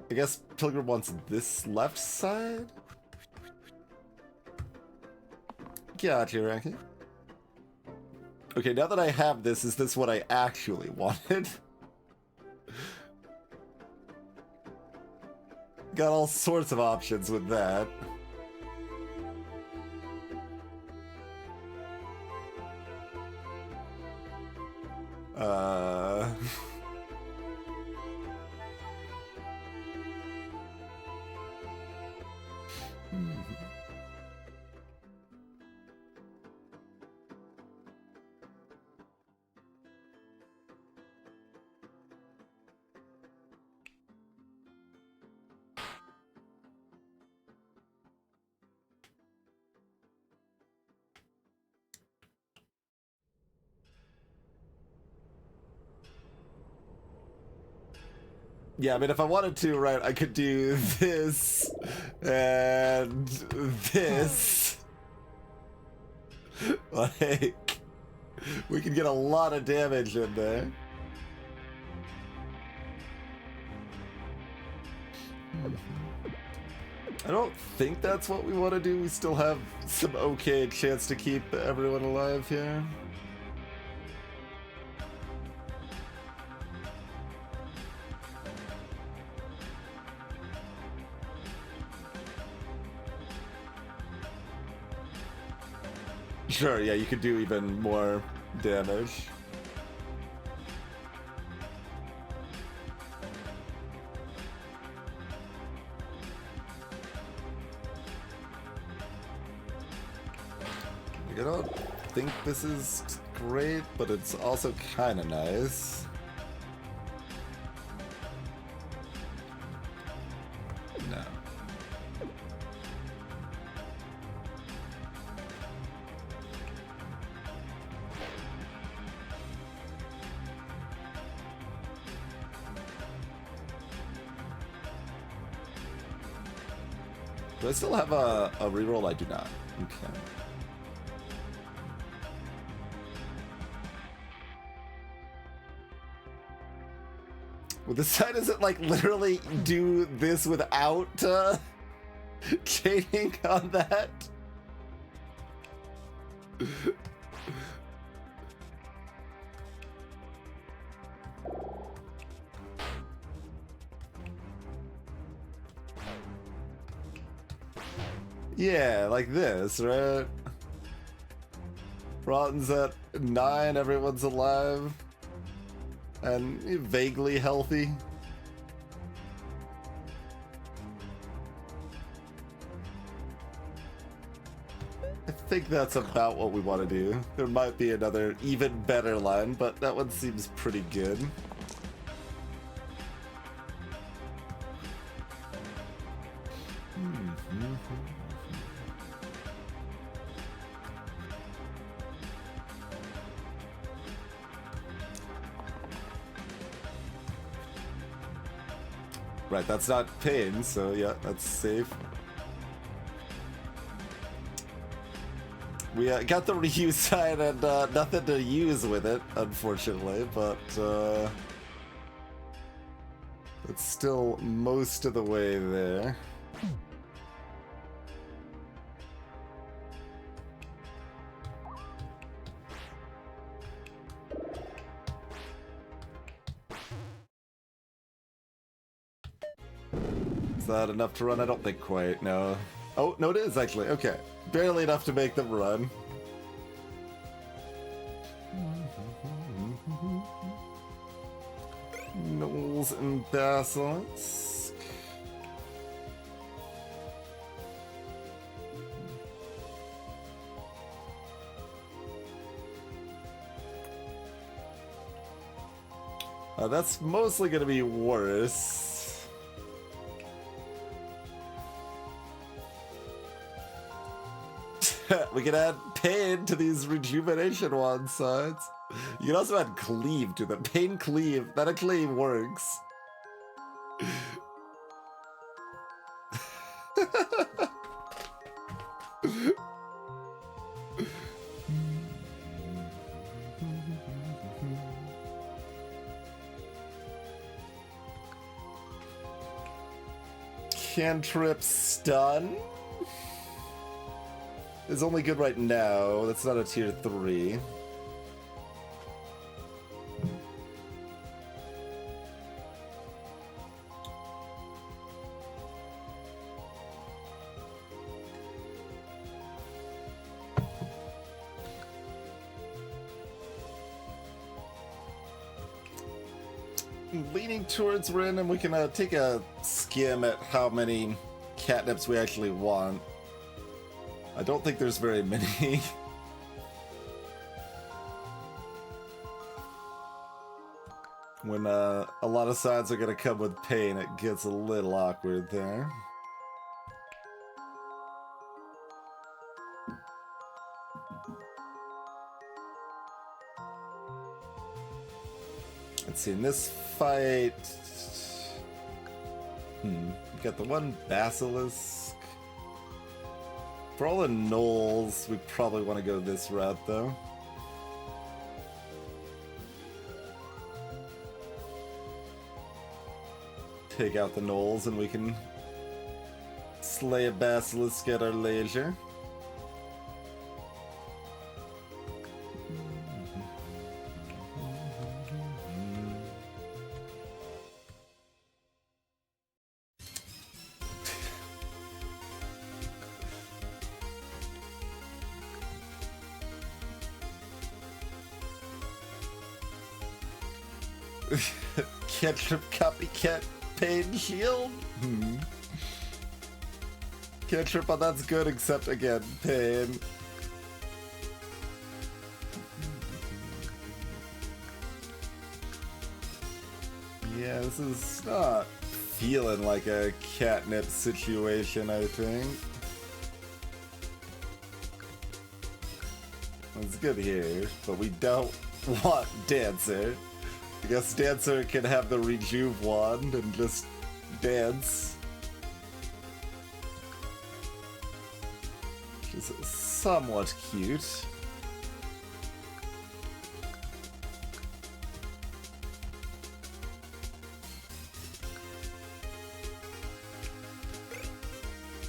I guess Pilgrim wants this left side? Gotcha, Ranky. Okay, now that I have this, is this what I actually wanted? Got all sorts of options with that. Yeah, I mean, if I wanted to, right, I could do this and this. Like, we could get a lot of damage in there. I don't think that's what we want to do. We still have some okay chance to keep everyone alive here. Sure, yeah, you could do even more damage. I don't think this is great, but it's also kind of nice. No. Do I still have a reroll? I do not. Okay. Well, this side doesn't like literally do this without chaining on that. Yeah, like this, right? Rotten's at 9, everyone's alive. And vaguely healthy. think that's about what we want to do. There might be another even better line, but that one seems pretty good. Right, that's not pain, so yeah, that's safe. We got the reuse sign and nothing to use with it, unfortunately, but it's still most of the way there. Is that enough to run? I don't think quite, no. Oh, no it is actually, okay. Barely enough to make them run. Gnolls and Basilisk. That's mostly gonna be worse. We can add pain to these rejuvenation one sides. You can also add cleave to them. Pain cleave. That actually works. Cantrip stun is only good right now. That's not a tier 3. Leaning towards random, we can take a skim at how many catnips we actually want. I don't think there's very many. When a lot of sides are gonna come with pain, it gets a little awkward there. Let's see, in this fight... we got the one Basilisk. For all the Gnolls, we probably want to go this route, though. Take out the Gnolls and we can slay a Basilisk at our leisure. Cantrip copycat pain shield? Cantrip on that's good, except again, pain. Yeah, this is not feeling like a catnip situation, I think. It's good here, but we don't want Dancer. I guess Dancer can have the Rejuve wand and just dance. Which is somewhat cute.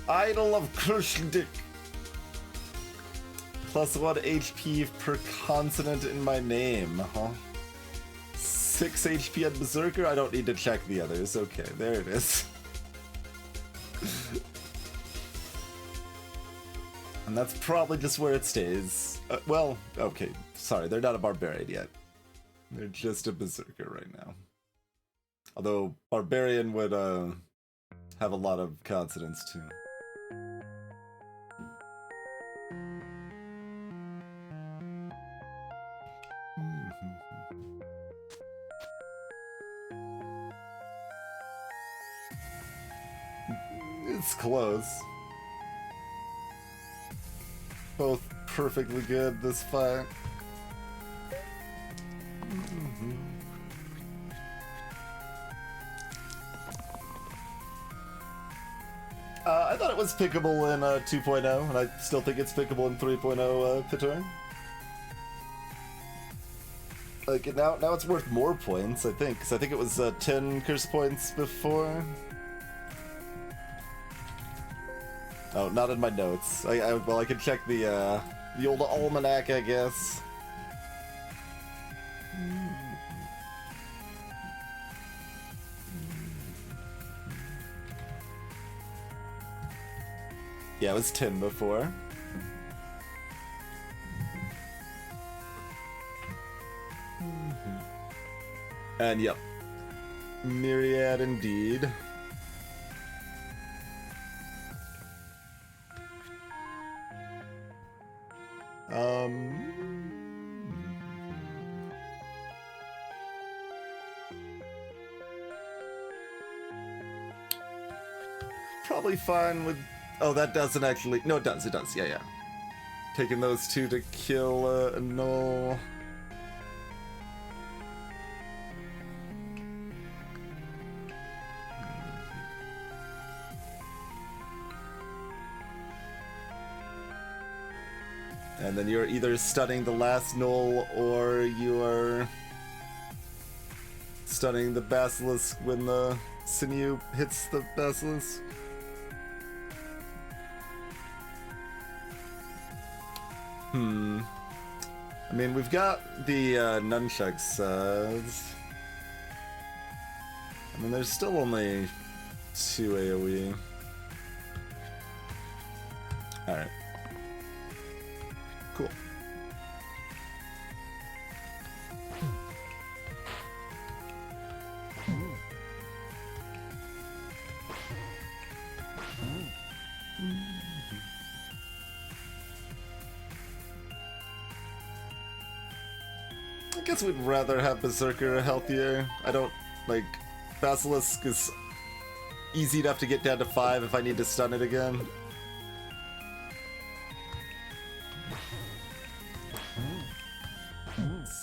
Idol of Krishdik. +1 HP per consonant in my name, huh? 6 HP on Berserker? I don't need to check the others. Okay, there it is. And that's probably just where it stays. Well, okay, sorry, they're not a Barbarian yet. They're just a Berserker right now. Although, Barbarian would have a lot of consonants too. It's close. Both perfectly good this fight. I thought it was pickable in 2.0, and I still think it's pickable in 3.0 Pitoran. Like, now it's worth more points, I think, because I think it was 10 curse points before. Oh, not in my notes. Well, I can check the old almanac, I guess. Yeah, it was 10 before. And yep, Myriad indeed. Probably fine with... Oh, that doesn't actually... No, it does, yeah. Taking those two to kill a null. And then you're either stunning the last null or you're stunning the basilisk when the sinew hits the basilisk. I mean, we've got the nunchucks. I mean, there's still only 2 AoE. Alright. Cool. I guess we'd rather have Berserker healthier. I don't, like, Basilisk is easy enough to get down to 5 if I need to stun it again.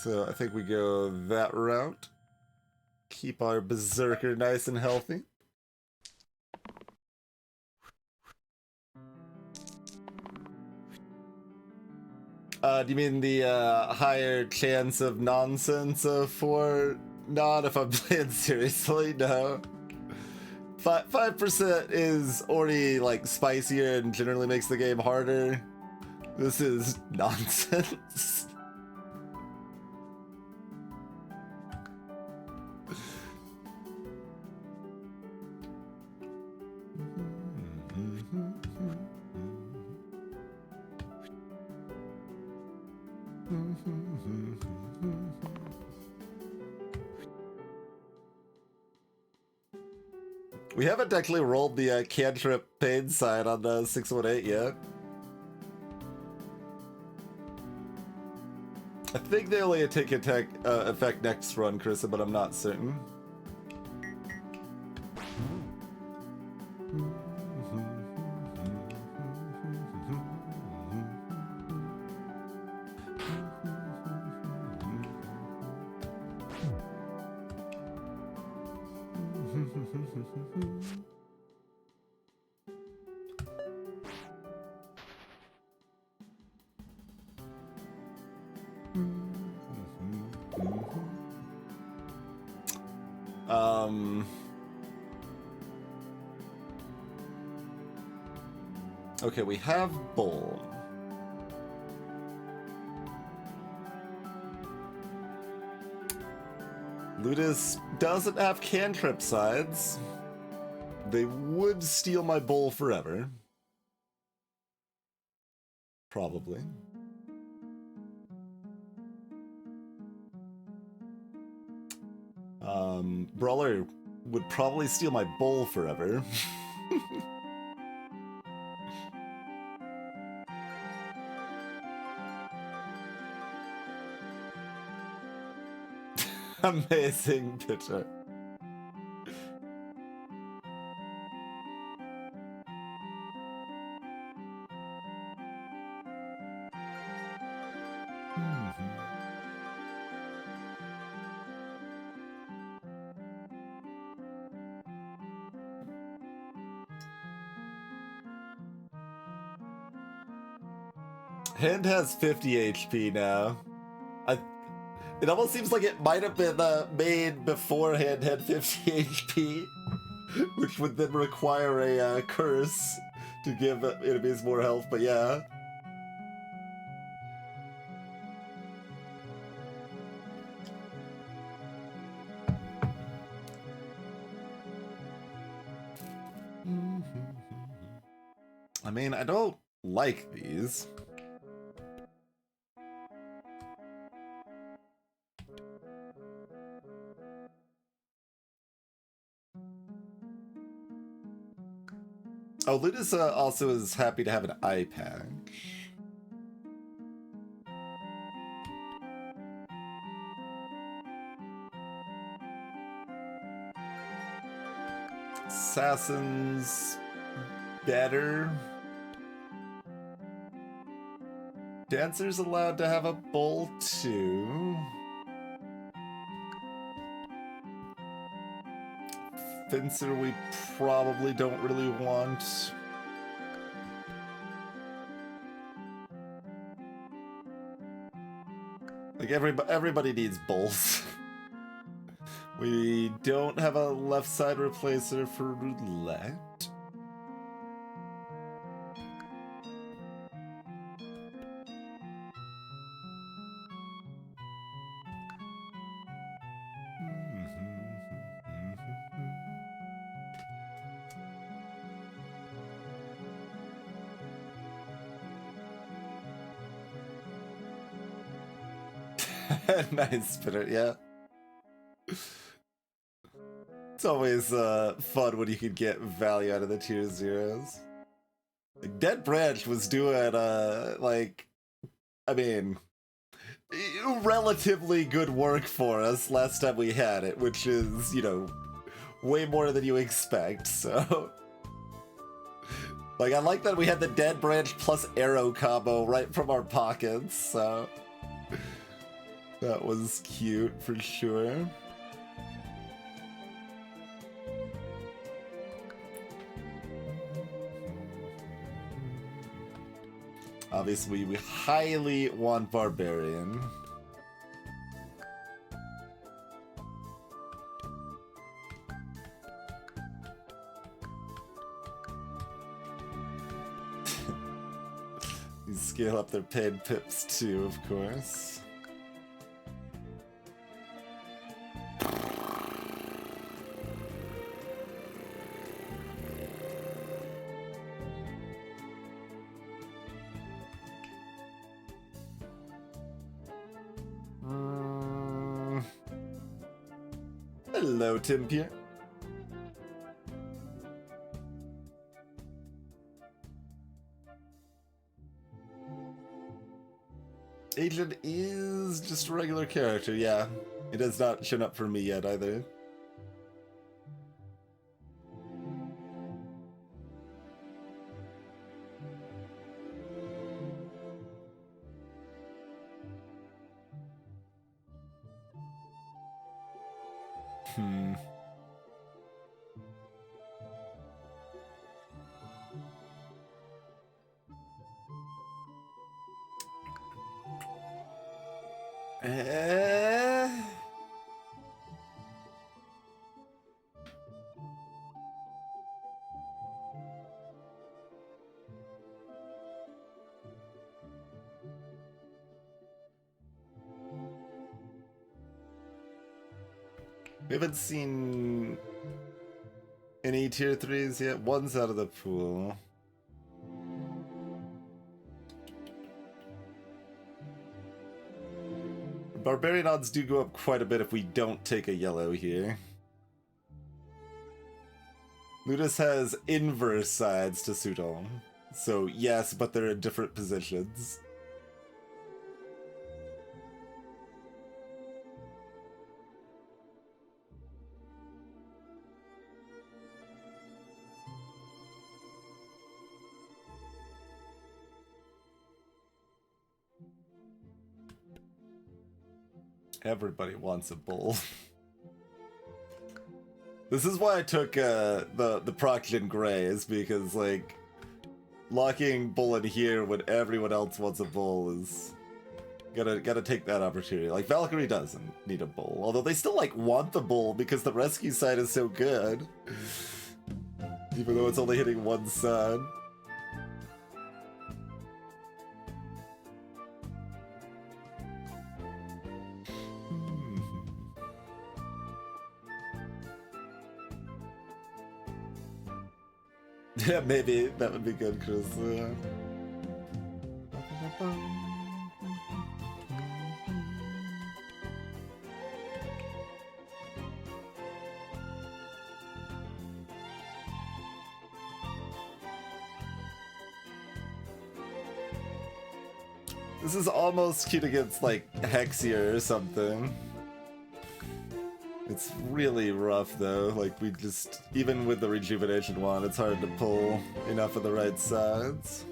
So I think we go that route. Keep our Berserker nice and healthy. Do you mean the higher chance of nonsense for not if I'm playing seriously? No. 5% is already like spicier and generally makes the game harder. This is nonsense. We haven't actually rolled the cantrip pain side on the 618 yet. I think they only take attack effect next run, Carissa, but I'm not certain. Okay, we have Bull. Ludus doesn't have cantrip sides. They would steal my Bull forever. Probably. Brawler would probably steal my Bull forever. Amazing picture. Hand has 50 HP now. It almost seems like it might have been made before Hand had 50 HP, which would then require a curse to give enemies more health, but yeah. I mean, I don't like these. Oh, Ludus also is happy to have an eye patch. Assassin's better. Dancer's allowed to have a bowl too. Fencer we probably don't really want. Like everybody needs bowls. We don't have a left side replacer for roulette. Nice spinner, yeah. It's always fun when you can get value out of the tier zeros. Like, Dead Branch was doing like, I mean, relatively good work for us last time we had it, which is, you know, way more than you expect, so. Like, I like that we had the Dead Branch plus arrow combo right from our pockets, so. That was cute for sure. Obviously, we highly want Barbarian. You scale up their paid pips too, of course. Hello, Tim Pierre. Agent is just a regular character, yeah. It has not shown up for me yet either. We haven't seen any tier 3s yet. One's out of the pool. Barbarian odds do go up quite a bit if we don't take a yellow here. Ludus has inverse sides to Sudong. So yes, but they're in different positions. Everybody wants a bull. This is why I took the Procyon Gray, is because, like, locking bull in here when everyone else wants a bull is gotta take that opportunity. Like Valkyrie doesn't need a bull, although they still like want the bull because the rescue side is so good, even though it's only hitting one side. Yeah, maybe that would be good, Chris. This is almost cute against like Hexier or something. It's really rough though, like we just, even with the rejuvenation wand, it's hard to pull enough of the right sides.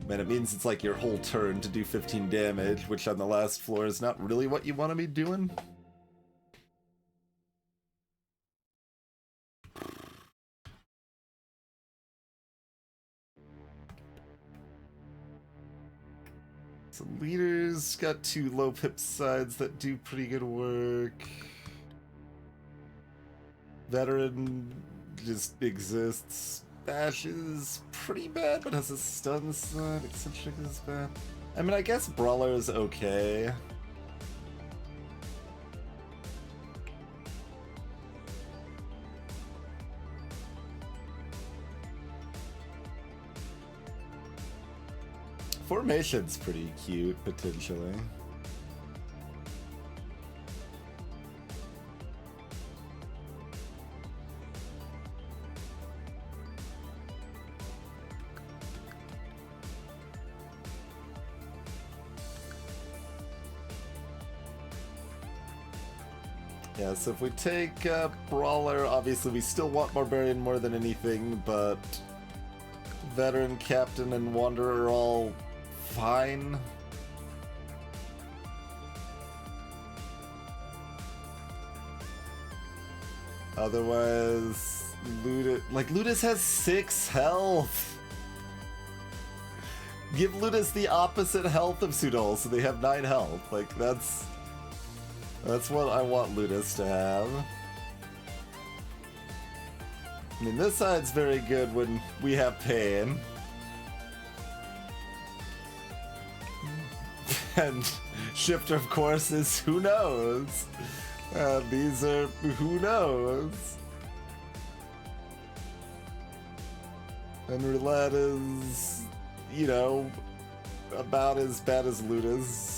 Man, it means it's like your whole turn to do 15 damage, which on the last floor is not really what you want to be doing. So leaders got 2 low pip sides that do pretty good work. Veteran just exists. Bash is pretty bad, but has a stun side. Eccentric is bad. I mean, I guess Brawler is okay. Formation's pretty cute, potentially. Yeah, so if we take Brawler, obviously we still want Barbarian more than anything, but Veteran, Captain, and Wanderer are all fine. Otherwise, Ludus has 6 health. Give Ludus the opposite health of Sudol, so they have 9 health. Like, that's what I want Ludus to have. I mean, this side's very good when we have pain. And Shifter, of course, is who knows. These are who knows. And Roulette is, you know, about as bad as Ludus.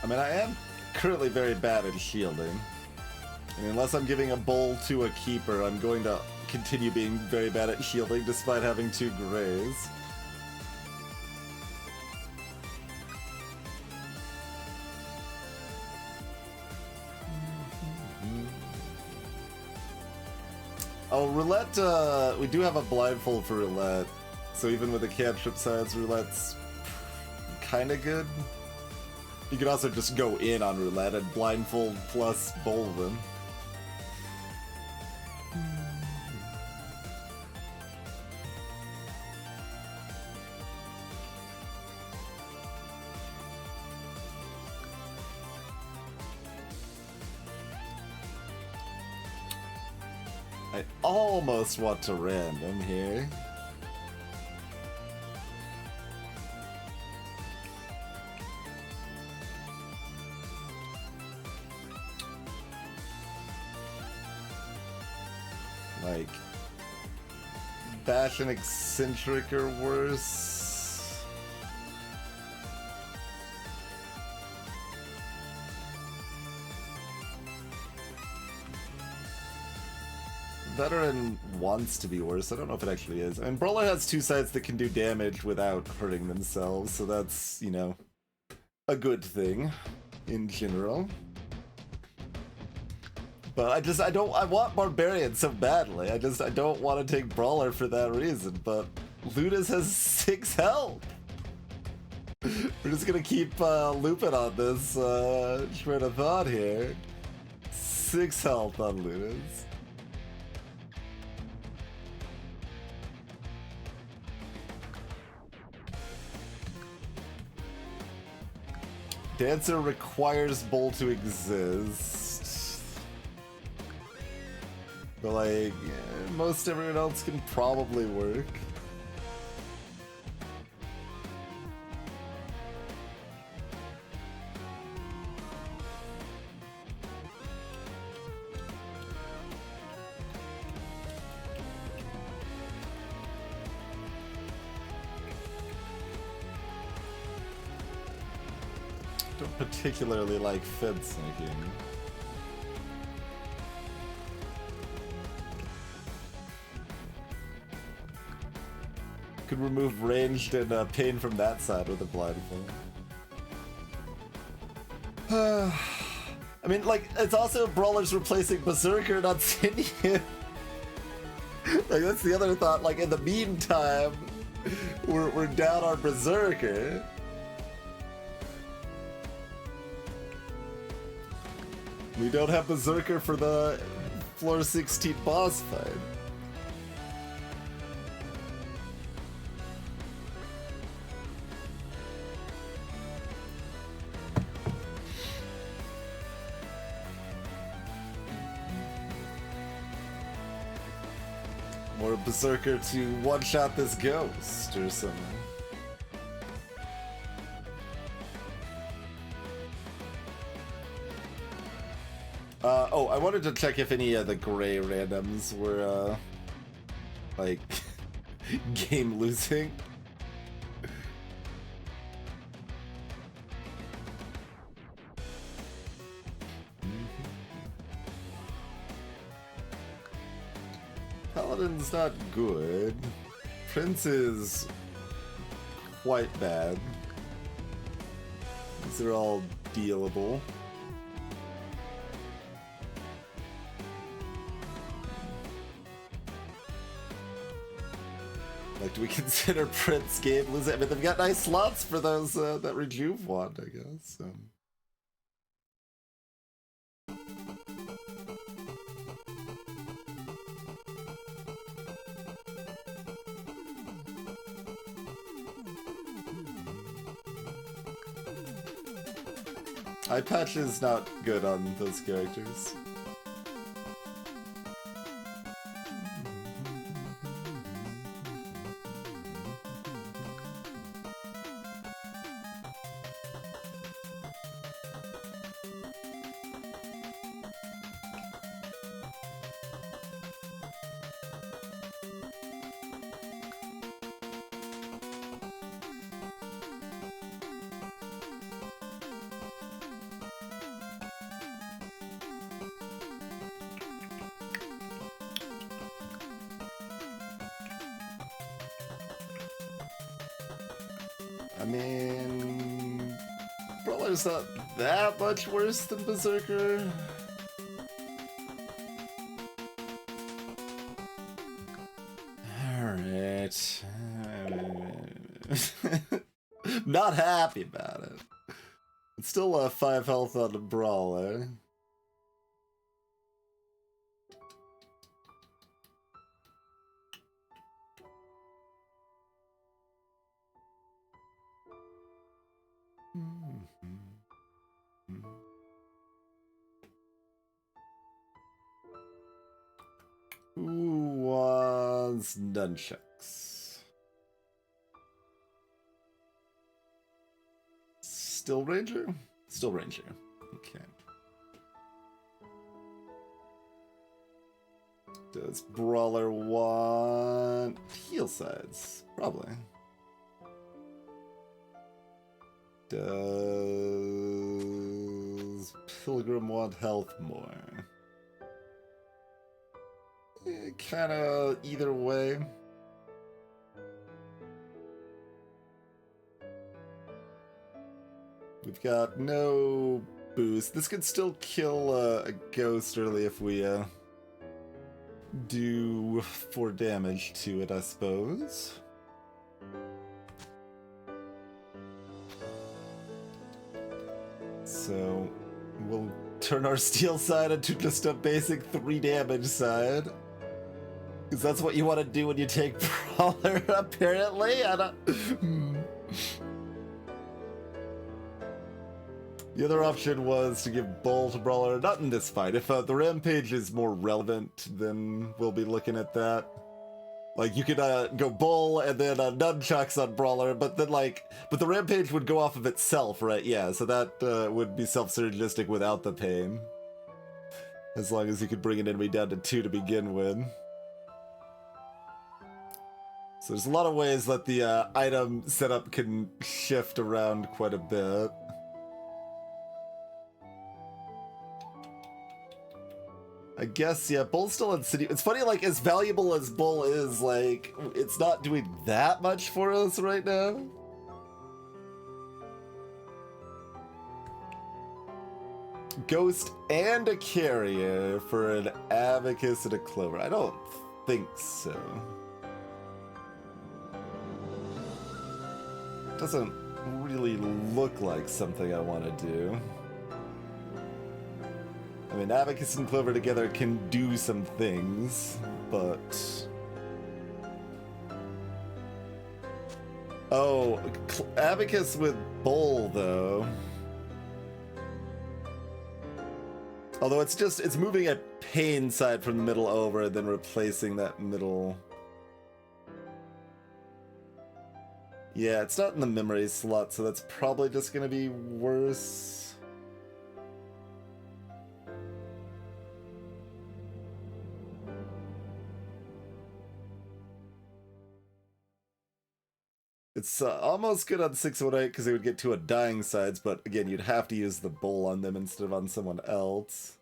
I mean, I am currently very bad at shielding. And unless I'm giving a bowl to a keeper, I'm going to continue being very bad at shielding despite having 2 grays. Oh, Roulette, we do have a blindfold for Roulette. So even with the cantrip sides, Roulette's kinda good. You could also just go in on Roulette and blindfold plus bowl them. I almost want to random here. Like, Bash and Eccentric are worse. Veteran wants to be worse. I don't know if it actually is. I mean, Brawler has two sides that can do damage without hurting themselves, so that's, you know, a good thing in general. But I want Barbarian so badly. I don't want to take Brawler for that reason, but Ludus has 6 health. We're just gonna keep looping on this train of thought here. 6 health on Ludus. Dancer requires Bull to exist. But like, most everyone else can probably work. Don't particularly like fence making. Could remove ranged and pain from that side with a blindfold. I mean, like, it's also Brawler's replacing Berserker, not Sinian. Like, that's the other thought. Like, in the meantime, we're down our Berserker. We don't have Berserker for the floor 16 boss fight. Or Berserker to one-shot this ghost or something. Oh, I wanted to check if any of the gray randoms were, like, game losing. Paladin's not good. Prince is quite bad. These are all dealable. Like, do we consider Prince game losing? I mean, they've got nice slots for those that Rejuve want, I guess. Eye patch is not good on those characters. I mean, Brawler's not that much worse than Berserker. Alright. Not happy about it. It's still 5 health on the Brawler. Who wants nunchucks? Still Ranger? Still Ranger. Okay. Does Brawler want heal sides? Probably. Does Pilgrim want health more? Kinda either way. We've got no boost. This could still kill a ghost early if we do 4 damage to it, I suppose. So we'll turn our steel side into just a basic 3 damage side. Because that's what you want to do when you take Brawler, apparently. I don't... The other option was to give Bull to Brawler, not in this fight. If the Rampage is more relevant, then we'll be looking at that. Like, you could go Bull and then Nunchucks on Brawler, but then, like, but the Rampage would go off of itself, right? Yeah, so that would be self-synergistic without the pain. As long as you could bring an enemy down to 2 to begin with. So there's a lot of ways that the item setup can shift around quite a bit. I guess, yeah, Bull's still in City. It's funny, like, as valuable as Bull is, like, it's not doing that much for us right now. Ghost and a carrier for an Abacus and a Clover. I don't think so. Doesn't really look like something I want to do. I mean, Abacus and Clover together can do some things, but... Oh, Abacus with Bull, though. Although it's moving a pain side from the middle over and then replacing that middle... Yeah, it's not in the memory slot, so that's probably just gonna be worse. It's almost good on 618 because they would get to a dying sides, but again, you'd have to use the Bull on them instead of on someone else.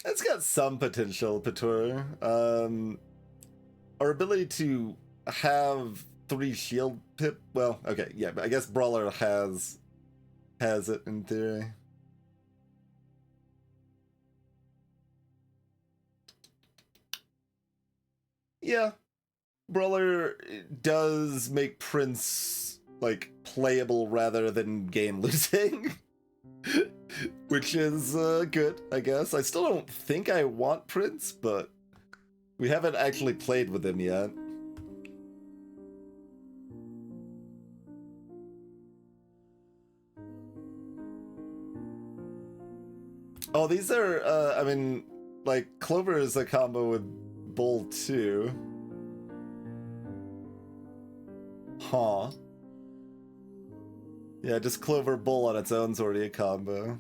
It's got some potential, Pator. Our ability to have 3 shield pip. Well, okay, yeah, but I guess Brawler has it in theory. Yeah, Brawler does make Prince like playable rather than game losing. Which is good, I guess. I still don't think I want Prince, but we haven't actually played with him yet. Oh, these are, I mean, like, Clover is a combo with Bull too. Huh. Yeah, just Clover Bull on its own is already a combo.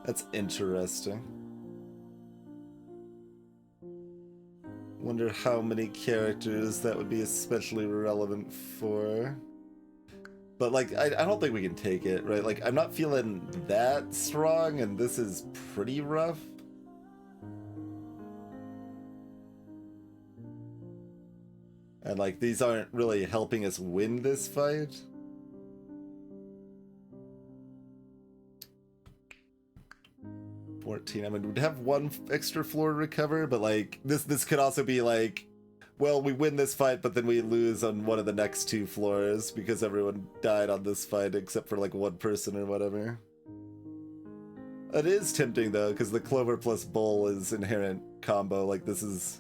That's interesting. Wonder how many characters that would be especially relevant for. But, like, I don't think we can take it, right? Like, I'm not feeling that strong, and this is pretty rough. And, like, these aren't really helping us win this fight. I mean, we'd have 1 extra floor to recover, but, like, this could also be, like, well, we win this fight, but then we lose on one of the next 2 floors because everyone died on this fight except for, like, 1 person or whatever. It is tempting, though, because the Clover plus Bull is inherent combo. Like, this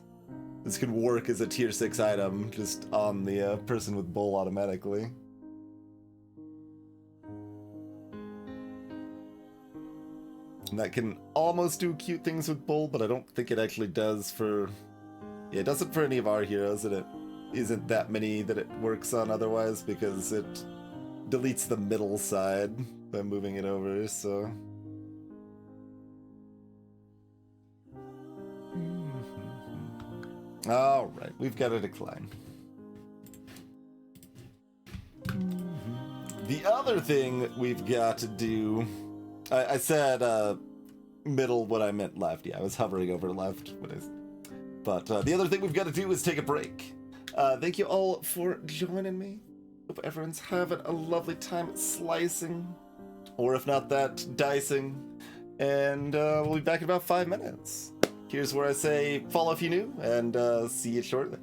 could work as a tier 6 item just on the person with Bull automatically. And that can almost do cute things with Bull, but I don't think it actually does for... Yeah, it doesn't for any of our heroes, did it? isn't that many that it works on otherwise because it deletes the middle side by moving it over, so... Alright, we've got a decline. The other thing we've got to do... I said middle when I meant left. Yeah, I was hovering over left. But the other thing we've got to do is take a break. Thank you all for joining me. Hope everyone's having a lovely time at slicing. Or if not that, dicing. And we'll be back in about 5 minutes. Here's where I say follow if you're new, and see you shortly.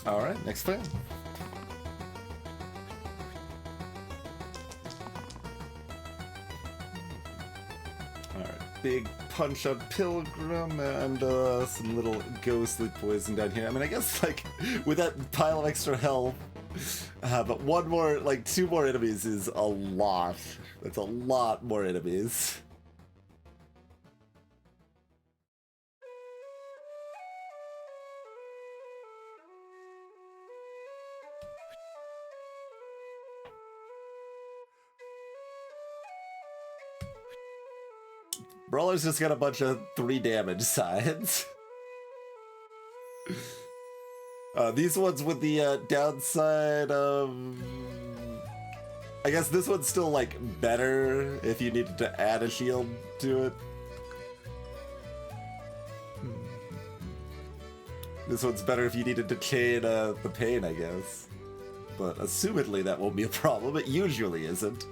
All right, next fan. All right, big punch on Pilgrim and some little ghostly poison down here. I mean, I guess like with that pile of extra health, but one more, like 2 more enemies is a lot. That's a lot more enemies. Brawler's just got a bunch of 3 damage sides. These ones with the downside of... I guess this one's still, like, better if you needed to add a shield to it. This one's better if you needed to chain the pain, I guess. But assumedly that won't be a problem. It usually isn't.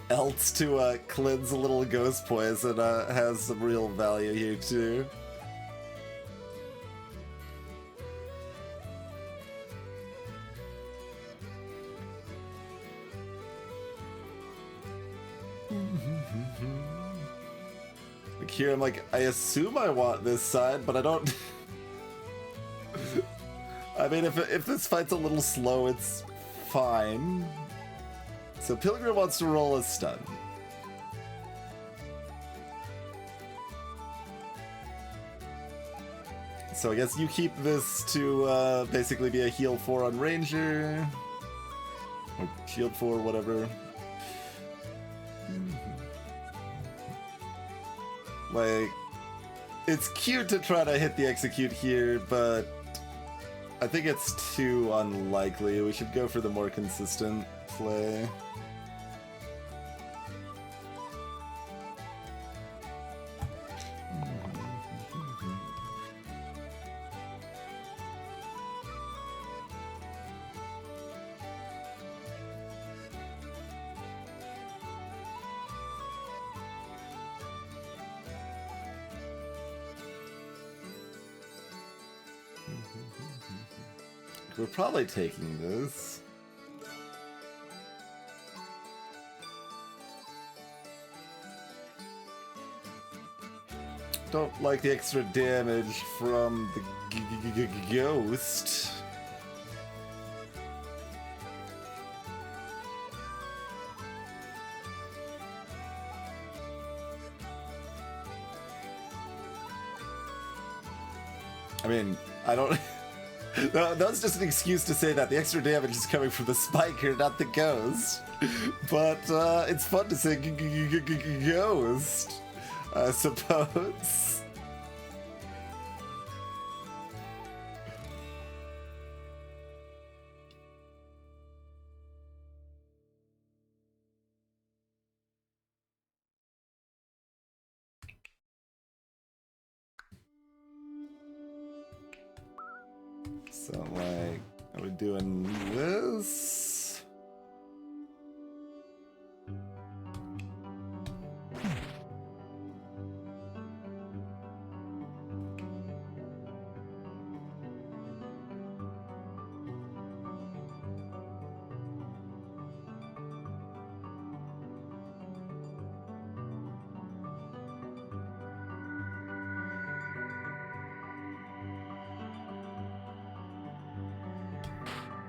Else to cleanse a little ghost poison has some real value here too. Like here I'm like, I assume I want this side, but I don't... I mean, if this fight's a little slow, it's fine. So Pilgrim wants to roll a stun. So I guess you keep this to basically be a heal 4 on Ranger. Or shield 4, whatever. Like, it's cute to try to hit the execute here, but I think it's too unlikely. We should go for the more consistent play. We're probably taking this. Don't like the extra damage from the ghost. I mean, I don't... That was just an excuse to say that the extra damage is coming from the spiker, not the ghost. But it's fun to say ghost, I suppose. So, like, are we doing this?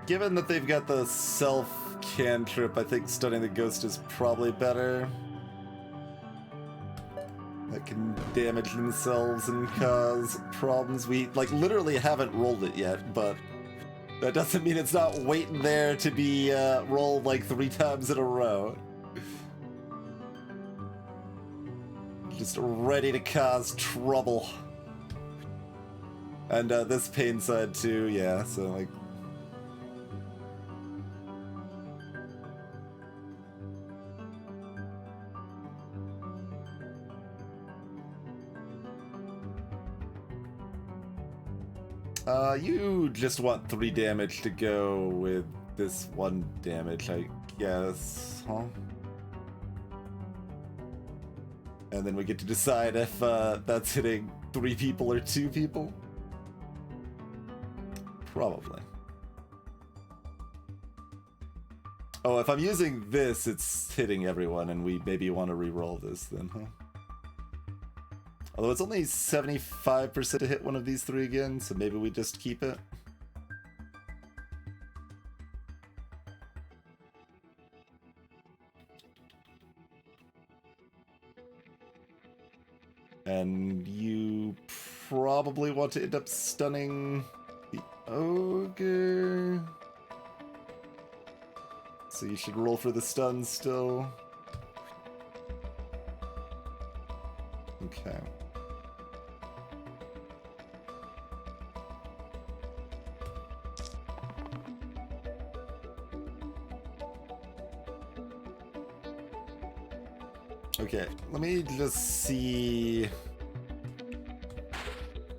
Given that they've got the self cantrip, I think stunning the ghost is probably better. That can damage themselves and cause problems. We, like, literally haven't rolled it yet, but That doesn't mean it's not waiting there to be rolled like 3 times in a row. Just ready to cause trouble. And this pain side too, yeah, so like... You just want 3 damage to go with this 1 damage, I guess, huh? And then we get to decide if that's hitting 3 people or 2 people? Probably. Oh, if I'm using this, it's hitting everyone, and we maybe want to re-roll this then, huh? Although it's only 75% to hit one of these 3 again, so maybe we just keep it. And you probably want to end up stunning the ogre. So you should roll for the stun still. Okay. Okay, let me just see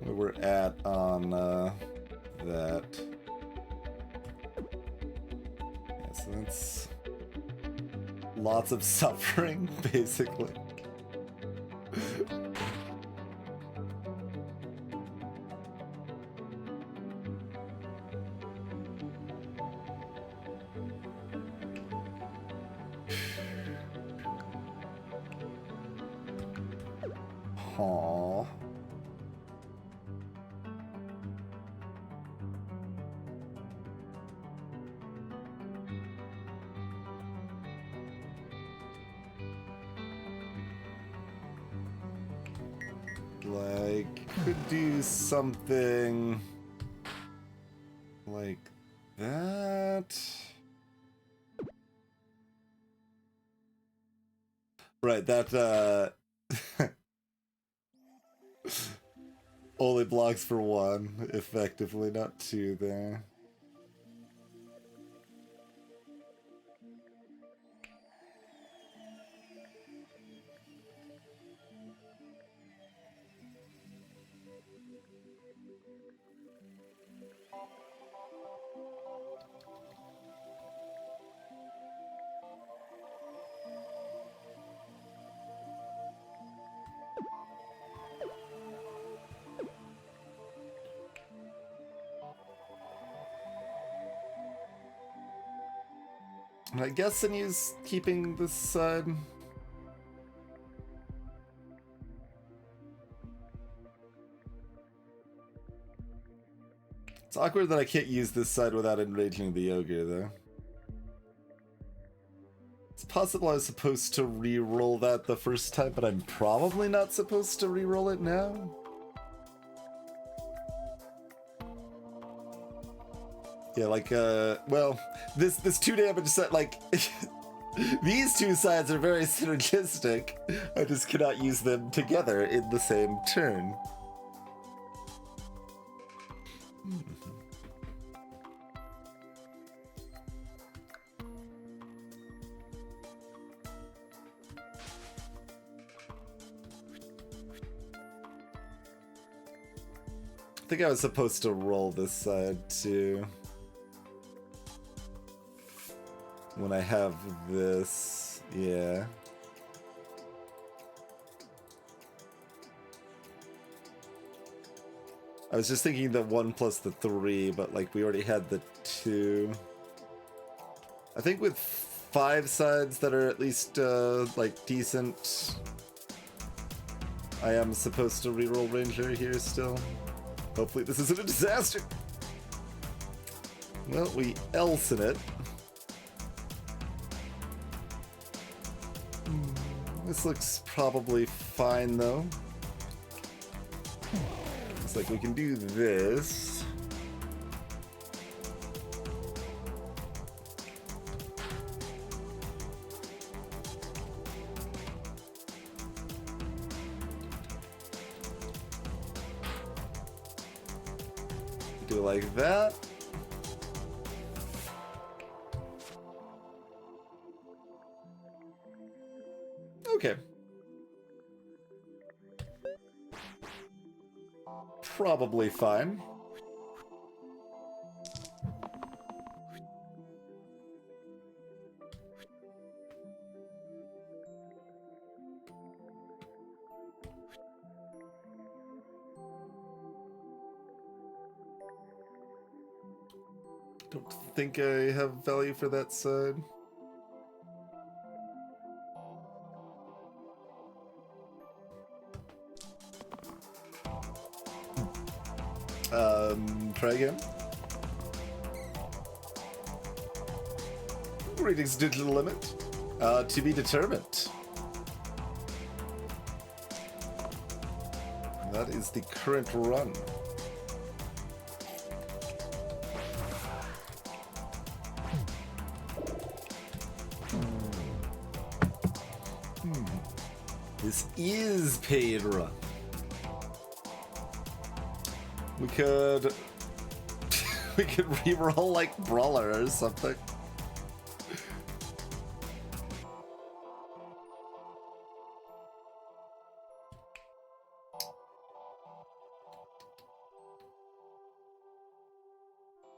where we're at on that. Yeah, so that's lots of suffering, basically. Aww. Like, could do something like that. Right, that only blocks for 1, effectively, not 2 there. And I guess then he's keeping this side. It's awkward that I can't use this side without enraging the ogre, though. It's possible I was supposed to re-roll that the first time, but I'm probably not supposed to re-roll it now. Yeah, like, well, this 2 damage set, like, these 2 sides are very synergistic. I just cannot use them together in the same turn. I think I was supposed to roll this side too. When I have this, yeah. I was just thinking the 1 plus the 3, but like we already had the 2. I think with 5 sides that are at least like decent, I am supposed to reroll Ranger here still. Hopefully this isn't a disaster. Well, we else in it. This looks probably fine though. Looks like we can do this. Do like that. Okay. Probably fine. Don't think I have value for that side. Try again. Greetings, Digital Limit. To be determined. That is the current run. This is paid run. We could we could reroll like Brawler or something.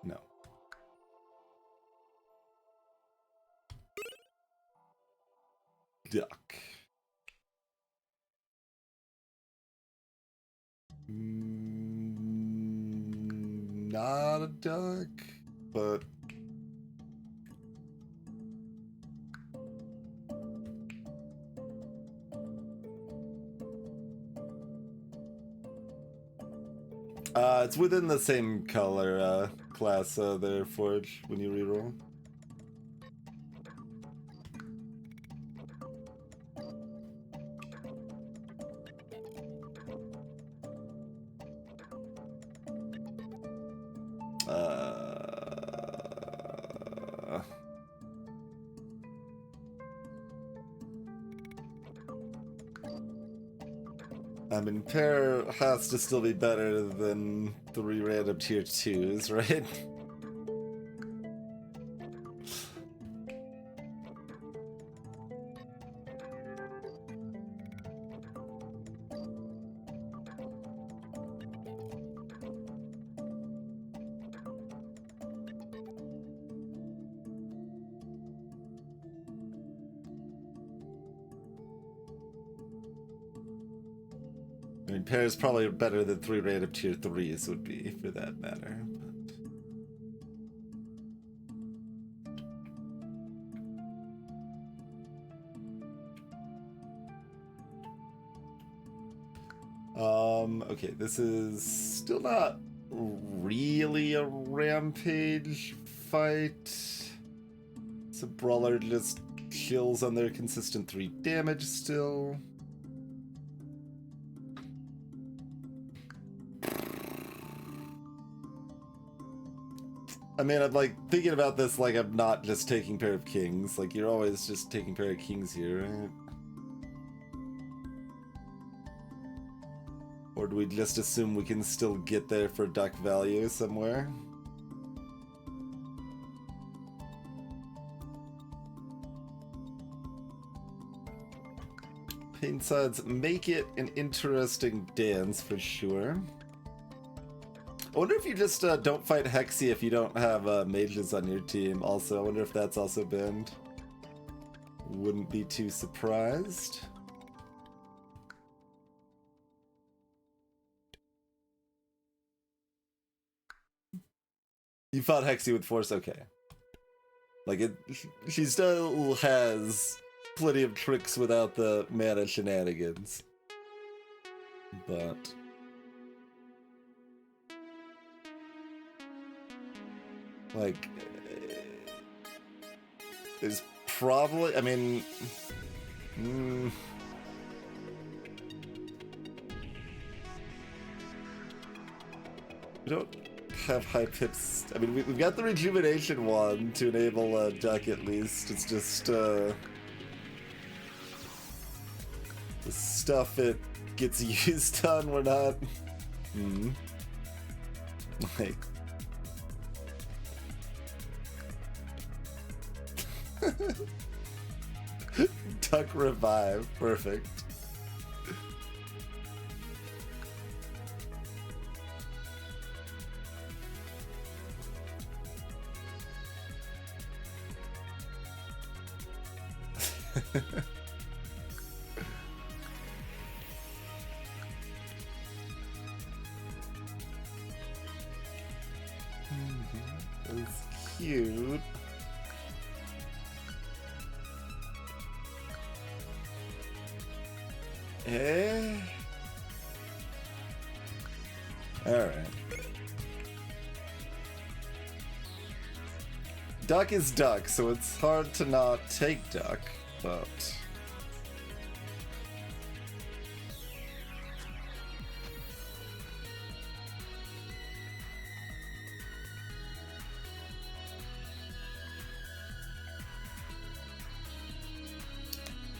No. Duck. Not a duck, but it's within the same color class there, Forge, when you reroll. I mean, pair has to still be better than 3 random tier 2s, right? I mean, pair is probably better than 3 random tier 3s would be, for that matter. Okay, this is still not really a rampage fight. So Brawler just kills on their consistent 3 damage still. I mean, I'm like thinking about this like I'm not just taking pair of kings. Like, you're always just taking pair of kings here, right? Or do we just assume we can still get there for duck value somewhere? Paint sides make it an interesting dance for sure. I wonder if you just don't fight Hexy if you don't have mages on your team. Also, I wonder if that's also banned. Wouldn't be too surprised. You fought Hexy with Force? Okay. Like, she still has plenty of tricks without the mana shenanigans. But... like... there's probably... I mean... we don't have high pips. I mean, we've got the rejuvenation one to enable a duck at least. It's just the stuff it gets used on. We're not like Duck revive, perfect. That's cute. Alright. Duck is duck, so it's hard to not take duck, but...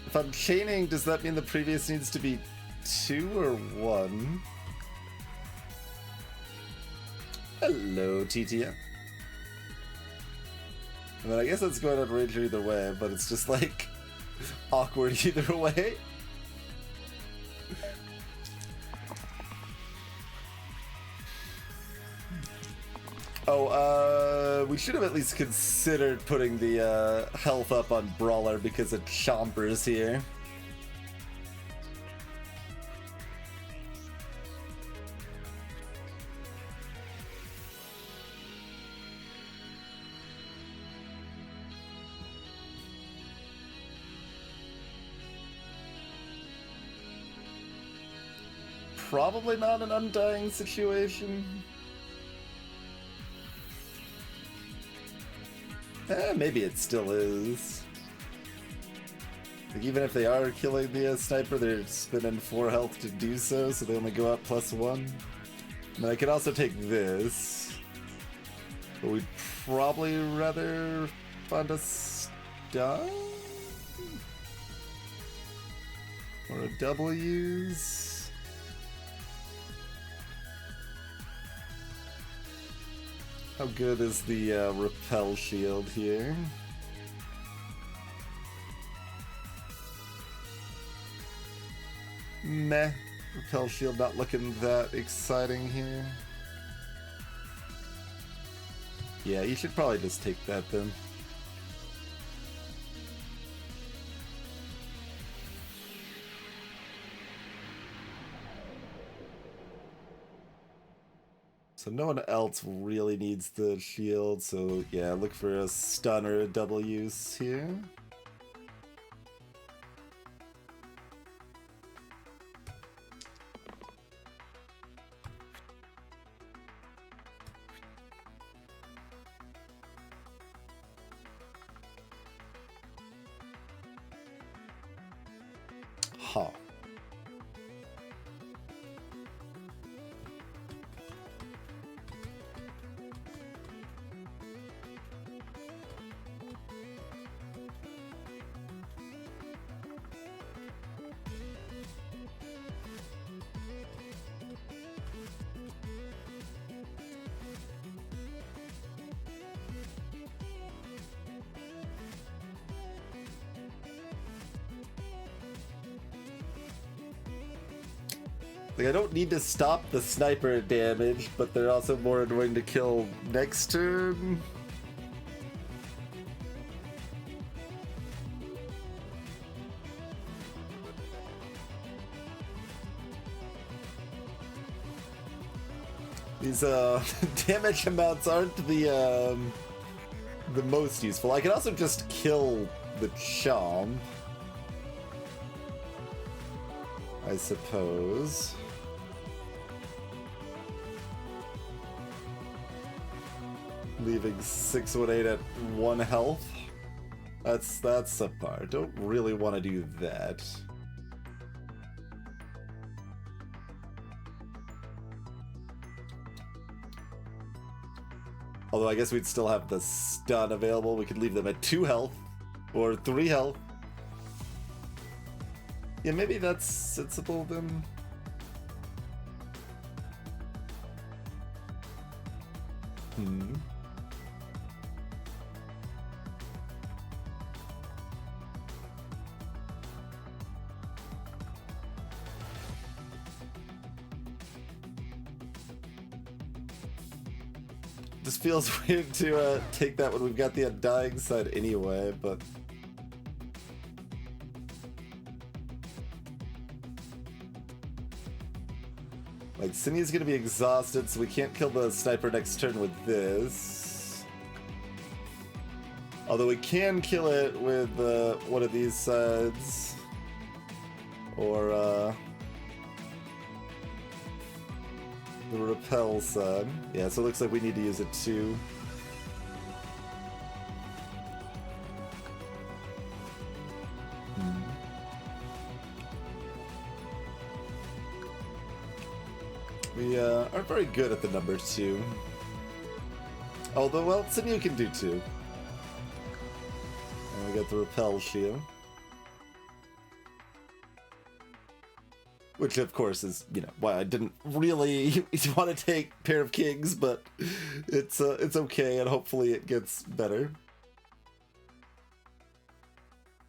If I'm chaining, does that mean the previous needs to be 2 or 1? Hello, TTM. I mean, I guess that's going on Ranger either way, but it's just like awkward either way. Oh, we should have at least considered putting the health up on Brawler because of Chompers here. Probably not an undying situation. Maybe it still is. Like, even if they are killing the sniper, they're spending 4 health to do so, so they only go up +1. I mean, I could also take this, but we'd probably rather find a stun? Or a double use? How good is the repel shield here? Meh. Repel shield not looking that exciting here. Yeah, you should probably just take that then. So no one else really needs the shield, so yeah, look for a stun or a double use here. Huh. Like, I don't need to stop the sniper damage, but they're also more annoying to kill next turn. These damage amounts aren't the most useful. I can also just kill the Chomp, I suppose. Leaving 618 at 1 health. That's subpar. Don't really want to do that. Although I guess we'd still have the stun available. We could leave them at 2 health or 3 health. Yeah, maybe that's sensible then. just feels weird to take that when we've got the Undying side anyway, but... Like, Cindy's gonna be exhausted, so we can't kill the sniper next turn with this. Although we can kill it with one of these sides. Or, the repel side. Yeah, so it looks like we need to use it too. We aren't very good at the number 2. Although, well, Sinew can do 2. And we got the repel shield. Which, of course, is, you know, why I didn't really want to take Pair of Kings, but it's okay, and hopefully it gets better.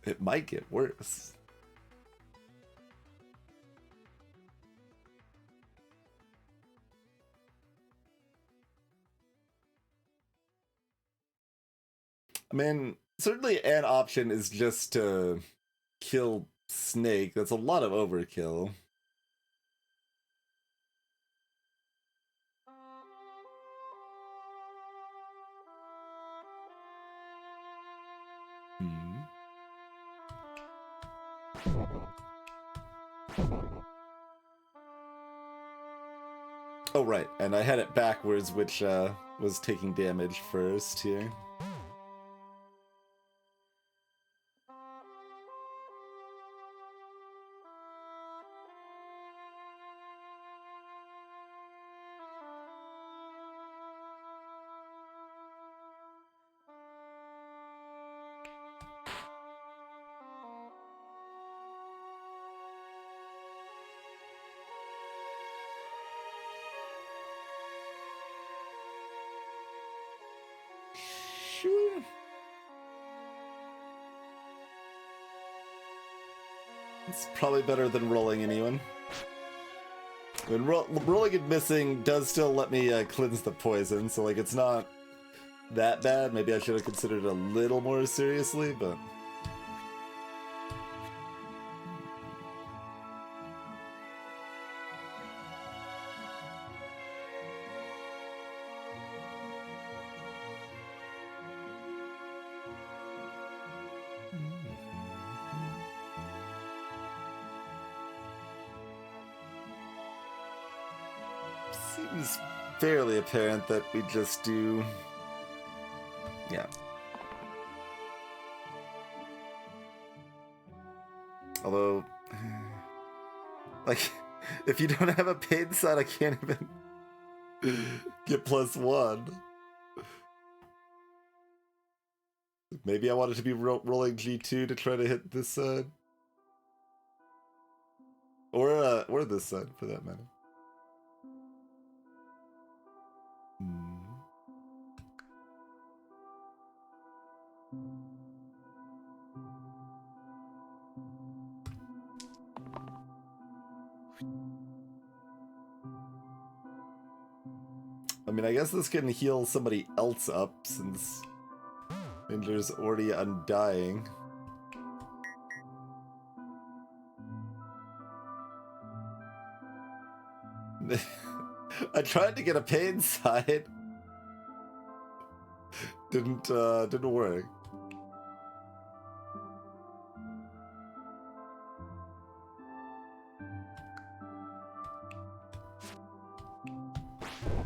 It might get worse. I mean, certainly an option is just to kill Snake. That's a lot of overkill. Oh, right, and I had it backwards, which was taking damage first here. Sure. It's probably better than rolling anyone. I mean, rolling and missing does still let me cleanse the poison, so like it's not that bad. Maybe I should have considered it a little more seriously, but... Seems fairly apparent that we just do... Yeah. Although... Like, if you don't have a paid side, I can't even get +1. Maybe I wanted to be rolling G2 to try to hit this side. Or this side, for that matter. I mean, I guess this can heal somebody else up, since Ninja's already undying. I tried to get a pain side. Didn't work.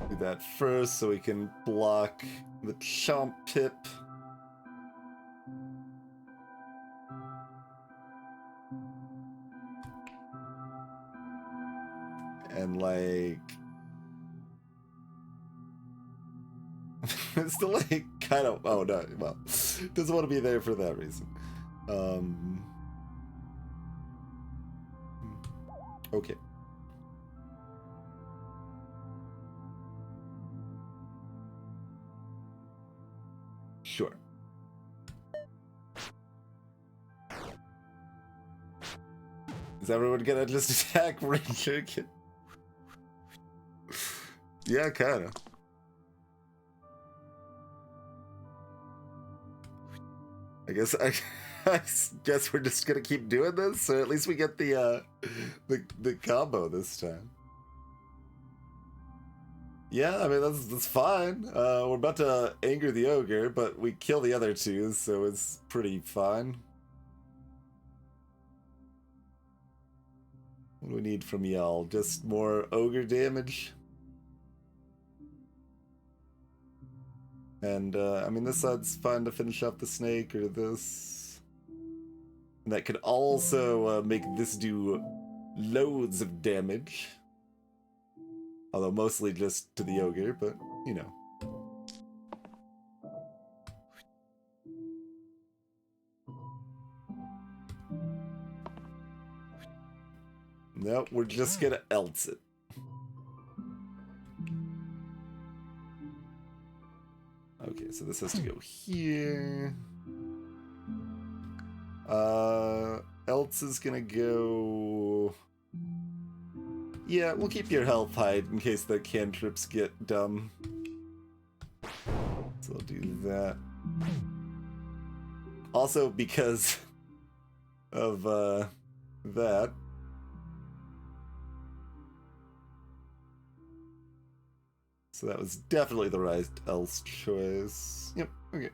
Do that first so we can block the Chomp Pip. And like... it's still like kind of... Oh no, well, doesn't want to be there for that reason. Okay. Sure. Is everyone gonna just attack Ranger again? Yeah, kinda. I guess we're just gonna keep doing this, so at least we get the combo this time. Yeah, I mean that's fine. We're about to anger the ogre, but we kill the other two, so it's pretty fine. What do we need from y'all? Just more ogre damage? And, I mean, this side's fine to finish off the snake, or this. And that could also make this do loads of damage. Although mostly just to the ogre, but, you know. Nope, we're just gonna else it. Okay, so this has to go here. Else is gonna go... Yeah, we'll keep your health high in case the cantrips get dumb. So I'll do that. Also, because of, that. So that was definitely the right else choice. Yep, okay.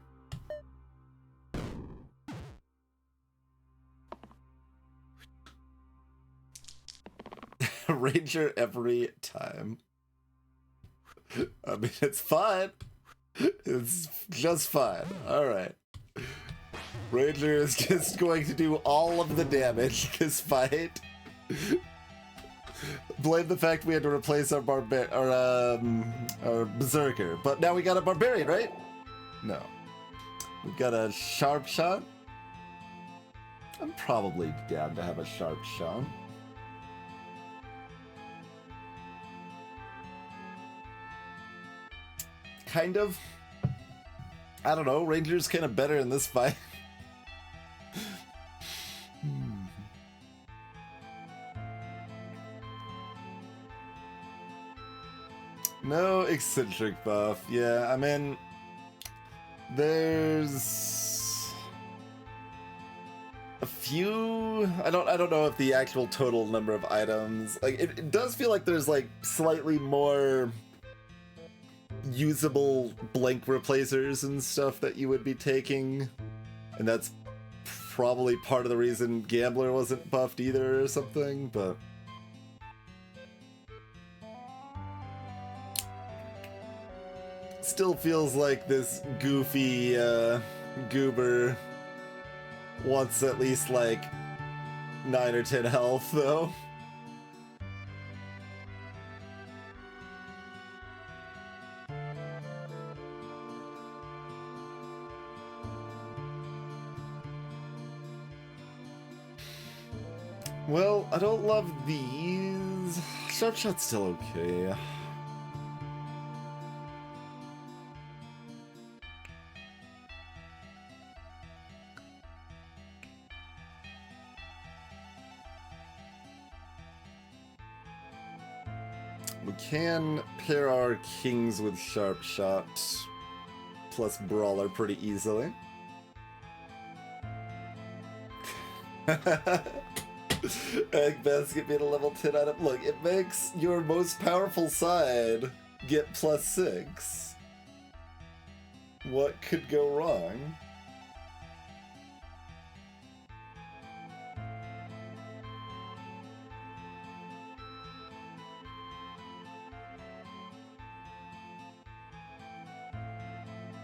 Ranger every time. I mean, it's fine. It's just fine. Alright. Ranger is just going to do all of the damage this fight. Blame the fact we had to replace our our berserker, but now we got a barbarian, right? No, we've got a sharp shot. I'm probably down to have a sharp shot. Kind of. I don't know. Ranger's kind of better in this fight. No eccentric buff. Yeah, I mean, there's a few. I don't know if the actual total number of items. Like, it does feel like there's like slightly more usable blank replacers and stuff that you would be taking, and that's probably part of the reason Gambler wasn't buffed either or something. But still feels like this goofy goober wants at least like 9 or 10 health though. Well, I don't love these. Sharp shot's still okay. We can pair our kings with sharp shot plus brawler pretty easily. Egg basket being a level 10 item. Look, it makes your most powerful side get +6. What could go wrong?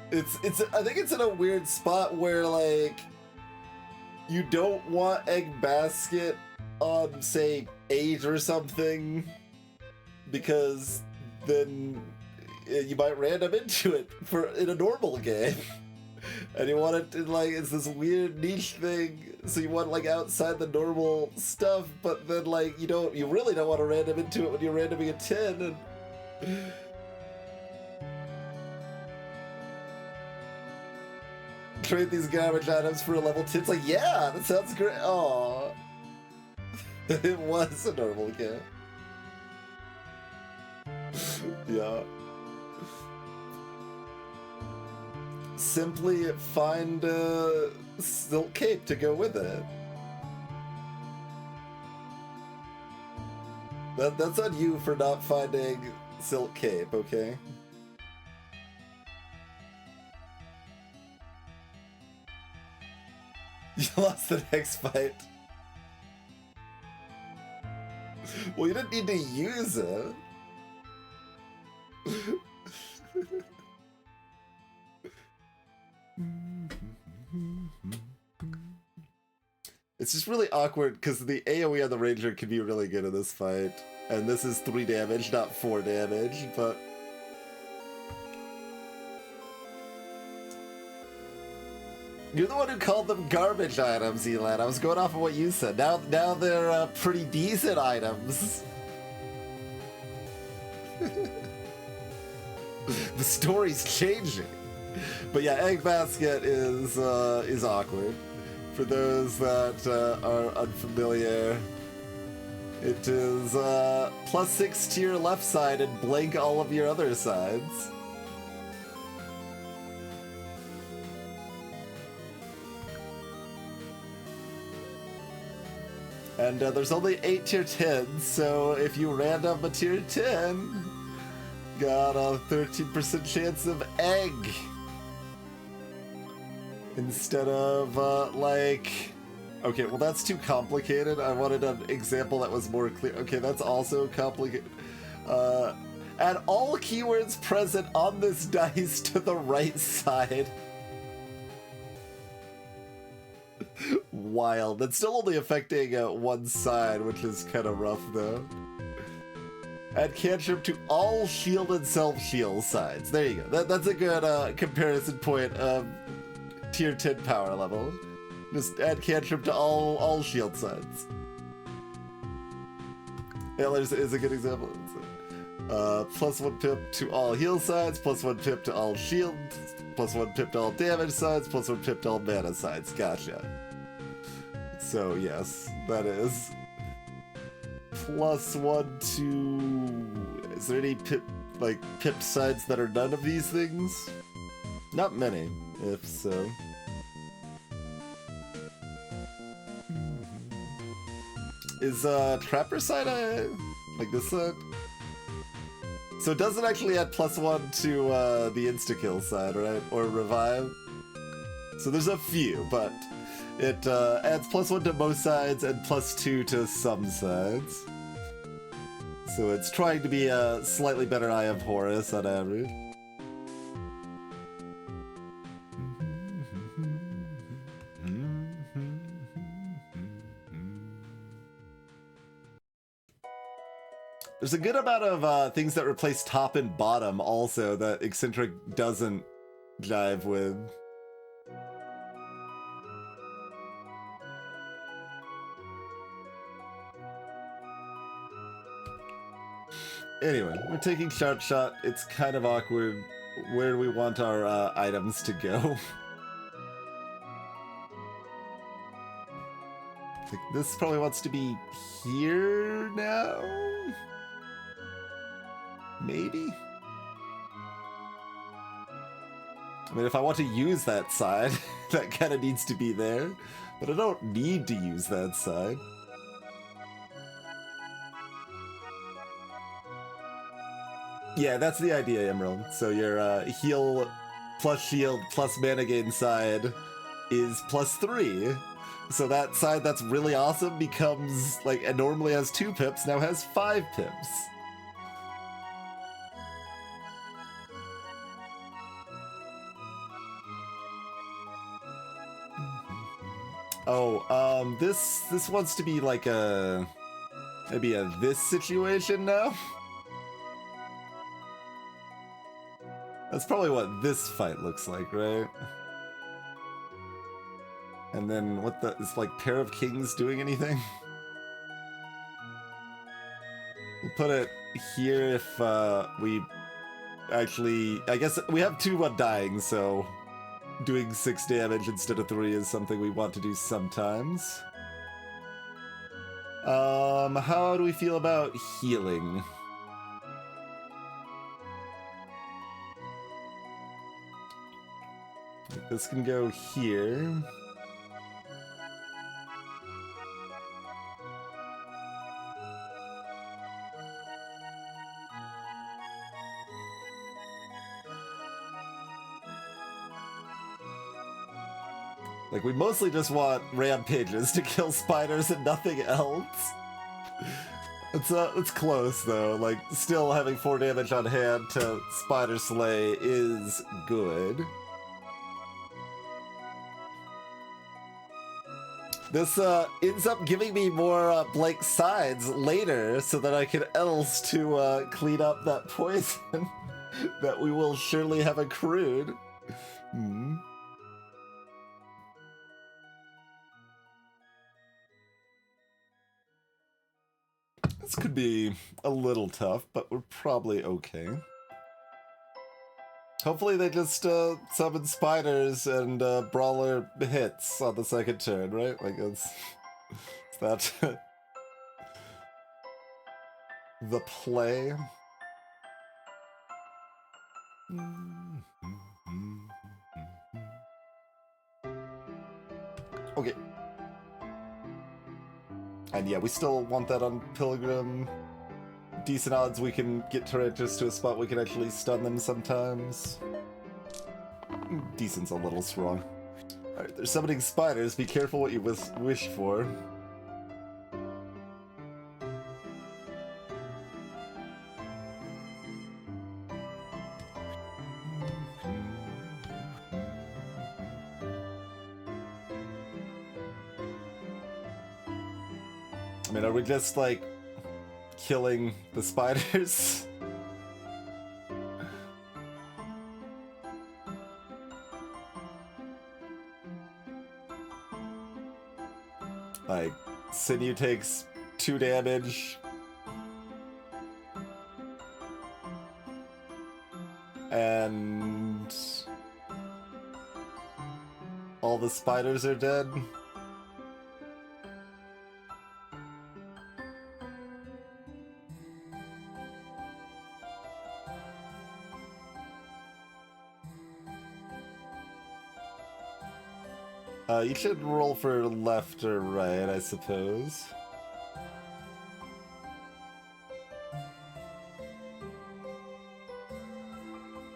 I think it's in a weird spot where, like, you don't want Egg Basket on, say, 8 or something, because then you might random into it in a normal game. And you want it to, like, it's this weird niche thing, so you want, like, outside the normal stuff, but then, like, you really don't want to random into it when you're randoming a 10, and... Trade these garbage items for a level 10. It's like, yeah, that sounds great. Aww. It was a normal game. Yeah. Simply find Silk Cape to go with it. That's on you for not finding Silk Cape, okay? You lost the next fight. Well, you didn't need to use it. It's just really awkward because the AoE on the Ranger can be really good in this fight. And this is 3 damage, not 4 damage, but... You're the one who called them garbage items, Elad. I was going off of what you said. Now they're pretty decent items. The story's changing. But yeah, Egg Basket is awkward. For those that are unfamiliar, it is +6 to your left side and blank all of your other sides. And there's only 8 tier 10s, so if you random a tier 10, got a 13% chance of egg. Instead of, like... Okay, well that's too complicated. I wanted an example that was more clear. Okay, that's also complicated. Add all keywords present on this dice to the right side. Wild. That's still only affecting one side, which is kind of rough, though. Add cantrip to all shield and self-shield sides. There you go. That's a good comparison point of tier 10 power level. Just add cantrip to all shield sides. Antlers is a good example. +1 pip to all heal sides, +1 pip to all shield, +1 pip to all damage sides, +1 pip to all mana sides. Gotcha. So yes, that is +1 to... Is there any pip sides that are none of these things? Not many, if so. Is Trapper side like this side? So it doesn't actually add +1 to the insta-kill side, right? Or revive? So there's a few, but it adds +1 to most sides and +2 to some sides. So it's trying to be a slightly better Eye of Horus on average. There's a good amount of things that replace top and bottom also that Eccentric doesn't jive with. Anyway, we're taking Sharp Shot. It's kind of awkward. Where do we want our items to go? Like, this probably wants to be here now? Maybe? I mean, if I want to use that side, that kind of needs to be there. But I don't need to use that side. Yeah, that's the idea, Emerald. So your heal plus shield plus mana gain side is +3. So that side that's really awesome becomes, like, it normally has 2 pips, now has 5 pips. Oh, this wants to be like maybe a this situation now? That's probably what this fight looks like, right? And then what is like Pair of Kings doing anything? We'll put it here if we actually... I guess we have 2 undying, so doing 6 damage instead of 3 is something we want to do sometimes. How do we feel about healing? This can go here. Like, we mostly just want rampages to kill spiders and nothing else. It's close, though. Like, still having 4 damage on hand to Spider Slay is good. This ends up giving me more blank sides later so that I can else to clean up that poison that we will surely have accrued. This could be a little tough, but we're probably okay. Hopefully they just summon spiders and Brawler hits on the second turn, right? Like, it's that the play. Okay. And yeah, we still want that on Pilgrim. Decent odds we can get Torrentus to a spot we can actually stun them sometimes. Decent's a little strong. Alright, they're summoning spiders. Be careful what you wish for. I mean, are we just, like, killing the spiders? Like, Sinew takes 2 damage. And all the spiders are dead. You should roll for left or right, I suppose.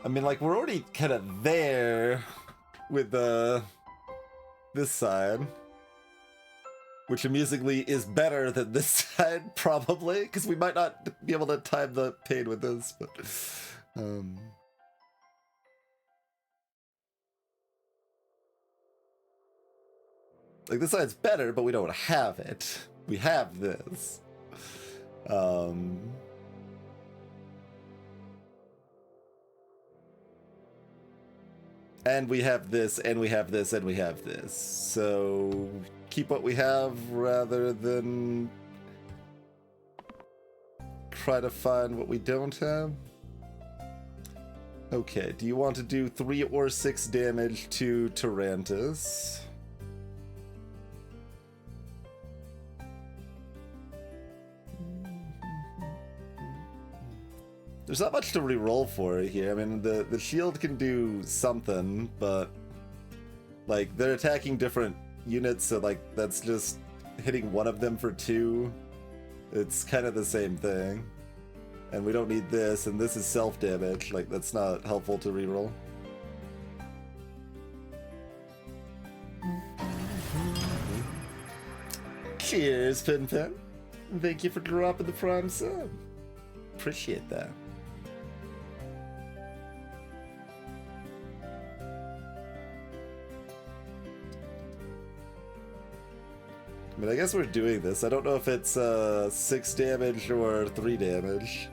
I mean, like, we're already kind of there with this side, which amusingly is better than this side, probably, because we might not be able to time the pain with this, but like, this side's better, but we don't have it. We have this. And we have this, and we have this, and we have this. So, keep what we have rather than try to find what we don't have. Okay, do you want to do 3 or 6 damage to Torrentus? There's not much to reroll for here. I mean, the shield can do something, but like, they're attacking different units, so like, that's just hitting one of them for 2. It's kind of the same thing. And we don't need this, and this is self-damage. Like, that's not helpful to reroll. Cheers, Pinpin. Thank you for dropping the Prime sub. Appreciate that. I mean, I guess we're doing this. I don't know if it's 6 damage or 3 damage.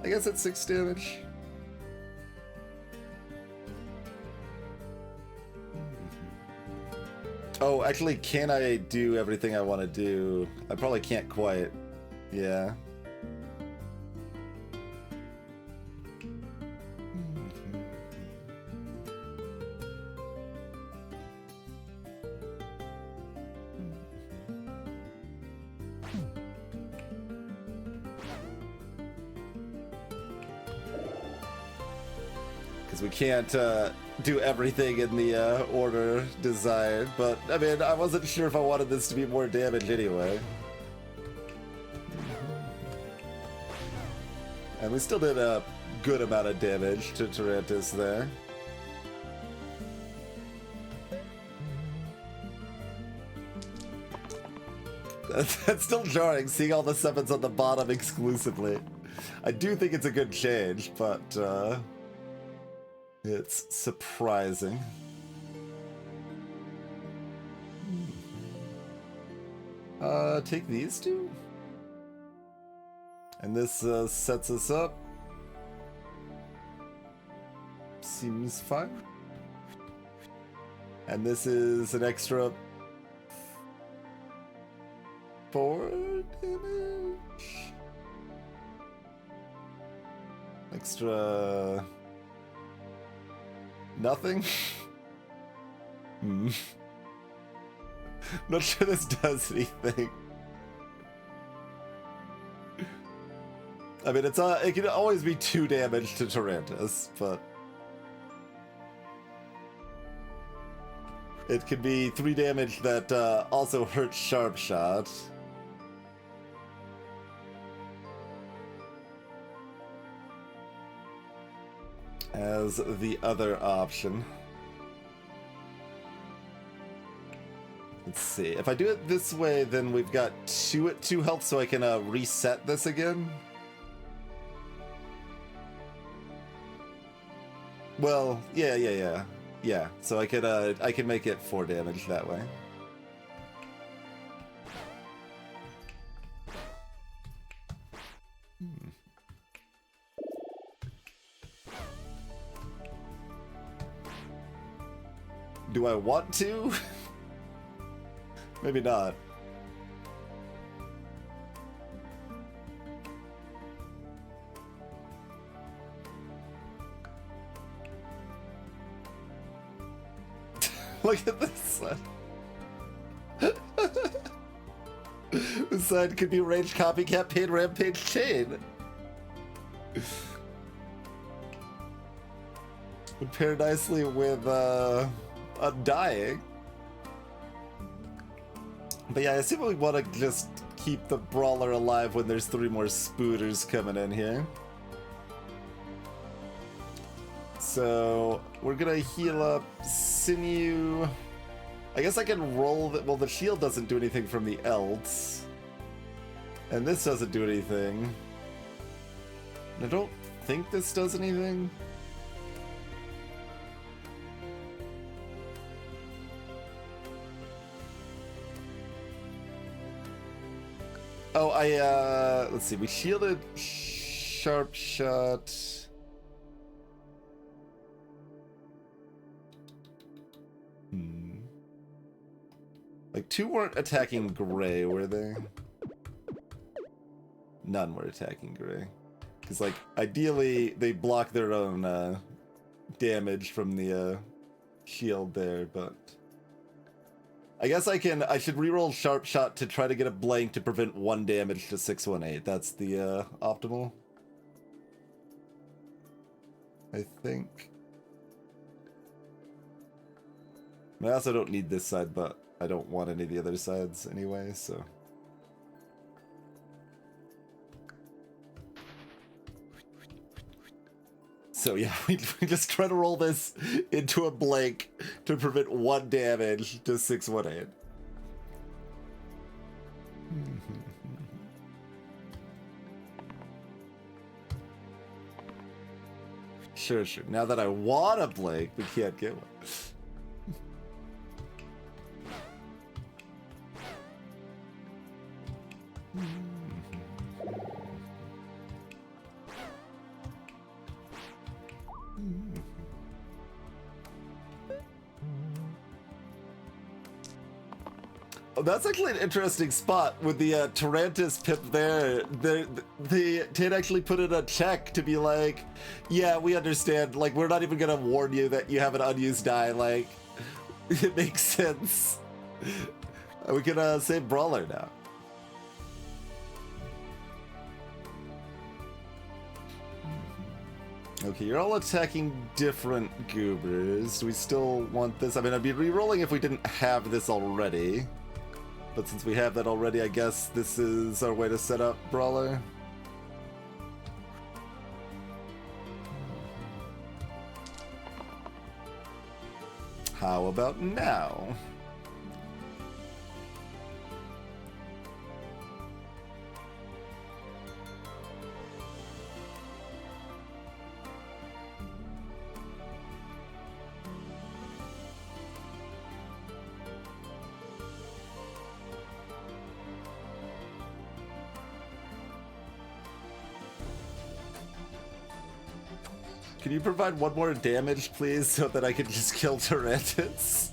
I guess it's 6 damage. Oh, actually, can I do everything I want to do? I probably can't quite. Yeah. We can't do everything in the order desired, but I mean, I wasn't sure if I wanted this to be more damage anyway. And we still did a good amount of damage to Torrentus there. That's still jarring, seeing all the 7s on the bottom exclusively. I do think it's a good change, but it's surprising. Take these two? And this sets us up. Seems fine. And this is an extra 4 damage? Extra... nothing? Not sure this does anything. I mean, it can always be 2 damage to Tarantus, but... it could be 3 damage that also hurts Sharpshot. As the other option. Let's see. If I do it this way, then we've got 2 at 2 health, so I can reset this again. Well, yeah. Yeah, so I can make it 4 damage that way. Do I want to? Maybe not. Look at this one. This side could be Rage Copycat Pain Rampage Chain. Would pair nicely with Undying. But yeah, I assume we want to just keep the Brawler alive when there's 3 more Spooters coming in here. So we're gonna heal up Sinew. I guess I can roll that. Well, the shield doesn't do anything from the Elts, and this doesn't do anything. I don't think this does anything. Oh, let's see. We shielded Sharpshot. Like 2 weren't attacking Gray, were they? None were attacking Gray. Because, like, ideally, they block their own damage from the shield there, but... I guess I should reroll Sharpshot to try to get a blank to prevent 1 damage to 618. That's the optimal. I think. I also don't need this side, but I don't want any of the other sides anyway, so... So yeah, we just try to roll this into a blank to prevent 1 damage to 618. Sure. Now that I want a blank, we can't get one. Oh, that's actually an interesting spot with the Tarantus pip there. They'd actually put in a check to be like, yeah, we understand. Like, we're not even gonna warn you that you have an unused die. Like, it makes sense. We can save Brawler now. Okay, you're all attacking different goobers. Do we still want this? I mean, I'd be re-rolling if we didn't have this already. But since we have that already, I guess this is our way to set up Brawler. How about now? Can you provide one more damage, please, so that I can just kill Tyranids?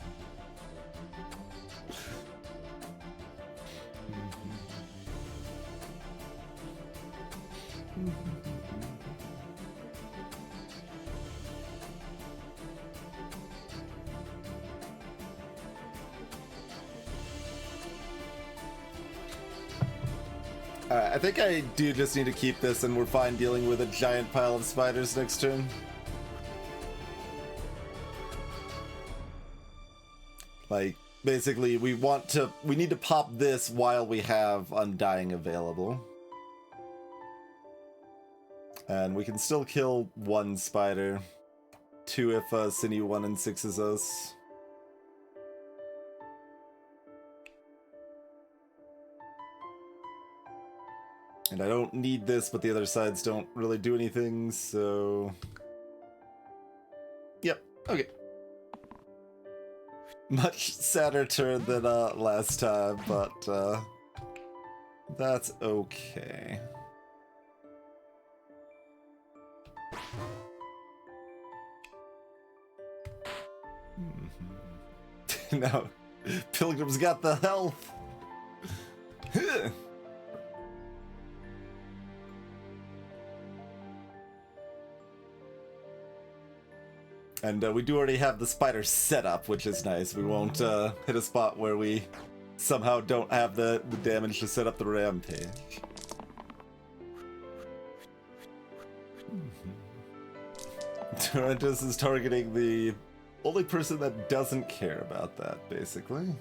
I think I do just need to keep this and we're fine dealing with a giant pile of spiders next turn. Like, basically, we need to pop this while we have Undying available. And we can still kill one spider. 2 if Sinew 1 and 6 is us. And I don't need this, but the other sides don't really do anything, so... Yep, okay. Much sadder turn than last time, but that's okay. Now, Pilgrim's got the health! And we do already have the spider set up, which is nice. We won't hit a spot where we somehow don't have the damage to set up the rampage. Torrentus is targeting the only person that doesn't care about that, basically.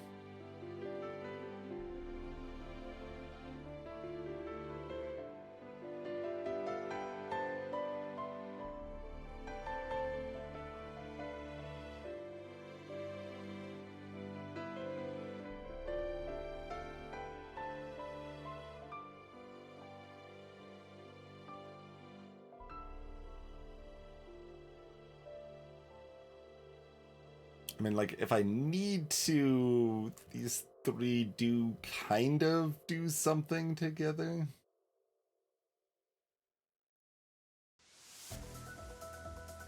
I mean, like, if I need to, these three do kind of do something together.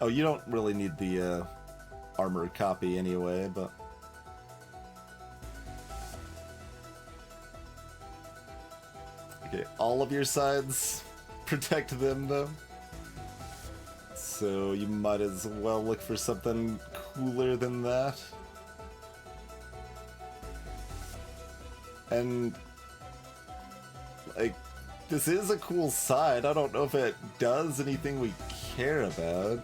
Oh, you don't really need the armor copy anyway, but... Okay, all of your sides protect them, though. So you might as well look for something cooler than that. And, like, this is a cool side. I don't know if it does anything we care about.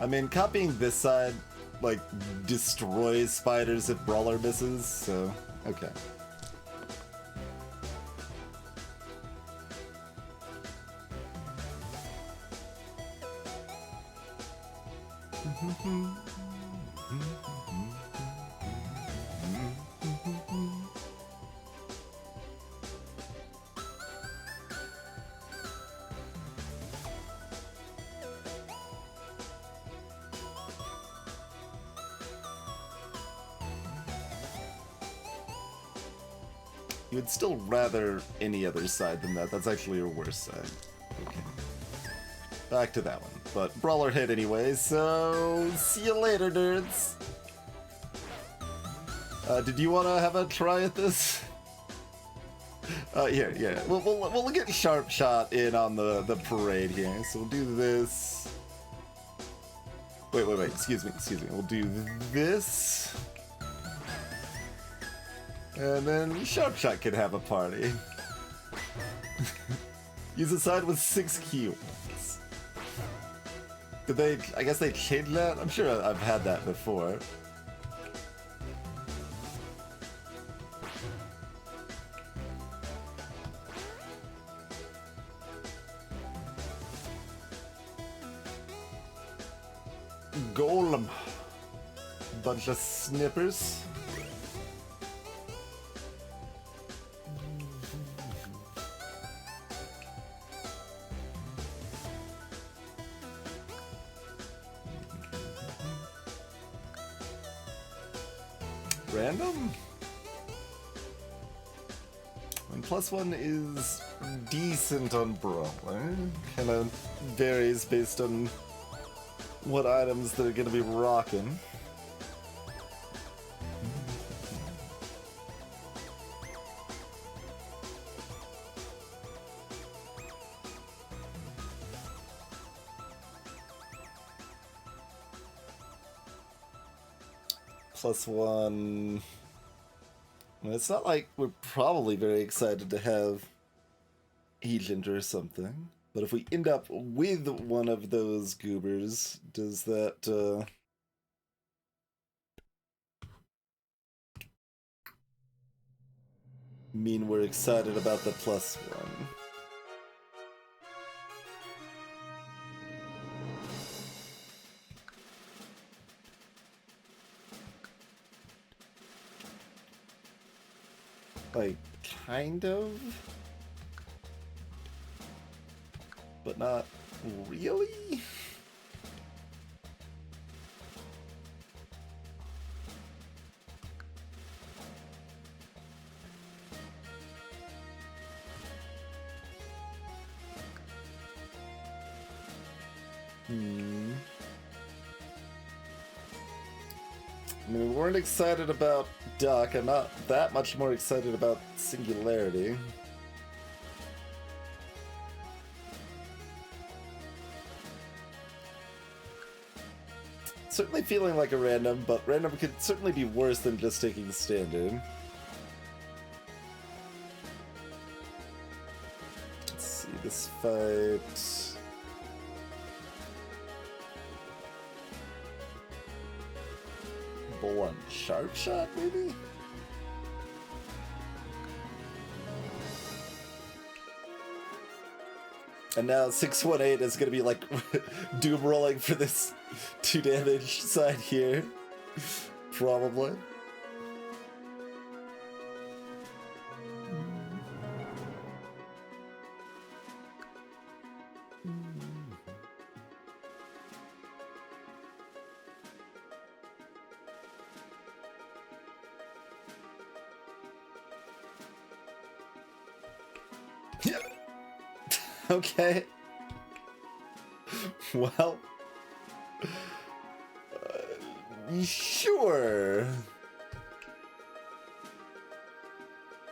I mean, copying this side, like, destroys spiders if Brawler misses, so, okay. You would still rather any other side than that. That's actually your worst side. Okay. Back to that one. But Brawler hit anyway, so see you later, nerds. Did you want to have a try at this? Here, yeah. We'll get Sharp Shot in on the parade here. So we'll do this. Wait. Excuse me. We'll do this. And then Sharp Shot can have a party. Use a side with 6 cubes. Did they... I guess they changed that? I'm sure I've had that before. Golem. Bunch of snippers. Random? And +1 is decent on Brawler. Kind of varies based on what items they're going to be rocking. +1. Well, it's not like we're probably very excited to have Agent or something, but if we end up with one of those goobers, does that mean we're excited about the +1? Like, kind of? But not really? I mean, we weren't excited about Duck. I'm not that much more excited about Singularity. Certainly feeling like a random, but random could certainly be worse than just taking the standard. Let's see, this fight... Blunt sharp shot, maybe? And now 618 is gonna be like doom rolling for this 2 damage side here. Probably. Okay. Well, sure.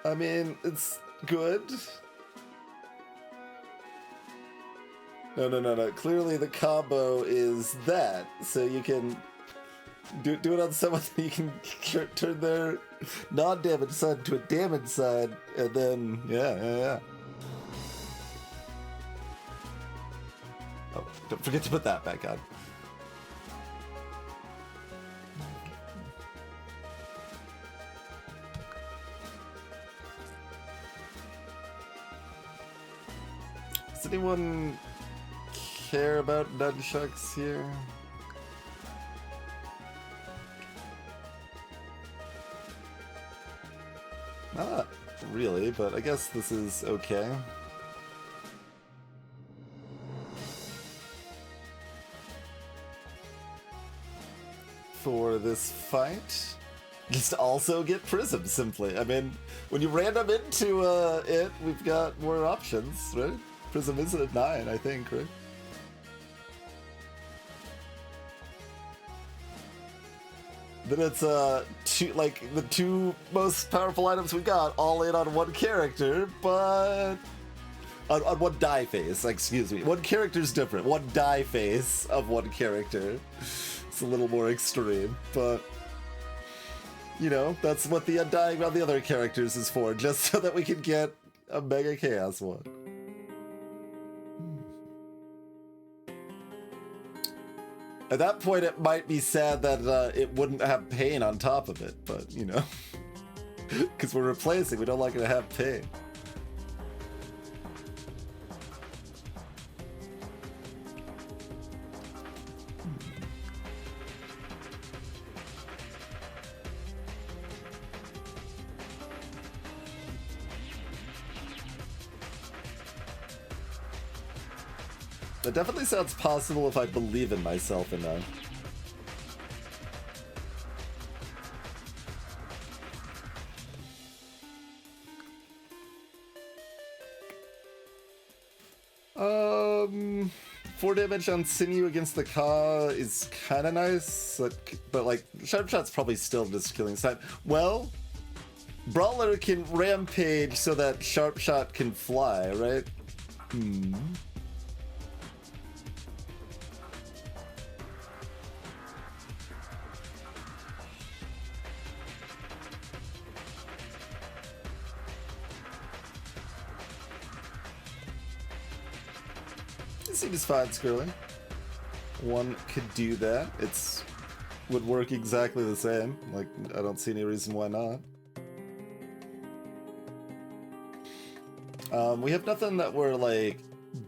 I mean, it's good. No. Clearly the combo is that, so you can do it on someone that you can turn their non-damage side into a damage side, and then yeah. Oh, don't forget to put that back on. Does anyone care about nunchucks here? Not really, but I guess this is okay. For this fight, just also get Prism, simply. I mean, when you random into it, we've got more options, right? Prism is at 9, I think, right? Then it's the two most powerful items we got all in on one character, but on one die phase, excuse me. One character's different. One die phase of one character. It's a little more extreme, but you know, that's what the undying on the other characters is for, just so that we can get a Mega Chaos one. At that point, it might be sad that it wouldn't have pain on top of it, but you know, because we're replacing, we don't like it to have pain. It definitely sounds possible if I believe in myself enough. 4 damage on Sinew against the Ka is kind of nice, but like Sharp Shot's probably still just killing side. Well, Brawler can rampage so that Sharp Shot can fly, right? It seems fine, Skirling. One could do that. It's would work exactly the same. Like, I don't see any reason why not. We have nothing that we're like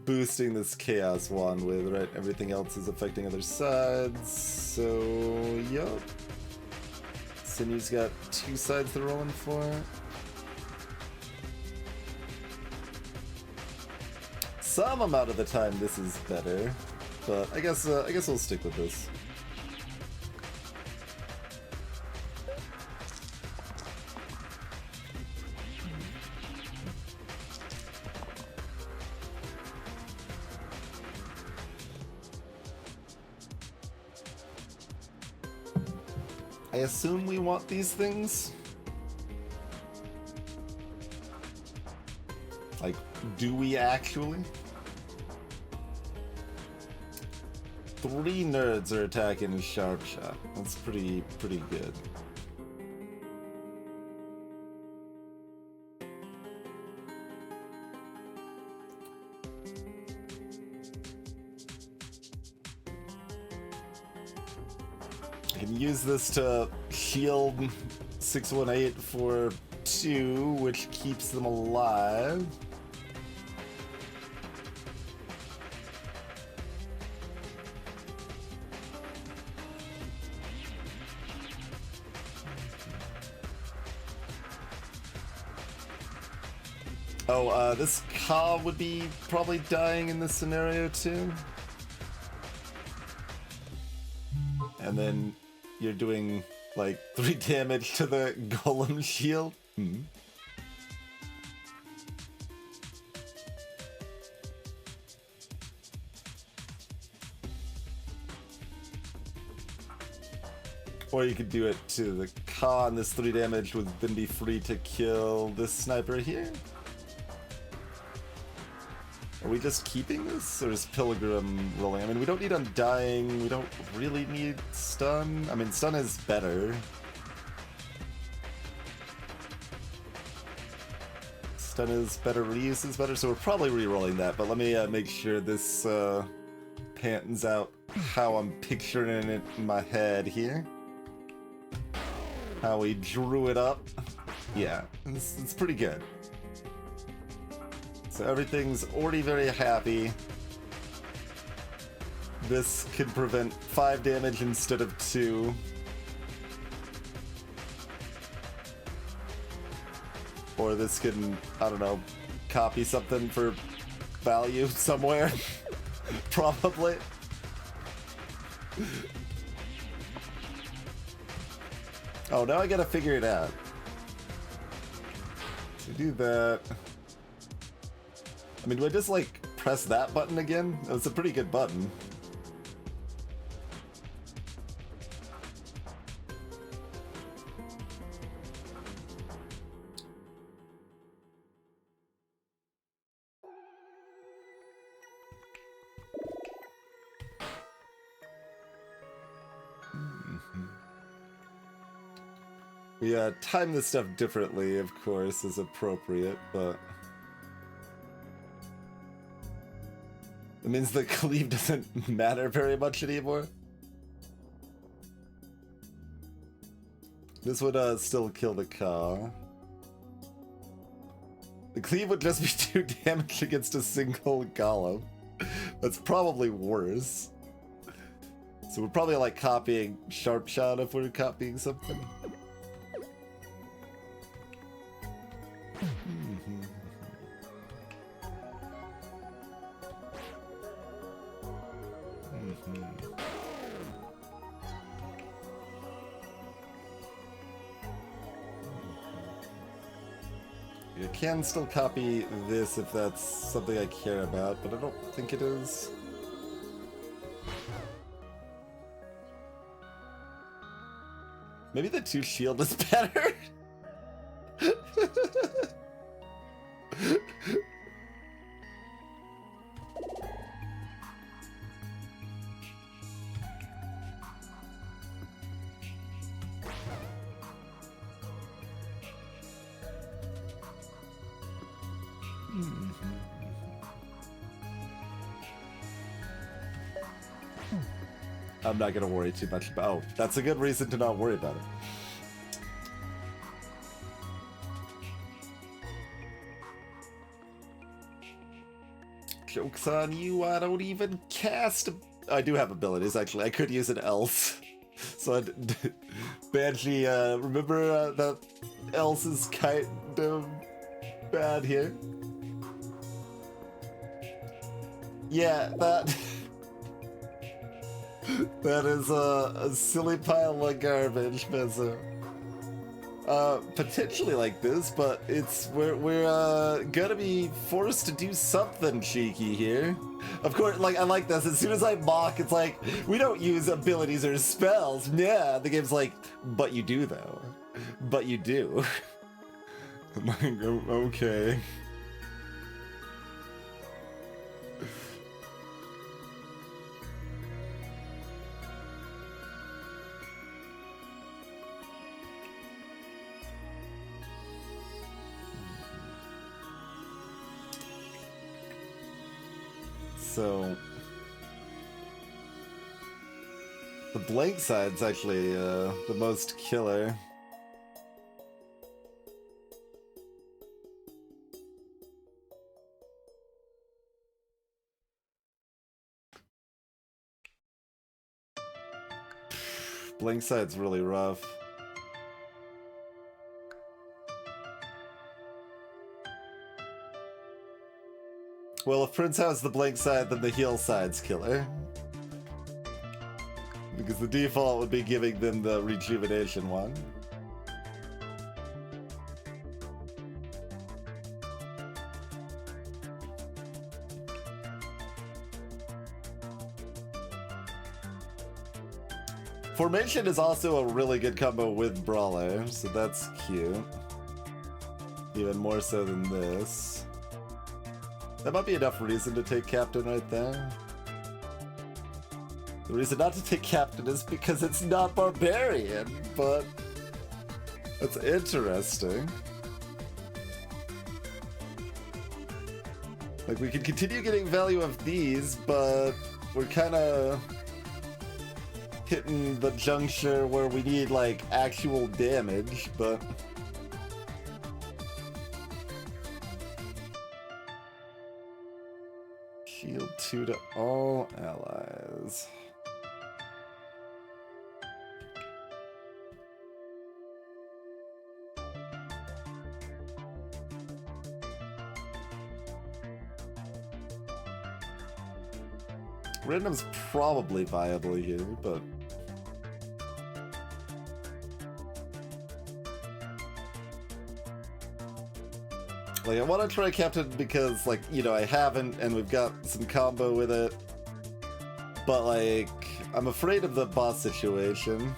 boosting this Chaos Wand with, right? Everything else is affecting other sides. So, yup. Sinew's got 2 sides they're rolling for. Some amount of the time this is better, but I guess we'll stick with this. I assume we want these things. Like, do we actually? 3 nerds are attacking Sharp Shot. That's pretty good. I can use this to shield 618 for 2, which keeps them alive. Oh, this Ka would be probably dying in this scenario too. And then you're doing like 3 damage to the Golem shield. Or you could do it to the Ka, and this 3 damage would then be free to kill this sniper here. Are we just keeping this, or is Pilgrim rolling? I mean, we don't need Undying, we don't really need Stun. I mean, Stun is better. Stun is better, Reuse is better, so we're probably re-rolling that, but let me make sure this pans out how I'm picturing it in my head here. How we drew it up. Yeah, it's pretty good. So everything's already very happy. This could prevent 5 damage instead of 2. Or this can, I don't know, copy something for value somewhere. Probably. Oh, now I gotta figure it out. So do that. I mean, do I just, like, press that button again? It's a pretty good button. We time this stuff differently, of course, as appropriate, but... it means the cleave doesn't matter very much anymore. This would still kill the Ka. The cleave would just be 2 damage against a single Golem. That's probably worse. So we're probably like copying Sharp Shot if we're copying something. You can still copy this if that's something I care about, but I don't think it is. Maybe the 2 shield is better? I'm not gonna worry too much about. Oh, that's a good reason to not worry about it. Joke's on you, I don't even cast. I do have abilities, actually. I could use an else. So I'd. Banshee, remember that else is kind of bad here? Yeah, that. That is a silly pile of garbage, Mezzo. Potentially like this, but we're gonna be forced to do something cheeky here. Of course, like, I like this. As soon as I mock, it's like, we don't use abilities or spells. Yeah, the game's like, but you do, though. But you do. I'm like, okay. So the blank side's actually the most killer. Blank side's really rough. Well, if Prince has the blank side, then the heal side's killer. Because the default would be giving them the rejuvenation one. Formation is also a really good combo with Brawler, so that's cute. Even more so than this. That might be enough reason to take Captain right there. The reason not to take Captain is because it's not Barbarian, but that's interesting. Like, we can continue getting value of these, but we're kind of hitting the juncture where we need, like, actual damage, but... Shield 2 to all allies. Random's probably viable here, but... Like, I want to try Captain because, like, you know, I haven't, and we've got some combo with it. But, like, I'm afraid of the boss situation.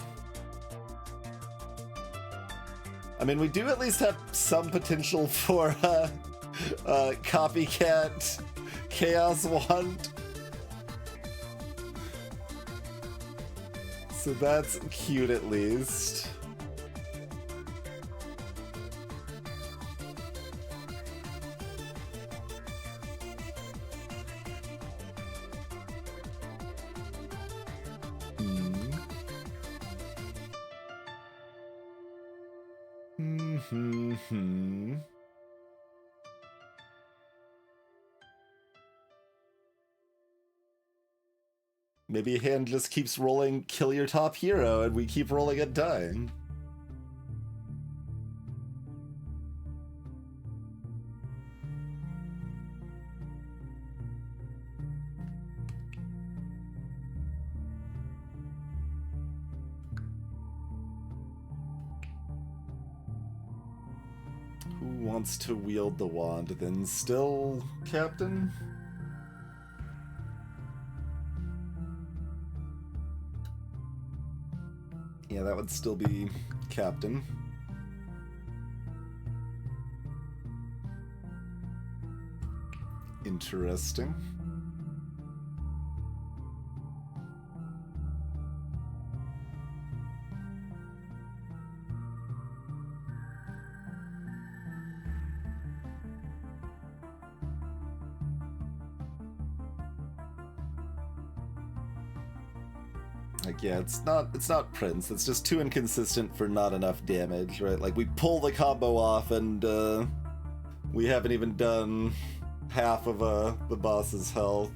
I mean, we do at least have some potential for, copycat Chaos Wand. So that's cute, at least. Maybe a hand just keeps rolling kill your top hero and we keep rolling and dying. Who wants to wield the wand then? Still Captain? Yeah, that would still be Captain. Interesting. Like, yeah, it's not Prince. It's just too inconsistent for not enough damage, right? Like, we pull the combo off and we haven't even done half of the boss's health.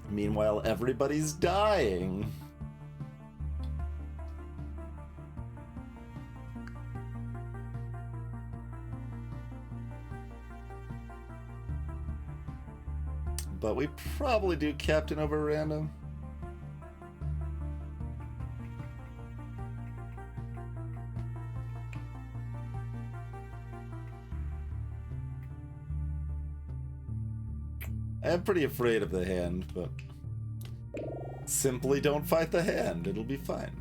Meanwhile, everybody's dying. But we probably do Captain over random. I'm pretty afraid of the hand, but simply don't fight the hand. It'll be fine.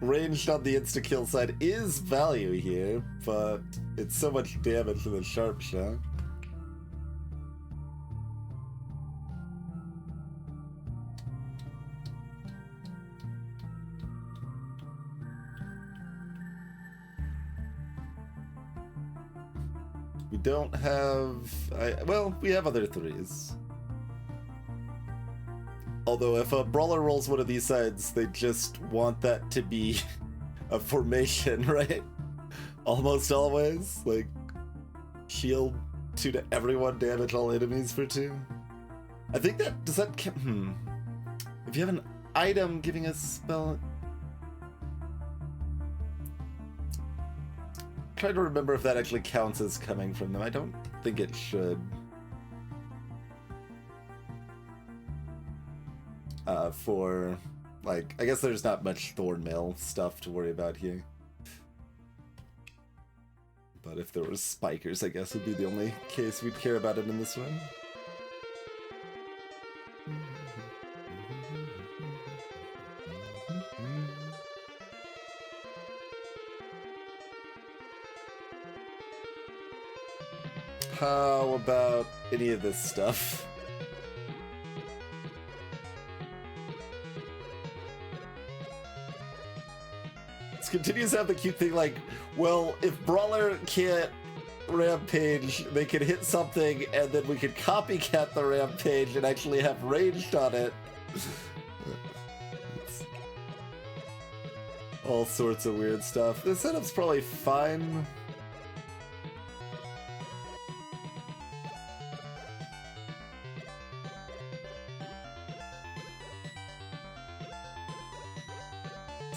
Ranged on the insta-kill side is value here, but it's so much damage to the sharp shot. We don't have... well, we have other threes. Although if a brawler rolls one of these sides, they just want that to be a formation, right? Almost always. Like, shield 2 to everyone, damage all enemies for 2. I think that... does that... If you have an item giving a spell... I'm trying to remember if that actually counts as coming from them. I don't think it should. For, like, I guess there's not much Thornmail stuff to worry about here. But if there was Spikers, I guess would be the only case we'd care about it in this one. How about any of this stuff? Continues to have the cute thing like, well, if Brawler can't rampage, they can hit something and then we could copycat the rampage and actually have ranged on it. It's all sorts of weird stuff. This setup's probably fine.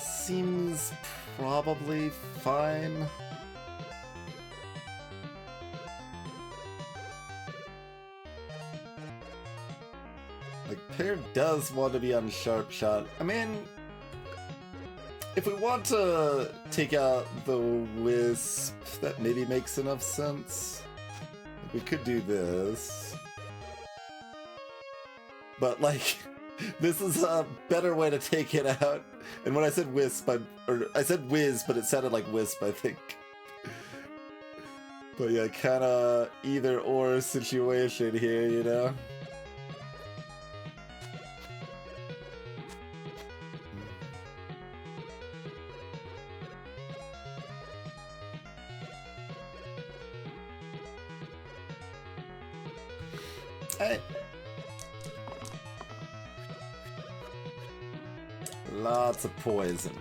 Seems probably fine. Like, Pear does want to be on Sharp Shot. I mean, if we want to take out the Wisp, that maybe makes enough sense. Like, we could do this. But, like, this is a better way to take it out. And when I said Wisp, I said Wiz, but it sounded like Wisp, I think. But yeah, kinda either or situation here, you know? Hey. Lots of poison.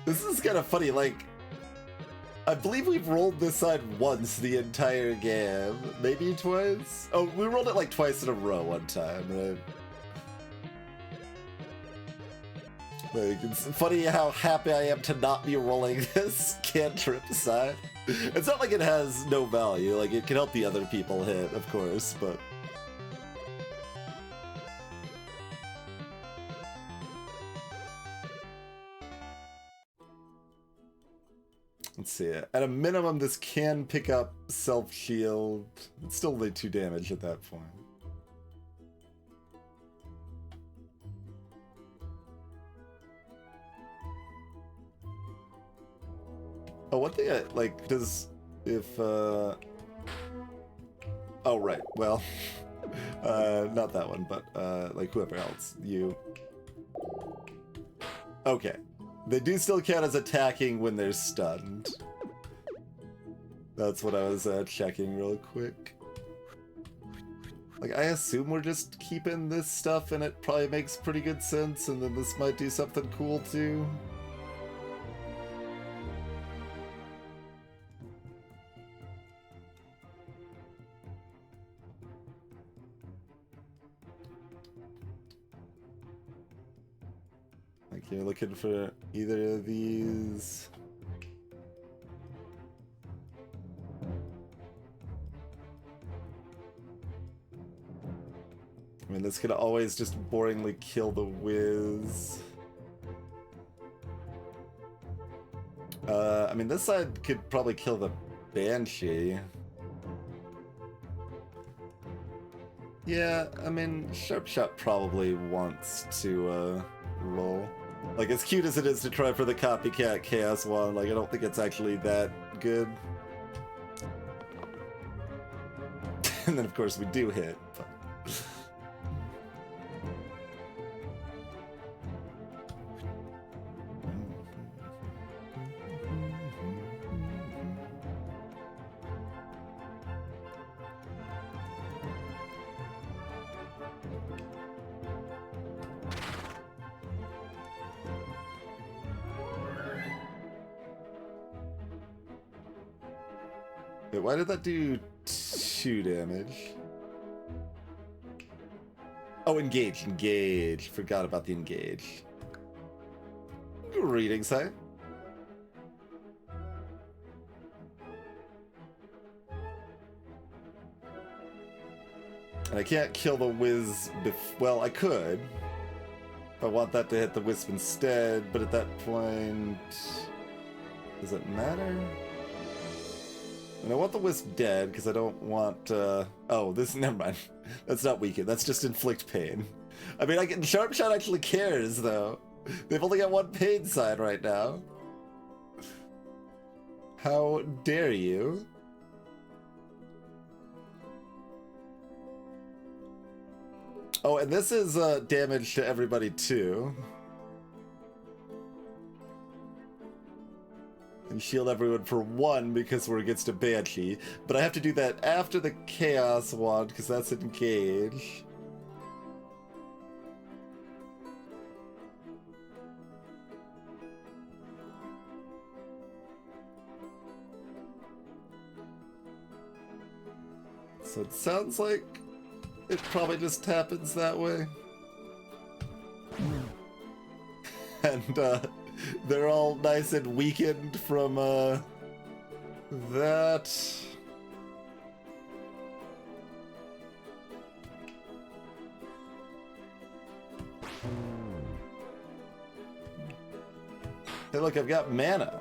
This is kind of funny, like, I believe we've rolled this side once the entire game. Maybe twice? Oh, we rolled it like twice in a row one time, right? Like, it's funny how happy I am to not be rolling this cantrip side. It's not like it has no value, like it can help the other people hit, of course, but... Let's see, at a minimum this can pick up self-shield. It's still only 2 damage at that point. Oh, one thing I, like, does, if, oh, right, well, not that one, but, like, whoever else, you. Okay. They do still count as attacking when they're stunned. That's what I was, checking real quick. Like, I assume we're just keeping this stuff, and it probably makes pretty good sense, and then this might do something cool, too. You're looking for either of these. I mean, this could always just boringly kill the whiz. I mean, this side could probably kill the Banshee. Yeah, I mean, Sharpshot probably wants to, roll. Like, as cute as it is to try for the copycat Chaos Wand, like, I don't think it's actually that good. And then, of course, we do hit. But... Wait, why did that do 2 damage? Oh, engage, engage. Forgot about the engage. Reading site. And I can't kill the whiz well, I could. If I want that to hit the wisp instead, but at that point... Does it matter? And I want the wisp dead, because I don't want, oh, this, never mind. That's not weaken, that's just inflict pain. I mean, Sharpshot actually cares, though. They've only got 1 pain side right now. How dare you? Oh, and this is, damage to everybody, too. And shield everyone for 1 because we're against a Banshee. But I have to do that after the Chaos Wand because that's engage. So it sounds like it probably just happens that way. And, they're all nice and weakened from, that. Hey, look, I've got mana.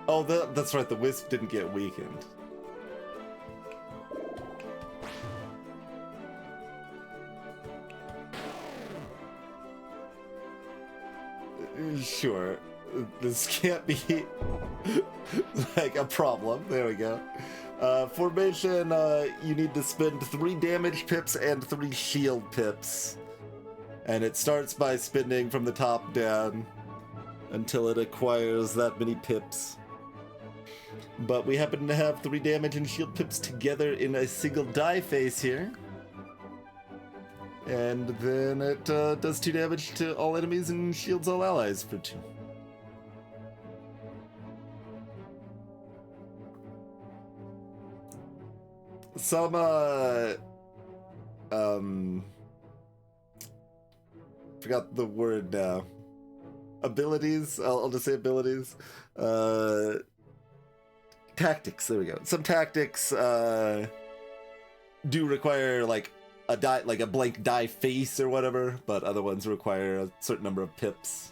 Oh, that's right, the wisp didn't get weakened. Sure, this can't be like a problem. There we go. Formation, you need to spend 3 damage pips and 3 shield pips. And it starts by spending from the top down until it acquires that many pips. But we happen to have 3 damage and shield pips together in a single die phase here. And then it does 2 damage to all enemies and shields all allies for 2. Some, forgot the word now. Abilities, I'll just say abilities. Tactics, there we go. Some tactics, do require, like, a die, like a blank die face or whatever, but other ones require a certain number of pips.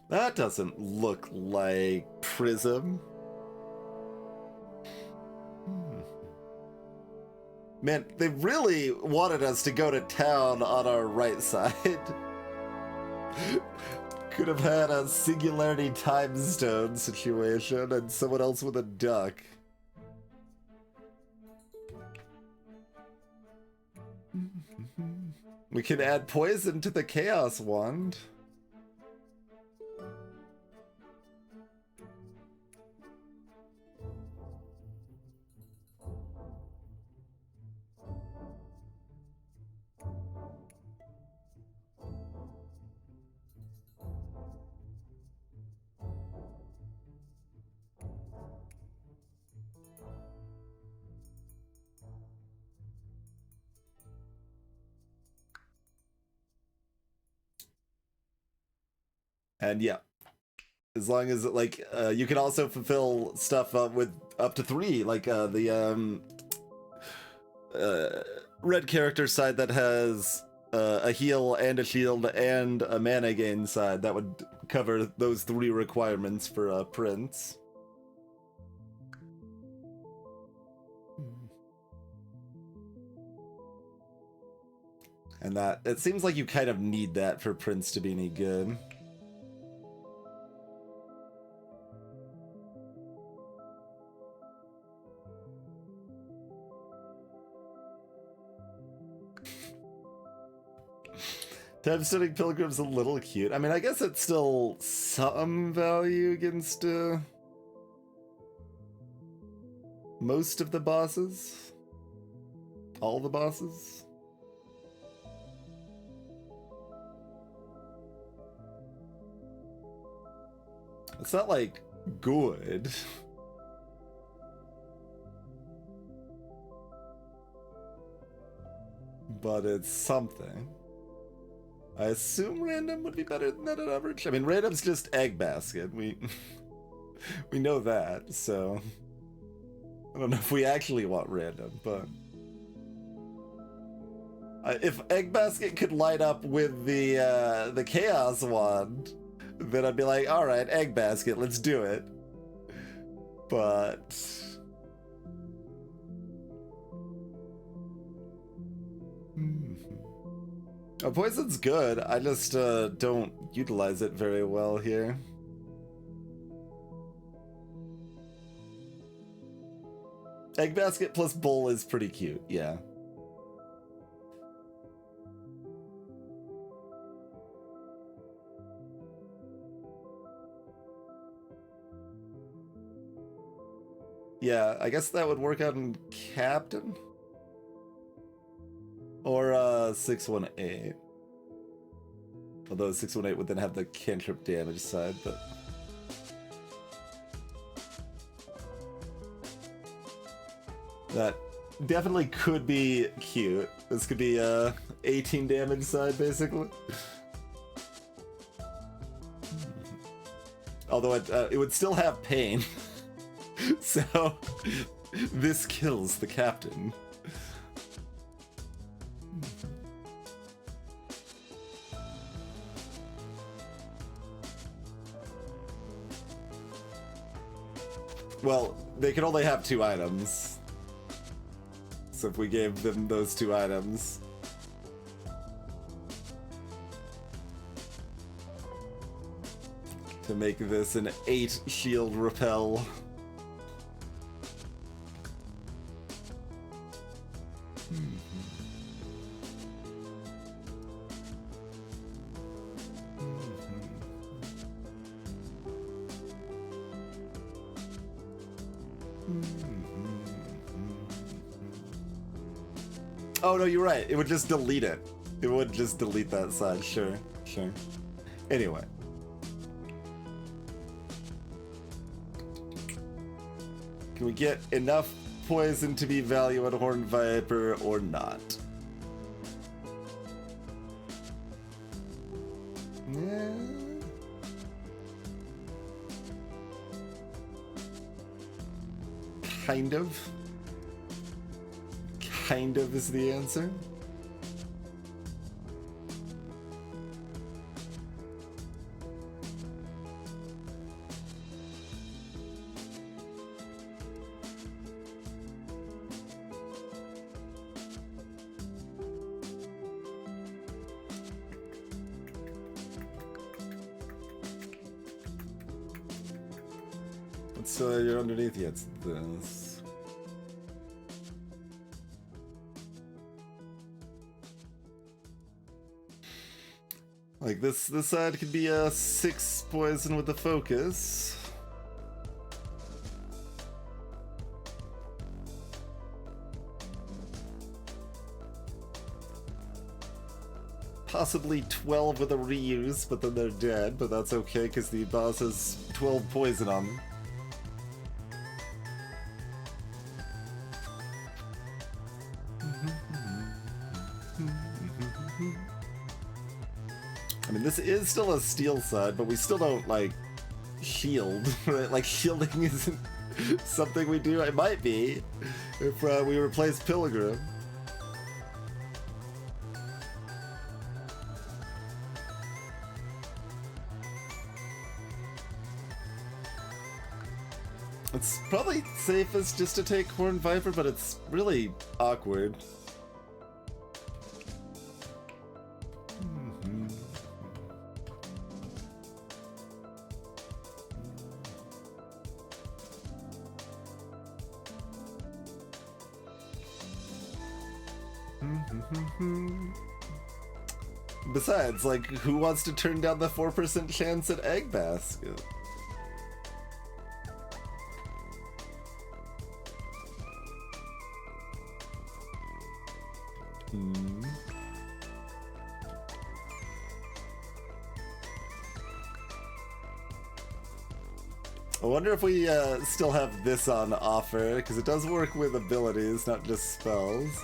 That doesn't look like Prism. Man, they really wanted us to go to town on our right side. Could have had a Singularity Time Stone situation and someone else with a duck. We can add poison to the Chaos Wand. And yeah, as long as like you can also fulfill stuff with up to 3, like the red character side that has a heal and a shield and a mana gain side that would cover those 3 requirements for Prince. And that it seems like you kind of need that for Prince to be any good. Time-Stunning Pilgrim's a little cute. I mean, I guess it's still some value against most of the bosses. All the bosses. It's not, like, good. But it's something. I assume random would be better than that on average. I mean, random's just Egg Basket. We know that, so I don't know if we actually want random, but if Egg Basket could light up with the Chaos Wand, then I'd be like, all right, Egg Basket, let's do it. But poison's good. I just don't utilize it very well here. Egg Basket plus Bull is pretty cute, yeah. Yeah, I guess that would work out in Captain. Or 618. Although 618 would then have the cantrip damage side, but that definitely could be cute. This could be 18 damage side, basically. Although it would still have pain. So this kills the captain. Well, they can only have 2 items. So if we gave them those 2 items... to make this an 8 shield repel. Oh no, you're right. It would just delete it. It would just delete that side. Sure, sure. Anyway. Can we get enough poison to be value at Horned Viper or not? Yeah. Kind of. Kind of is the answer. So you're underneath yet. This. Like this side could be a 6 poison with the focus. Possibly 12 with a reuse, but then they're dead, but that's okay because the boss has 12 poison on them. I mean, this is still a steel side, but we still don't, like, shield, right? Like, shielding isn't something we do. It might be if we replace Pilgrim. It's probably safest just to take Horned Viper, but it's really awkward. Besides, like, who wants to turn down the 4% chance at Egg Basket? I wonder if we still have this on offer, because it does work with abilities, not just spells.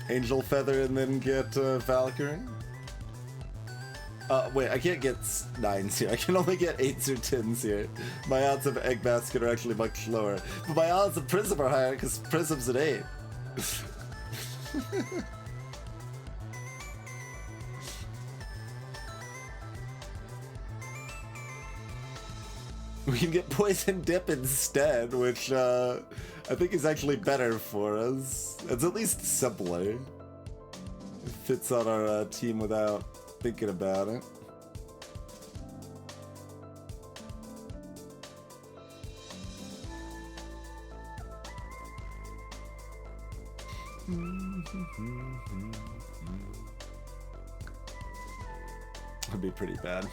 Angel Feather and then get Valkyrie? Wait, I can't get 9s here. I can only get 8s or 10s here. My odds of Egg Basket are actually much lower. But my odds of Prism are higher because Prism's an 8. We can get Poison Dip instead, which I think is actually better for us. It's at least simpler. It fits on our team without thinking about it. That'd be pretty bad.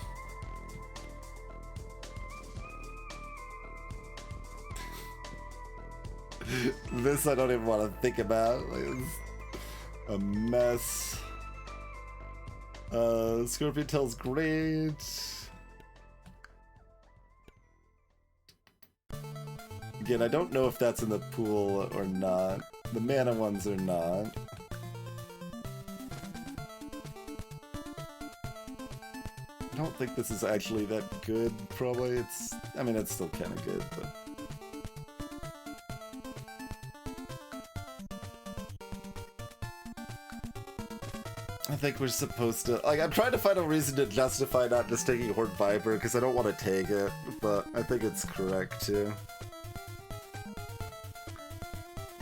This I don't even want to think about. Like, it's a mess. Scorpion Tail's great. Again, I don't know if that's in the pool or not. The mana ones are not. I don't think this is actually that good, probably. It's, I mean, it's still kind of good, but... I think we're supposed to... Like, I'm trying to find a reason to justify not just taking Horned Viper, because I don't want to take it, but I think it's correct, too.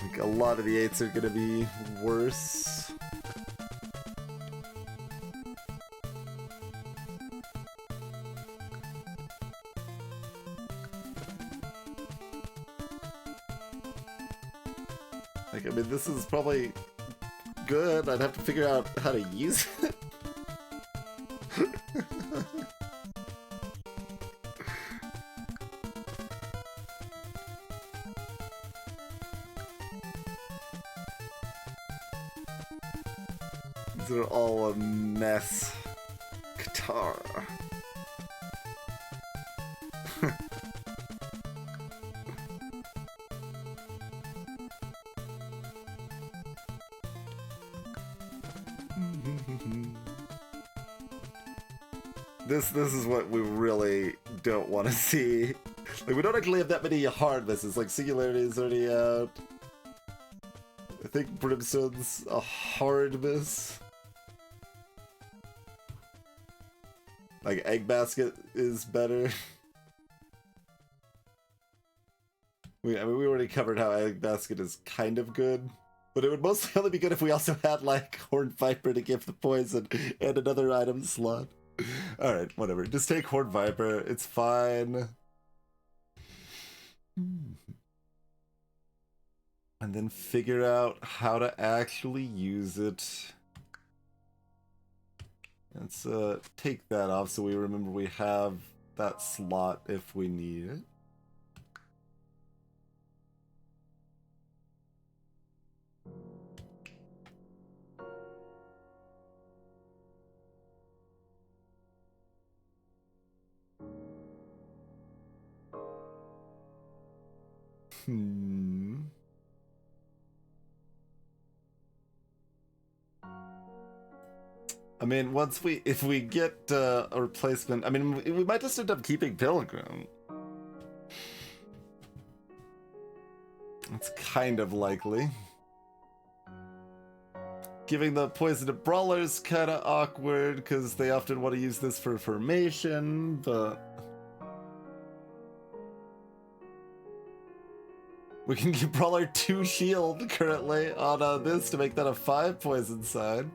Like, a lot of the 8s are gonna be worse. Like, I mean, this is probably good. I'd have to figure out how to use it. These are all a mess. Guitar. This is what we really don't want to see. Like, we don't actually have that many hard misses. Like, Singularity is already out. I think Brimstone's a hard miss. Like, Egg Basket is better. I mean, we already covered how Egg Basket is kind of good. But it would mostly only be good if we also had, like, Horned Viper to give the poison and another item slot. Alright, whatever. Just take Horned Viper. It's fine. And then figure out how to actually use it. Let's take that off so we remember we have that slot if we need it. I mean, if we get a replacement, I mean, we might just end up keeping Pilgrim. It's kind of likely. Giving the poison to Brawlers kind of awkward because they often want to use this for formation, but we can give Brawler 2 shield currently on this to make that a 5 poison side.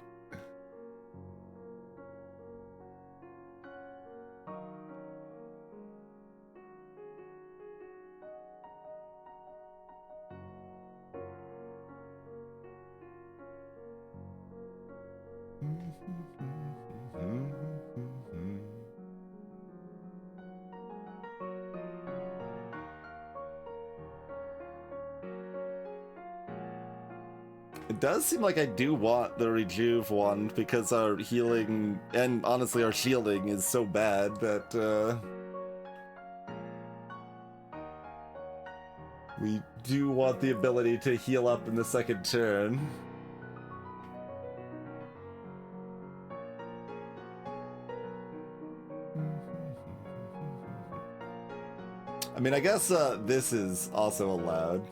It does seem like I do want the Rejuve one because our healing and honestly our shielding is so bad that we do want the ability to heal up in the second turn. I mean, I guess this is also allowed.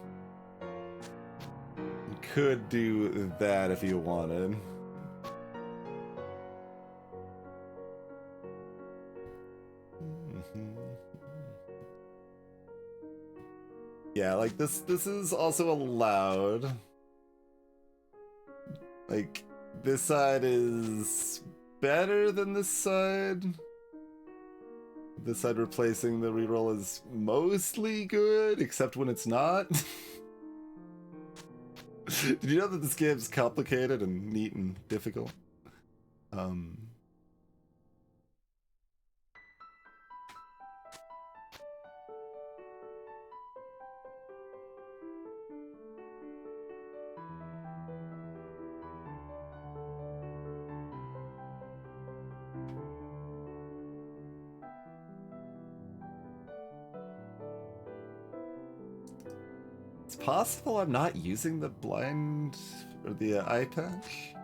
You could do that if you wanted. Yeah, like this is also allowed. Like, this side is better than this side. This side replacing the reroll is mostly good, except when it's not. Did you know that this game's complicated and neat and difficult? It's possible I'm not using the blind or the eye patch.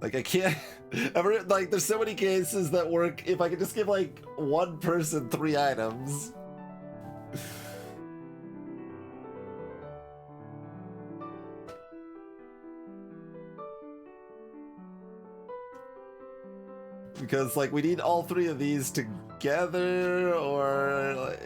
Like, I can't ever, like, there's so many cases that work if I could just give like one person 3 items. Because, like, we need all 3 of these together, or... Like,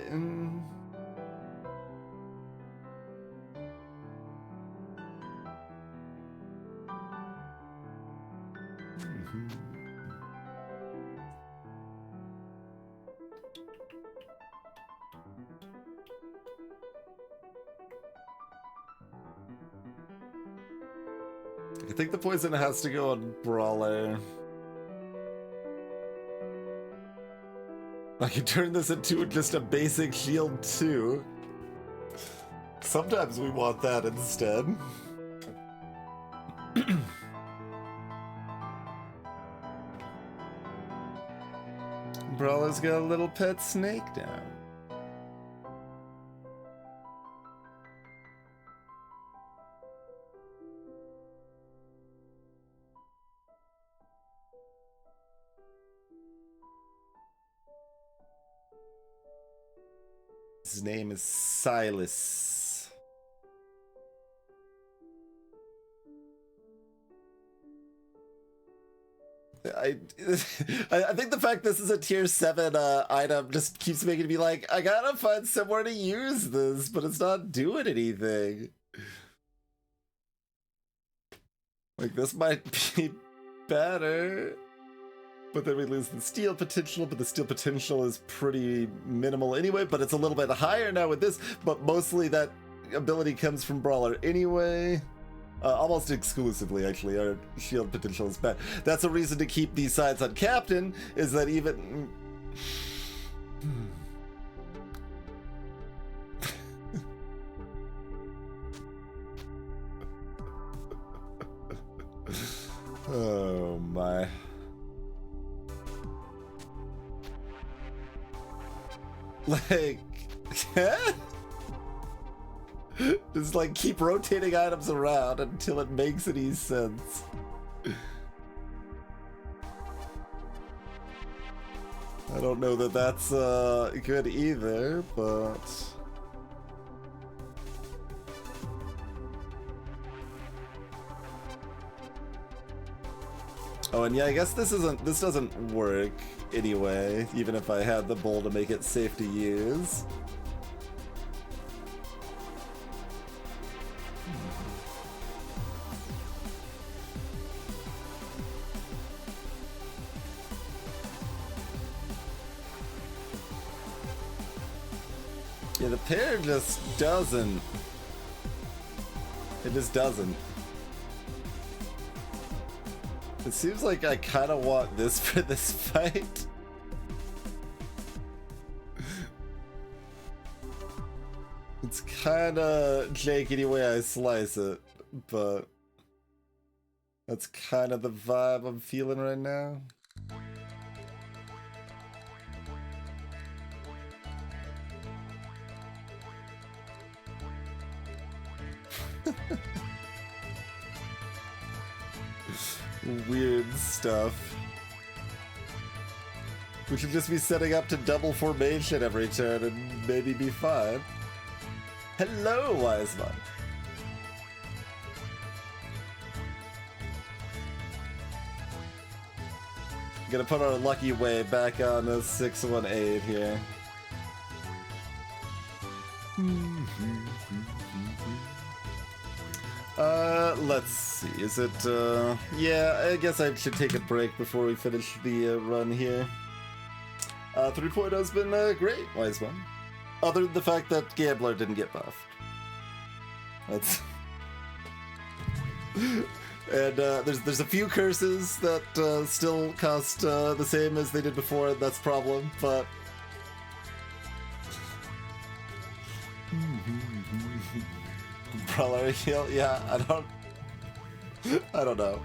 I think the poison has to go on Brawler. I can turn this into just a basic shield too. Sometimes we want that instead. Brawler's got a little pet snake now. His name is Silas. I think the fact this is a tier 7 item just keeps making me like, I gotta find somewhere to use this, but it's not doing anything. Like, this might be better. But then we lose the steal potential, but the steal potential is pretty minimal anyway, but it's a little bit higher now with this, but mostly that ability comes from Brawler anyway. Almost exclusively, actually, our shield potential is bad. That's a reason to keep these sides on Captain, is that even... Oh my... Like, just like keep rotating items around until it makes any sense. I don't know that that's good either, but... Oh, and yeah, I guess this doesn't work anyway, even if I had the bowl to make it safe to use. Yeah, the pair just doesn't. It just doesn't. It seems like I kind of want this for this fight. It's kind of janky any way I slice it, but that's kind of the vibe I'm feeling right now. Weird stuff. We should just be setting up to double formation every turn and maybe be fine. Hello, Wiseman. Gonna put our lucky way back on a 618 here. Let's see, is it, yeah, I guess I should take a break before we finish the run here. 3.0's been great, Wise One. Other than the fact that Gambler didn't get buffed. That's... And there's a few curses that still cost the same as they did before, and that's a problem, but... Brawler heal? Yeah, I don't know.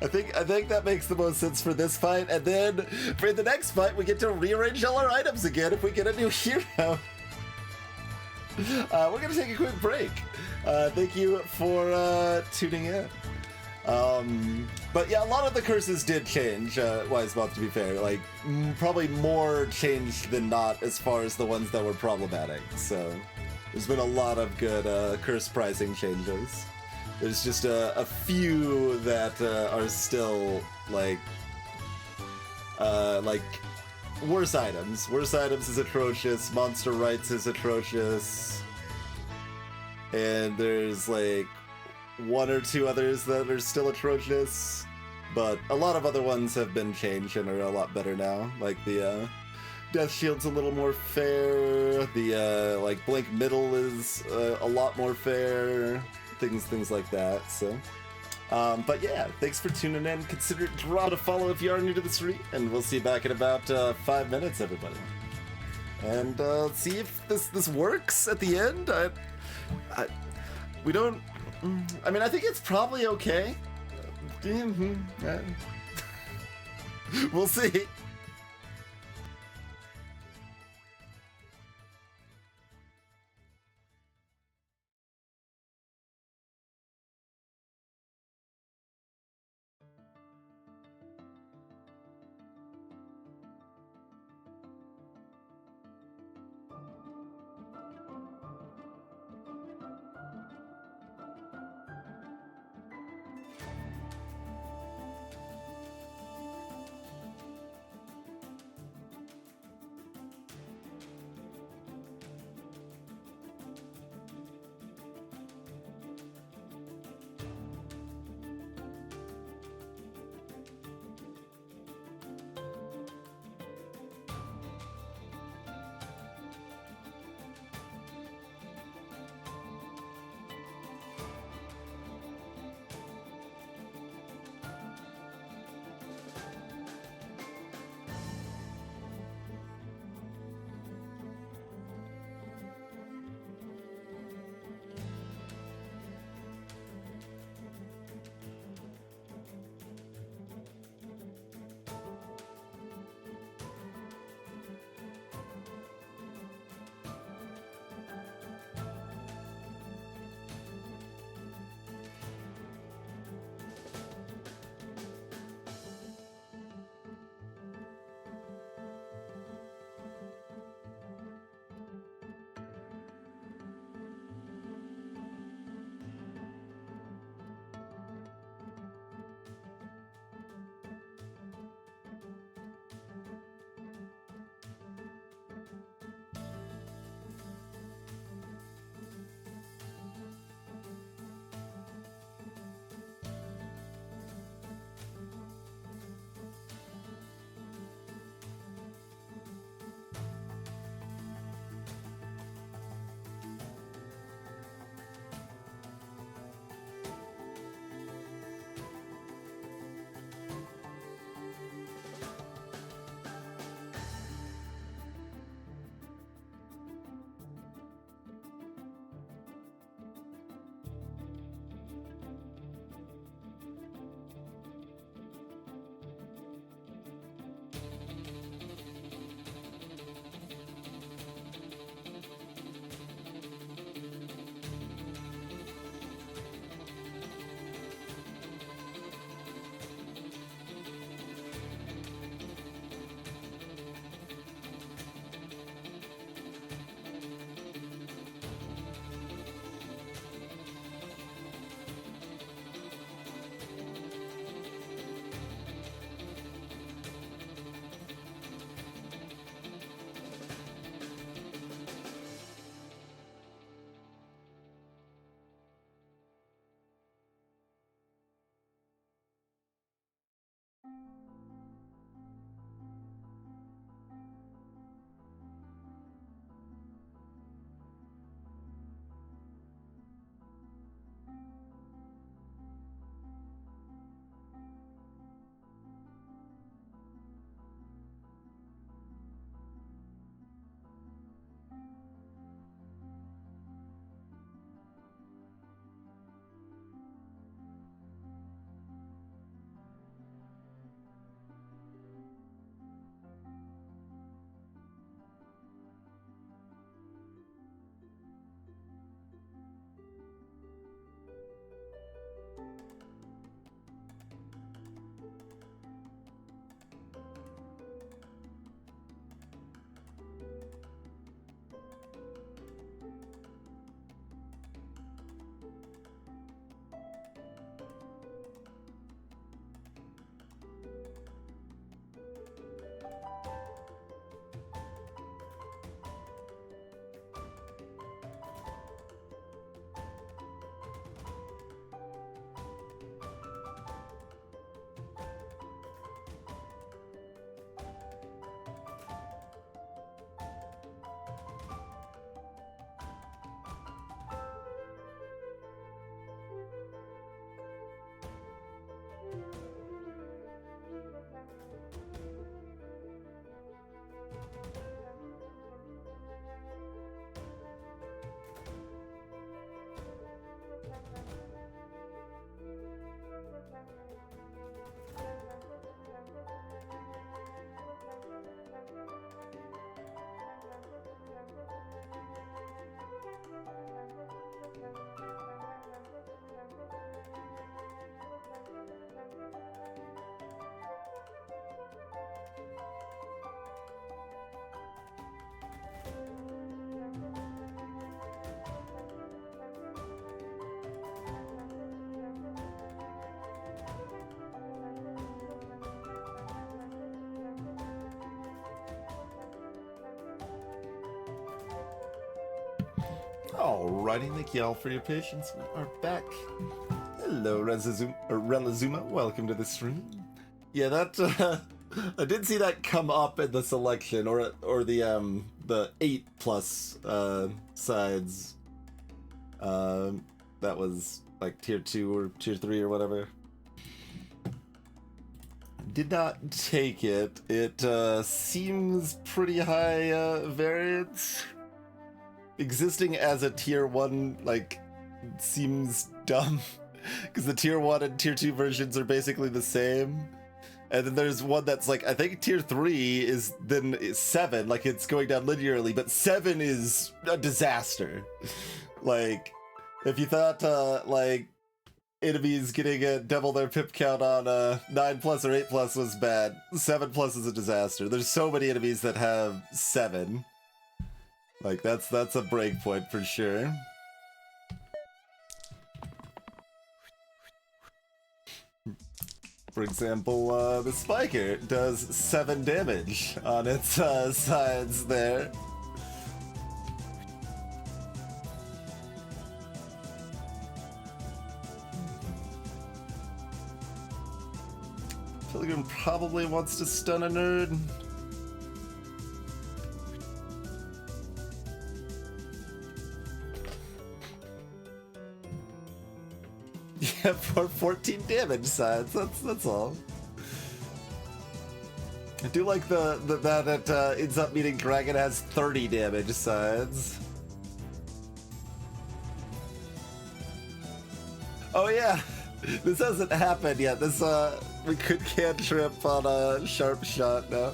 I think that makes the most sense for this fight, and then for the next fight we get to rearrange all our items again if we get a new hero. We're gonna take a quick break. Thank you for tuning in. But yeah, a lot of the curses did change, Wisebot, to be fair. Like, probably more changed than not as far as the ones that were problematic, so there's been a lot of good curse pricing changes. There's just a few that are still, like worse items. Worse items is atrocious, Monster Rights is atrocious, and there's, like, one or two others that are still atrocious, but a lot of other ones have been changed and are a lot better now. Like the Death Shield's a little more fair, the like Blink Middle is a lot more fair, things like that. So But yeah, thanks for tuning in. Consider drop a follow if you are new to the stream, and we'll see you back in about 5 minutes, everybody. And see if this works at the end. We don't. I mean, I think it's probably okay. We'll see. Alrighty, thank you all for your patience. We are back. Hello, Relazuma. Welcome to the stream. Yeah, that I did see that come up in the selection, or the 8+ sides. That was like tier 2 or tier 3 or whatever. Did not take it. It seems pretty high variance. Existing as a tier 1 like seems dumb because the tier 1 and tier 2 versions are basically the same. And then there's one that's like, I think tier 3 is 7, like it's going down linearly, but 7 is a disaster. Like, if you thought like enemies getting double their pip count on 9+ or 8+ was bad, 7+ is a disaster. There's so many enemies that have 7. Like, that's a break point for sure. For example, the Spiker does 7 damage on its sides there. Pilgrim probably wants to stun a nerd. Yeah, for 14 damage sides. That's all. I do like that it ends up meaning Dragon has 30 damage sides. Oh yeah, this hasn't happened yet. This we could cantrip on a sharp shot now.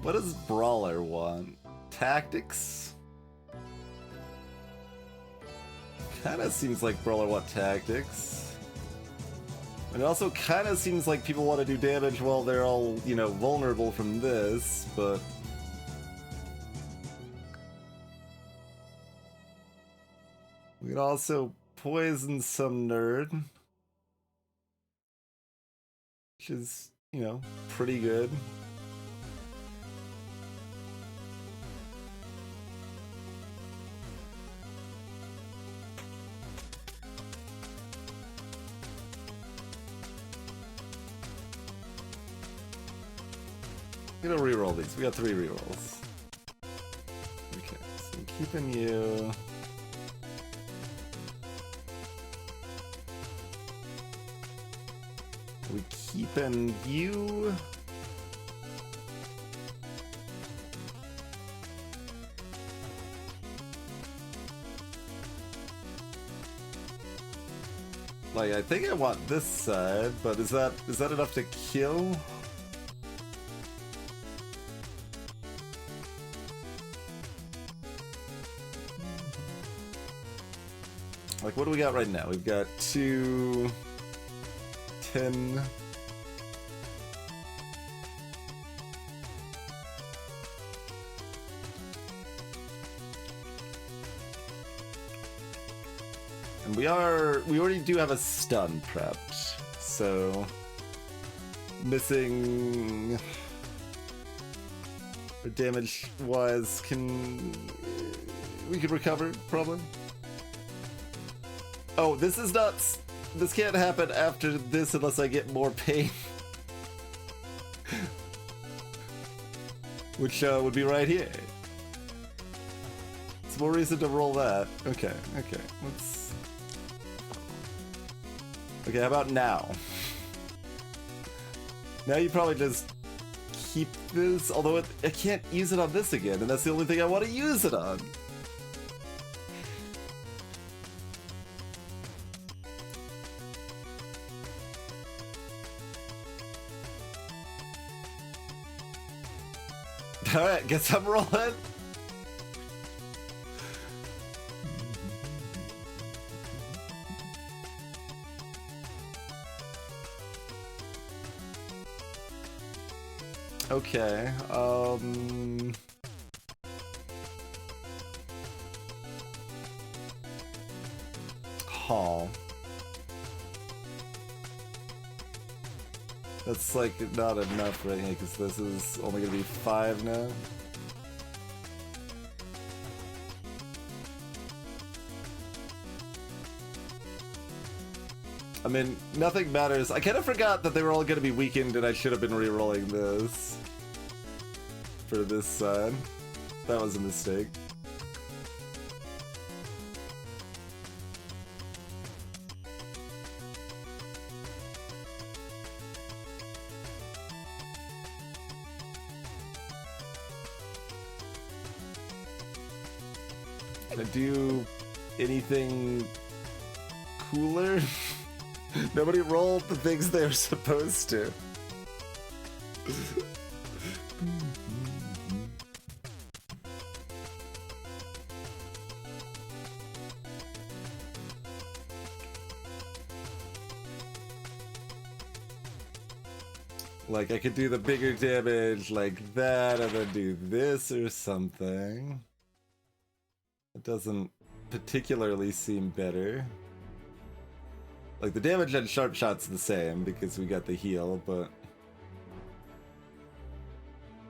What does Brawler want? Tactics? Kinda seems like Brawler want tactics. And it also kinda seems like people want to do damage while they're all, you know, vulnerable from this, but... we could also poison some nerd. Which is, you know, pretty good. I'm gonna reroll these. We got 3 rerolls. Okay, so I'm keeping you. We keeping you. Like, I think I want this side, but is that enough to kill? Like, what do we got right now? We've got 2, 10. And we already do have a stun prepped, so missing damage wise we could recover probably. Oh, this can't happen after this unless I get more pain. Which would be right here. It's more reason to roll that. Okay, let's... Okay, how about now? Now you probably just keep this, although I can't use it on this again, and that's the only thing I want to use it on. Alright, guess I'm rolling. Okay, Hall. That's like not enough right here because this is only gonna be 5 now. I mean, nothing matters. I kind of forgot that they were all gonna be weakened and I should have been re-rolling this for this side. That was a mistake. Can I do anything cooler? Nobody rolled the things they were supposed to. Like, I could do the bigger damage like that, and then do this or something. It doesn't particularly seem better. Like, the damage on Sharp Shot's the same, because we got the heal, but...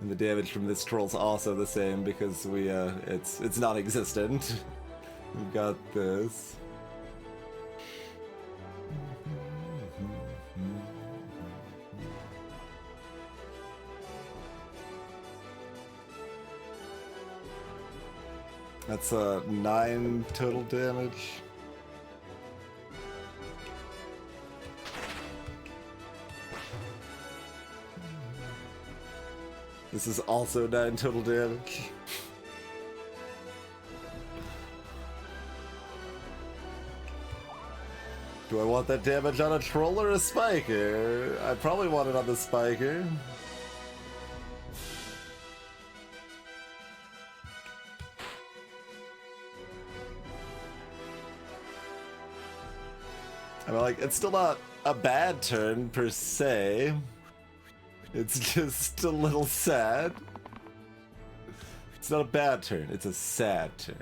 And the damage from this troll's also the same, because we, it's non-existent. We've got this. That's 9 total damage. This is also 9 total damage. Do I want that damage on a troll or a spiker? I probably want it on the spiker. I mean, like, it's still not a bad turn per se. It's just a little sad. It's not a bad turn, it's a sad turn.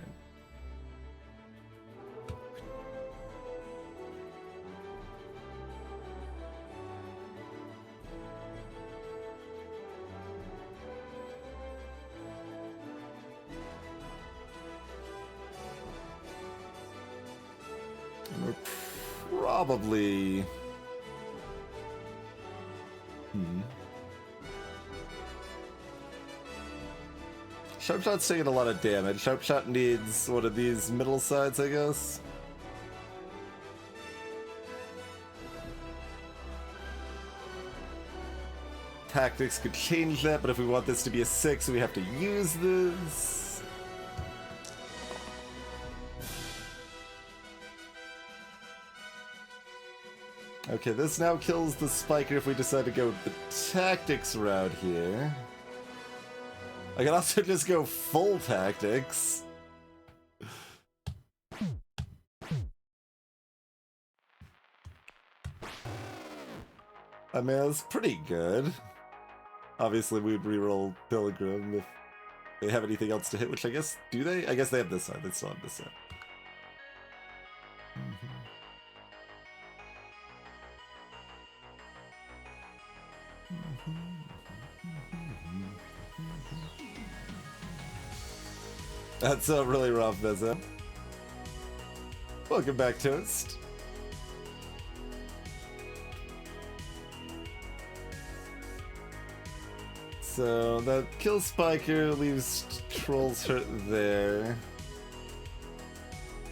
We're probably... Sharpshot's taking a lot of damage. Sharpshot needs one of these middle sides, I guess. Tactics could change that, but if we want this to be a 6, we have to use this. Okay, this now kills the spiker if we decide to go the tactics route here. I can also just go full tactics. I mean, that's pretty good. Obviously, we'd reroll Pilgrim if they have anything else to hit, which I guess, do they? I guess they have this side. They still have this side. That's a really rough visit. Welcome back, Toast. So that kills Spiker, leaves Trolls hurt there.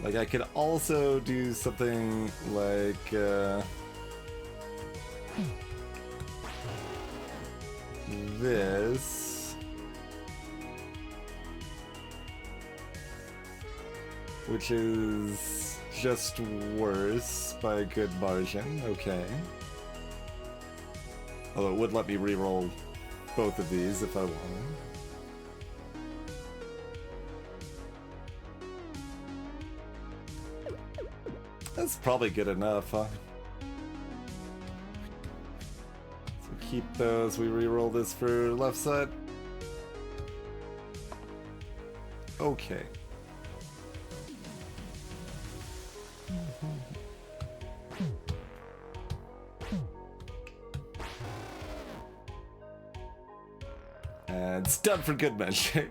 Like, I could also do something like this. Which is just worse by a good margin, okay. Although it would let me reroll both of these if I wanted. That's probably good enough, huh? So keep those. We reroll this for left side. Okay. And it's done for good measure.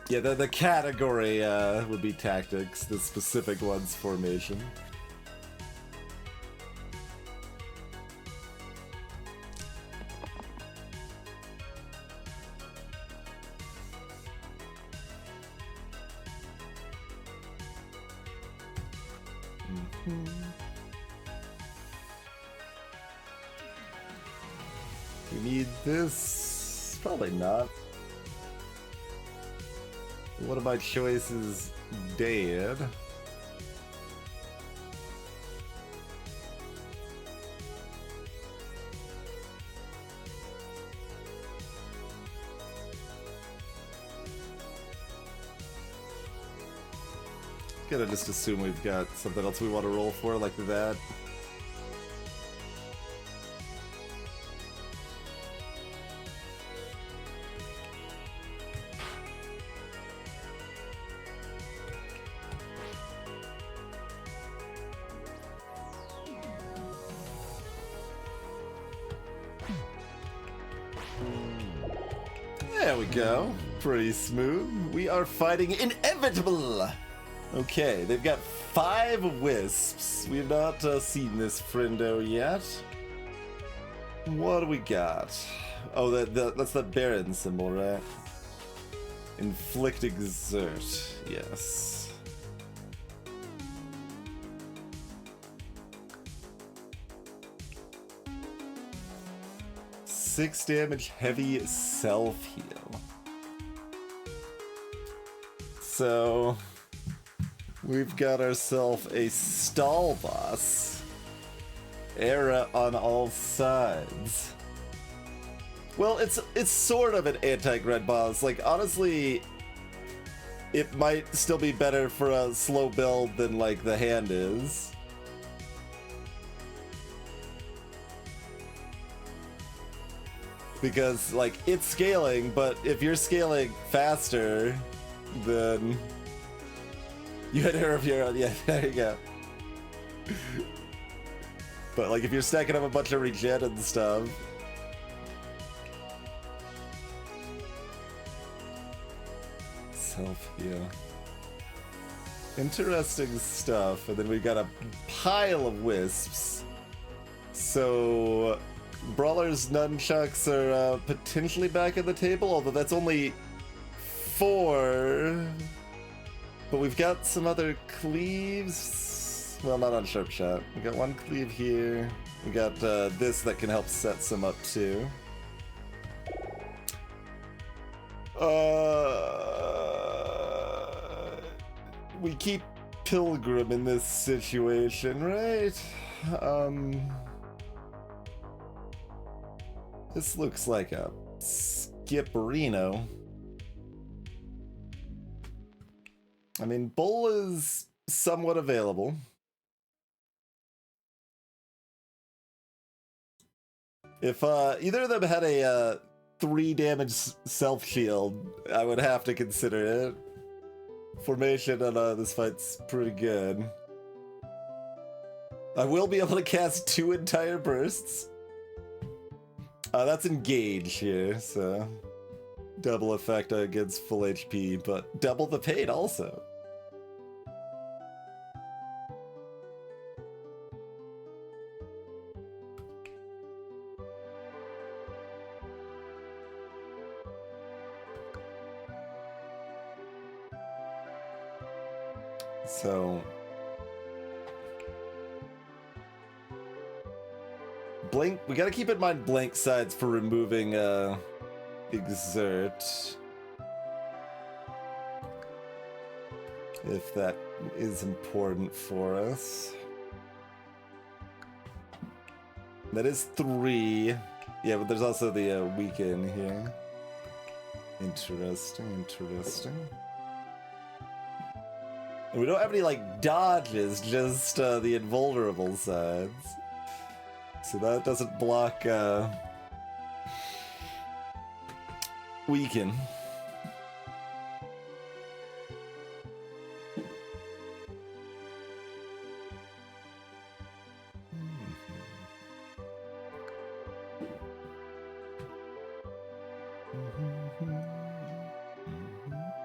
Yeah, the category would be tactics, the specific one's formation. We need this? Probably not. One of my choices dead. Gotta just assume we've got something else we want to roll for like that. There we go. Pretty smooth. We are fighting Inevitable! Okay, they've got 5 wisps. We've not seen this friendo yet. What do we got? Oh, that's the Baron symbol, right? Inflict Exert. Yes. Six damage, heavy self-heal. So, we've got ourselves a stall boss. Era on all sides. Well, it's sort of an anti-Gred boss. Like, honestly, it might still be better for a slow build than, like, the hand is. Because, like, it's scaling, but if you're scaling faster, then you had her of your own. Yeah, there you go. But, like, if you're stacking up a bunch of regen and stuff. Self-heal. Interesting stuff. And then we've got a pile of wisps. So, Brawler's nunchucks are potentially back at the table, although that's only 4. But we've got some other cleaves. Well, not on Sharp Shot. We got 1 cleave here. We got this that can help set some up too. We keep Pilgrim in this situation, right? This looks like a Skipperino. I mean, Bull is somewhat available. If either of them had a 3 damage self-shield, I would have to consider it. Formation on this fight's pretty good. I will be able to cast 2 entire bursts. That's engage here, so double effect against full HP, but double the pain also. So blank, we gotta keep in mind blank sides for removing Exert, if that is important for us. That is 3. Yeah, but there's also the weaken here. Interesting, interesting. We don't have any, like, dodges, just the invulnerable sides. So that doesn't block, weaken.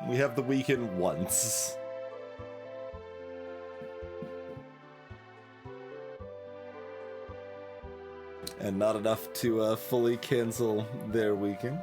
We have the weaken once. And not enough to fully cancel their weaken.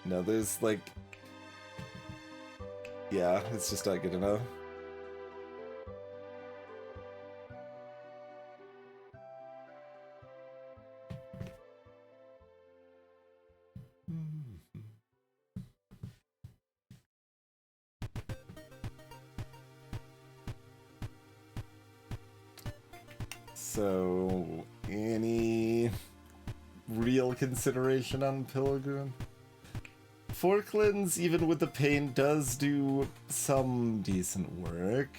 No, there's like... Yeah, it's just not good enough. So, any real consideration on Pilgrim? Forklands, even with the pain, does do some decent work.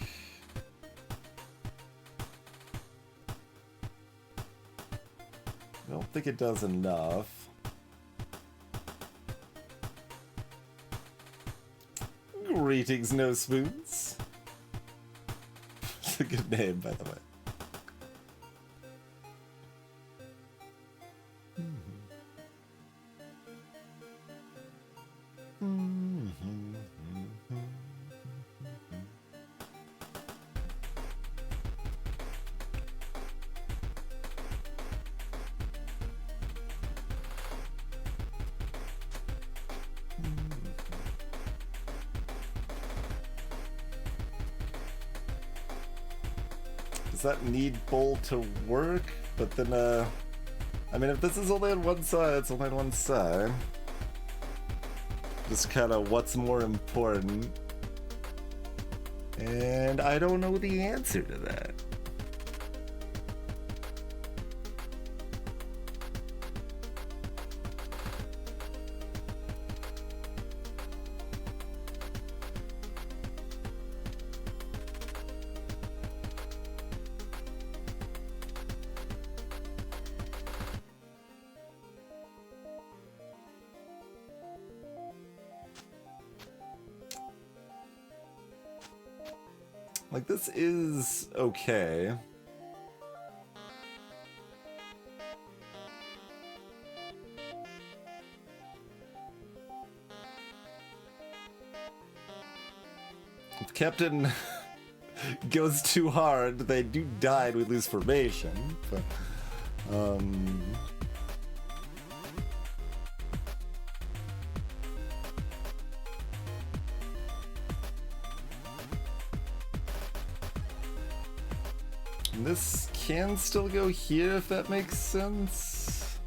I don't think it does enough. Greetings, No Spoons. It's a good name, by the way. Does that need Bull to work? But then, I mean, if this is only on one side, it's only on one side. Just kind of what's more important. And I don't know the answer to that. Like, this is okay. If Captain goes too hard, they do die and we lose formation, but, this can still go here, if that makes sense.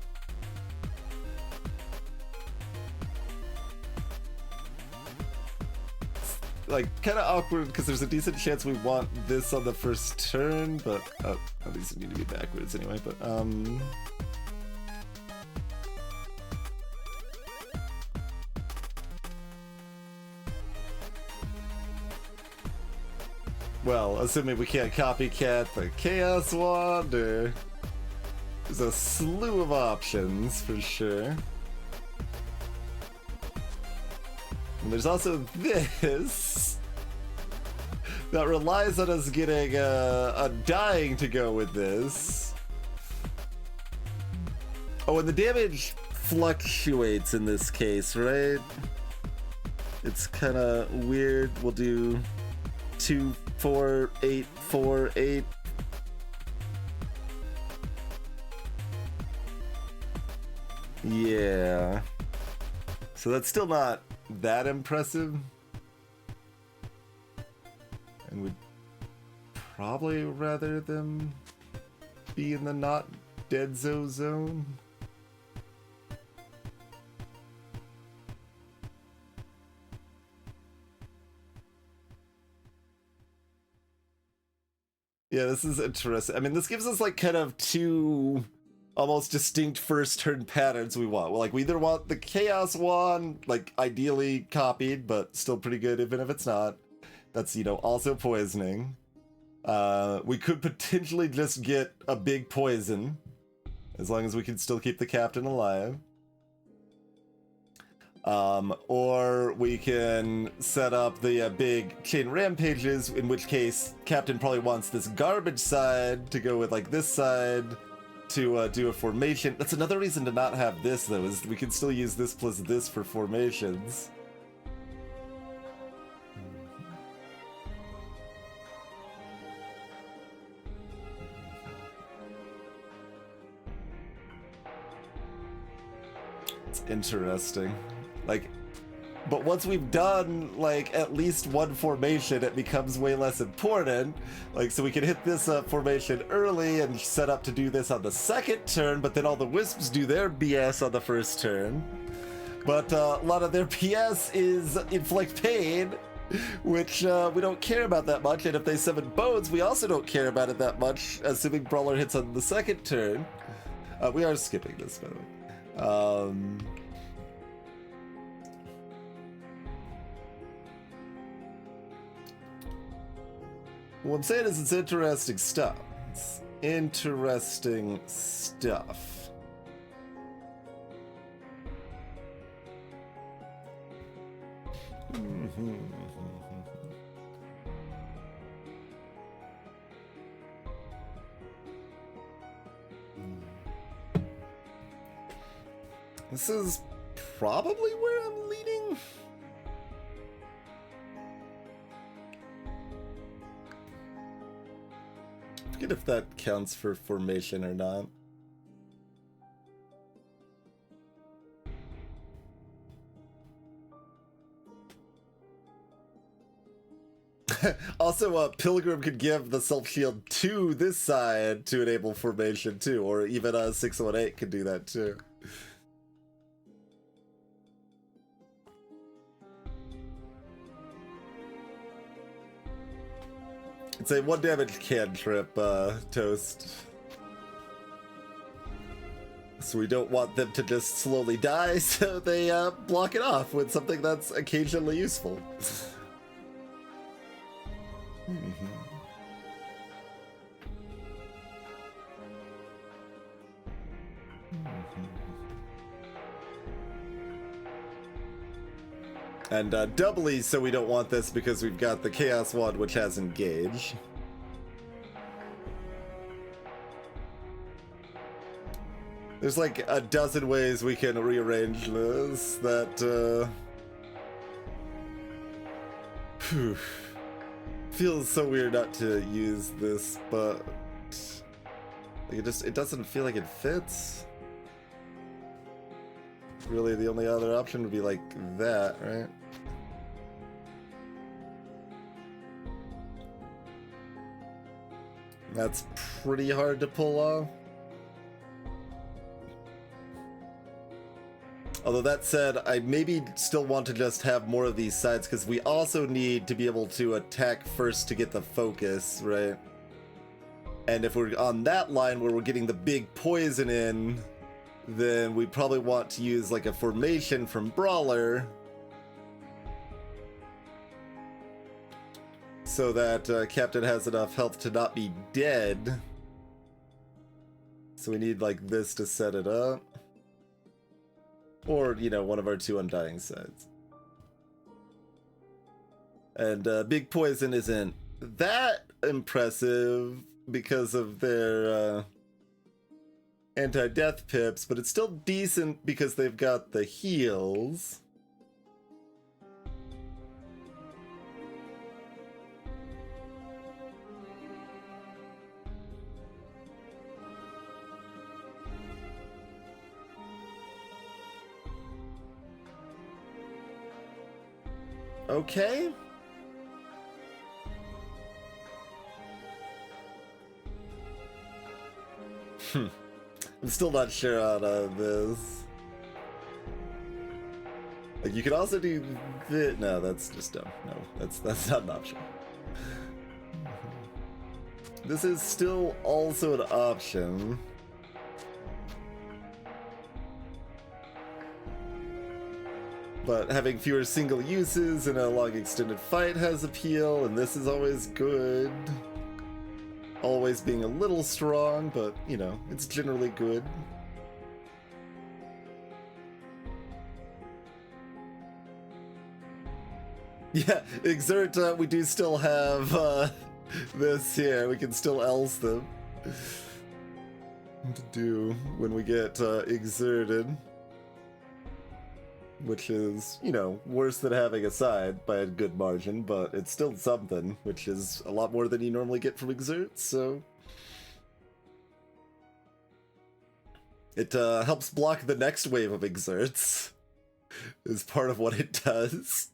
It's, like, kind of awkward, because there's a decent chance we want this on the first turn, but... Oh, these need to be backwards anyway, but, well, assuming we can't copycat the Chaos Wand, or... There's a slew of options, for sure. And there's also this... that relies on us getting a dying to go with this. Oh, and the damage fluctuates in this case, right? It's kind of weird. We'll do 2, 4, 8, 4, 8. Yeah. So that's still not that impressive. And we'd probably rather them be in the not dead zone. Yeah, this is interesting. I mean, this gives us like kind of two almost distinct first turn patterns we want. Well, like we either want the Chaos Wand, like ideally copied, but still pretty good even if it's not. That's, you know, also poisoning. We could potentially just get a big poison, as long as we can still keep the captain alive. Or we can set up the big chain rampages, in which case Captain probably wants this garbage side to go with like this side to do a formation. That's another reason to not have this though, is we can still use this plus this for formations. It's interesting. Like, but once we've done like at least one formation, it becomes way less important. Like, so we can hit this formation early and set up to do this on the second turn, but then all the wisps do their BS on the first turn. But a lot of their PS is inflict pain, which we don't care about that much. And if they summon bones, we also don't care about it that much, assuming Brawler hits on the second turn. We are skipping this, by the way. What I'm saying is it's interesting stuff. It's interesting stuff. This is probably where I'm leading. I forget if that counts for formation or not. Also, Pilgrim could give the self shield to this side to enable formation too, or even 618 could do that too. It's a 1 damage cantrip, Toast. So we don't want them to just slowly die, so they block it off with something that's occasionally useful. And doubly so we don't want this because we've got the Chaos Wand, which has Engage. There's like a dozen ways we can rearrange this that feels so weird not to use this, but like it doesn't feel like it fits. Really, the only other option would be like that, right? That's pretty hard to pull off. Although that said, I maybe still want to just have more of these sides because we also need to be able to attack first to get the focus, right? And if we're on that line where we're getting the big poison in, then we probably want to use like a formation from Brawler so that Captain has enough health to not be dead. So we need like this to set it up. Or, you know, one of our two Undying sides. And Big Poison isn't that impressive because of their anti-death pips, but it's still decent because they've got the heals. okay. I'm still not sure on this. Like, you could also do this. No, that's just dumb. No, that's not an option. This is still also an option. But having fewer single uses in a long extended fight has appeal, and this is always good. Always being a little strong, but, you know, it's generally good. Yeah, Exert, we do still have this here. We can still else them to do when we get exerted. Which is, you know, worse than having a side by a good margin, but it's still something, which is a lot more than you normally get from exerts, so... It helps block the next wave of exerts, is part of what it does.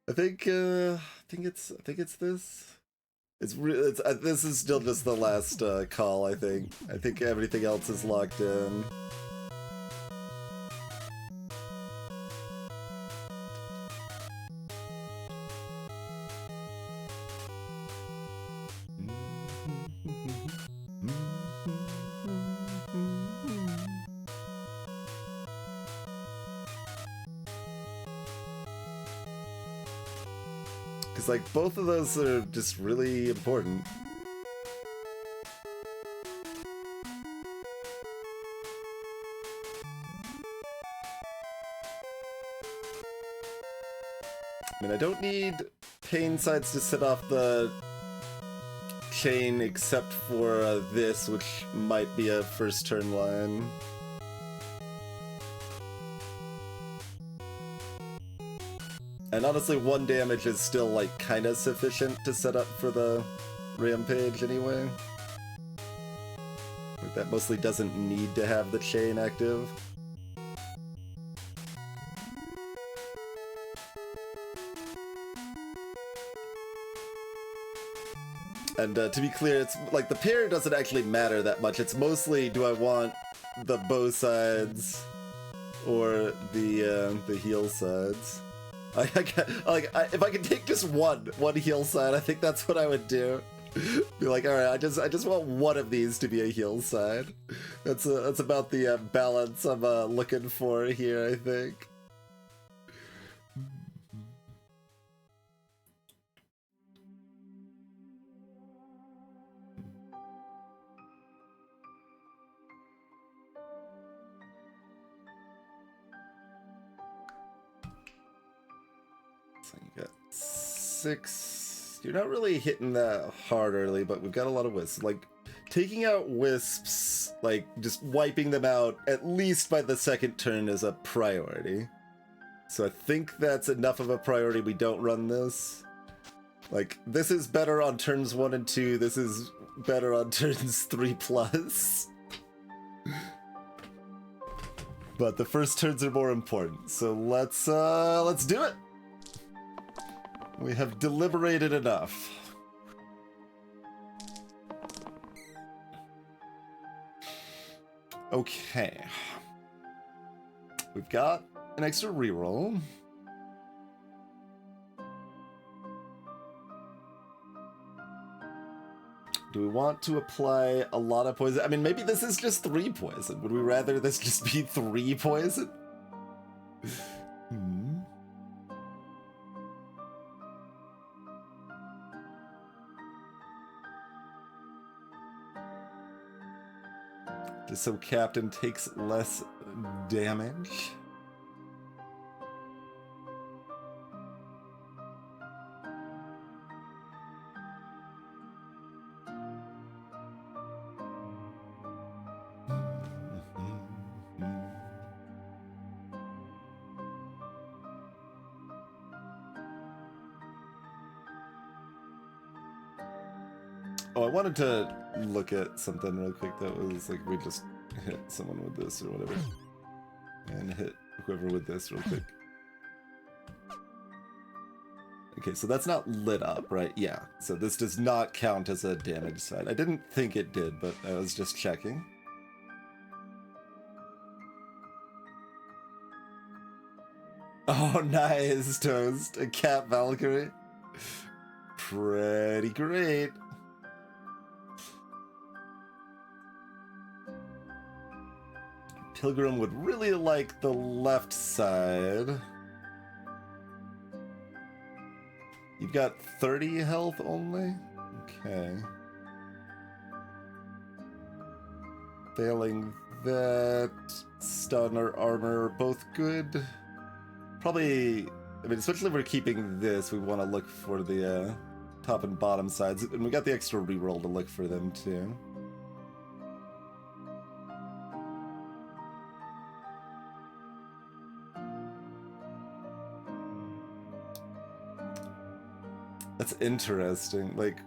I think it's this. This is still just the last call, I think. I think everything else is locked in. Like, both of those are just really important. I mean, I don't need pain sides to set off the chain except for this, which might be a first turn line. And honestly, 1 damage is still, like, kind of sufficient to set up for the rampage anyway. Like, that mostly doesn't need to have the chain active. And to be clear, it's like the pair doesn't actually matter that much. It's mostly, do I want the bow sides or the heal sides? If I could take just one heal side, I think that's what I would do. Be like, all right, I just want one of these to be a heal side. That's about the balance I'm looking for here, I think. So you got 6. You're not really hitting that hard early, but we've got a lot of wisps. Like, taking out wisps, like, just wiping them out, at least by the second turn, is a priority. So I think that's enough of a priority we don't run this. Like, this is better on turns 1 and 2, this is better on turns 3+. But the first turns are more important, so let's do it! We have deliberated enough. Okay. We've got an extra reroll. Do we want to apply a lot of poison? I mean, maybe this is just 3 poison. Would we rather this just be 3 poison? Just so Captain takes less damage. Oh, I wanted to look at something real quick that was like, we just hit someone with this or whatever. And hit whoever with this real quick. Okay, so that's not lit up, right? Yeah, so this does not count as a damage side. I didn't think it did, but I was just checking. Oh, nice, Toast. A Cat Valkyrie. Pretty great. Pilgrim would really like the left side. You've got 30 health only? Okay. Failing that, stun or armor are both good. Probably, I mean, especially if we're keeping this, we want to look for the top and bottom sides. And we got the extra reroll to look for them too. That's interesting, like...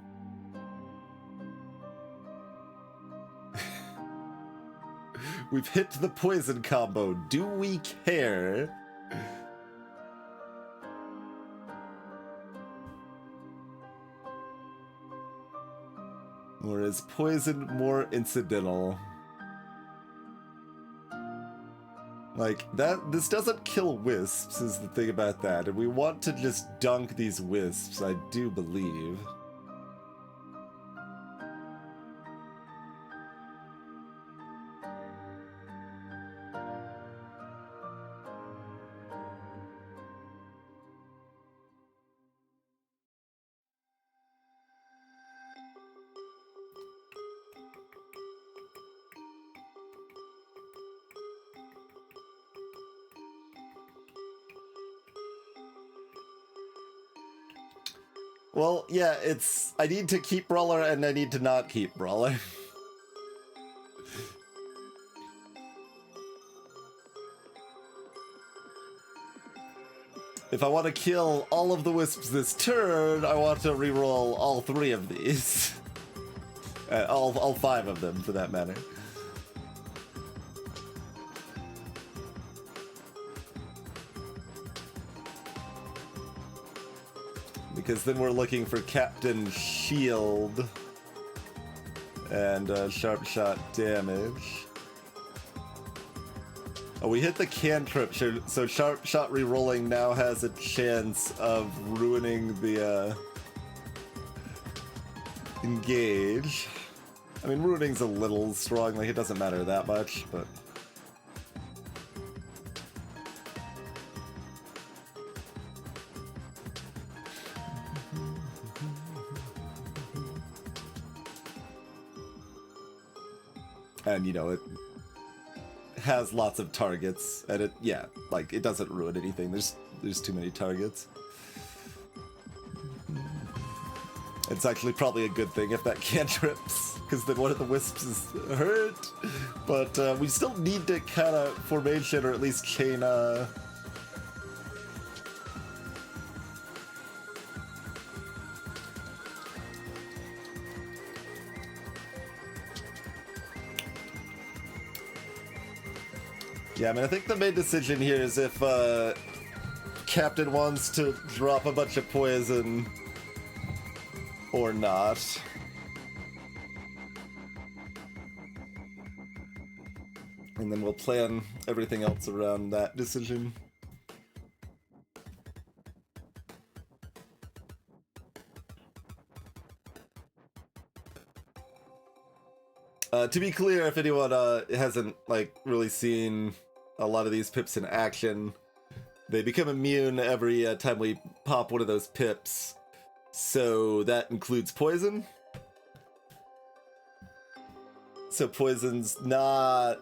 We've hit the poison combo. Do we care? Or is poison more incidental? Like, this doesn't kill wisps, is the thing about that, and we want to just dunk these wisps, I do believe. Well, yeah, it's... I need to keep Brawler and I need to not keep Brawler. If I want to kill all of the wisps this turn, I want to reroll all 3 of these. All 5 of them, for that matter. Because then we're looking for Captain Shield and sharp shot damage. Oh, we hit the cantrip, so sharp shot rerolling now has a chance of ruining the engage. I mean, ruining's a little strong, like it doesn't matter that much, but... And, you know, it has lots of targets, and it, yeah, like, it doesn't ruin anything. There's too many targets. It's actually probably a good thing if that cantrips, because then one of the wisps is hurt. But we still need to kind of formation, or at least chain, Yeah, I mean, I think the main decision here is if Captain wants to drop a bunch of poison or not. And then we'll plan everything else around that decision. To be clear, if anyone hasn't like really seen a lot of these pips in action, they become immune every time we pop one of those pips. So that includes poison. So poison's not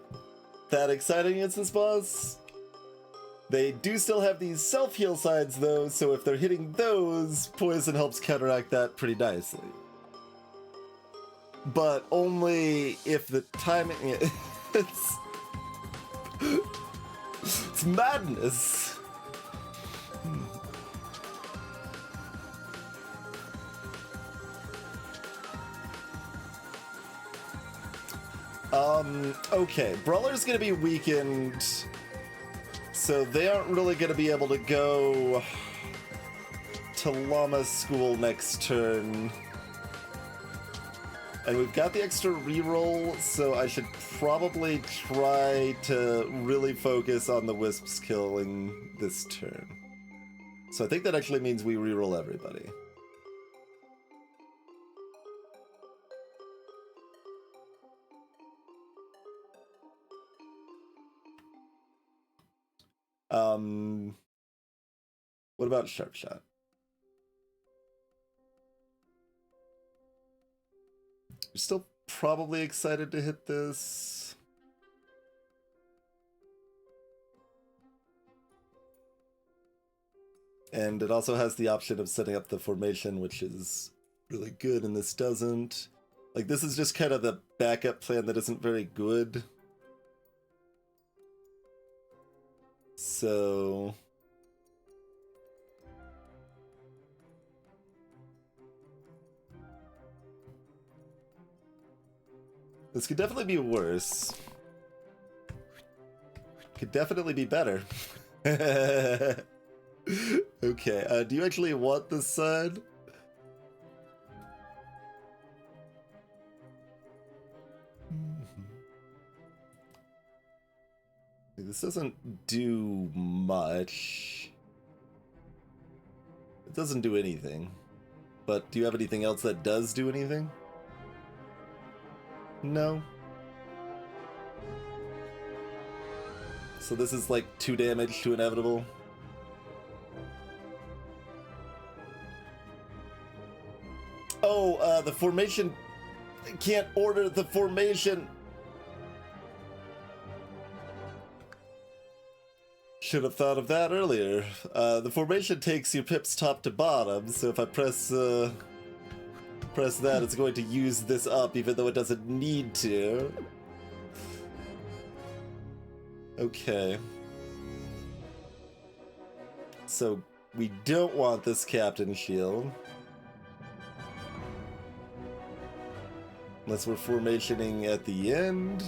that exciting against this boss. They do still have these self-heal sides though, so if they're hitting those, poison helps counteract that pretty nicely. But only if the timing... It's madness. Okay, Brawler's gonna be weakened, so they aren't really gonna be able to go to Llama School next turn. And we've got the extra reroll, so I should probably try to really focus on the Wisps killing this turn. So I think that actually means we reroll everybody. What about Sharp Shot? You're still probably excited to hit this. And it also has the option of setting up the formation, which is really good, and this doesn't. Like, this is just kind of the backup plan that isn't very good. So... this could definitely be worse. Could definitely be better. Okay, do you actually want this side? This doesn't do much. It doesn't do anything. But do you have anything else that does do anything? No. So this is like 2 damage to Inevitable. Oh, the formation... I can't order the formation! Should have thought of that earlier. The formation takes your pips top to bottom, so if I press that, it's going to use this up, even though it doesn't need to. Okay. So, we don't want this Captain Shield. Unless we're formationing at the end.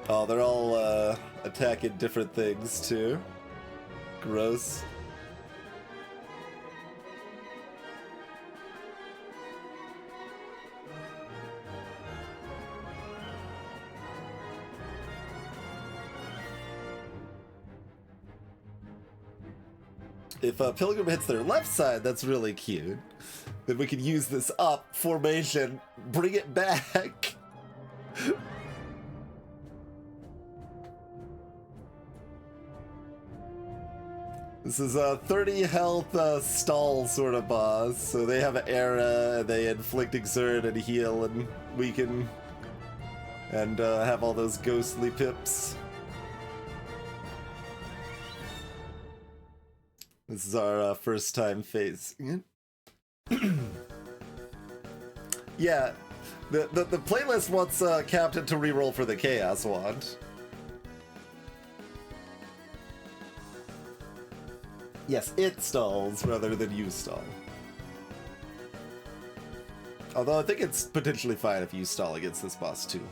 Oh, they're all attacking different things, too. Gross. If Pilgrim hits their left side, that's really cute. Then we could use this up formation, bring it back. This is a 30 health stall sort of boss, so they have an era, they inflict, exert, and heal, and weaken, and have all those ghostly pips. This is our first time facing it. Yeah, the playlist wants Captain to reroll for the Chaos Wand. Yes, it stalls rather than you stall. Although I think it's potentially fine if you stall against this boss too.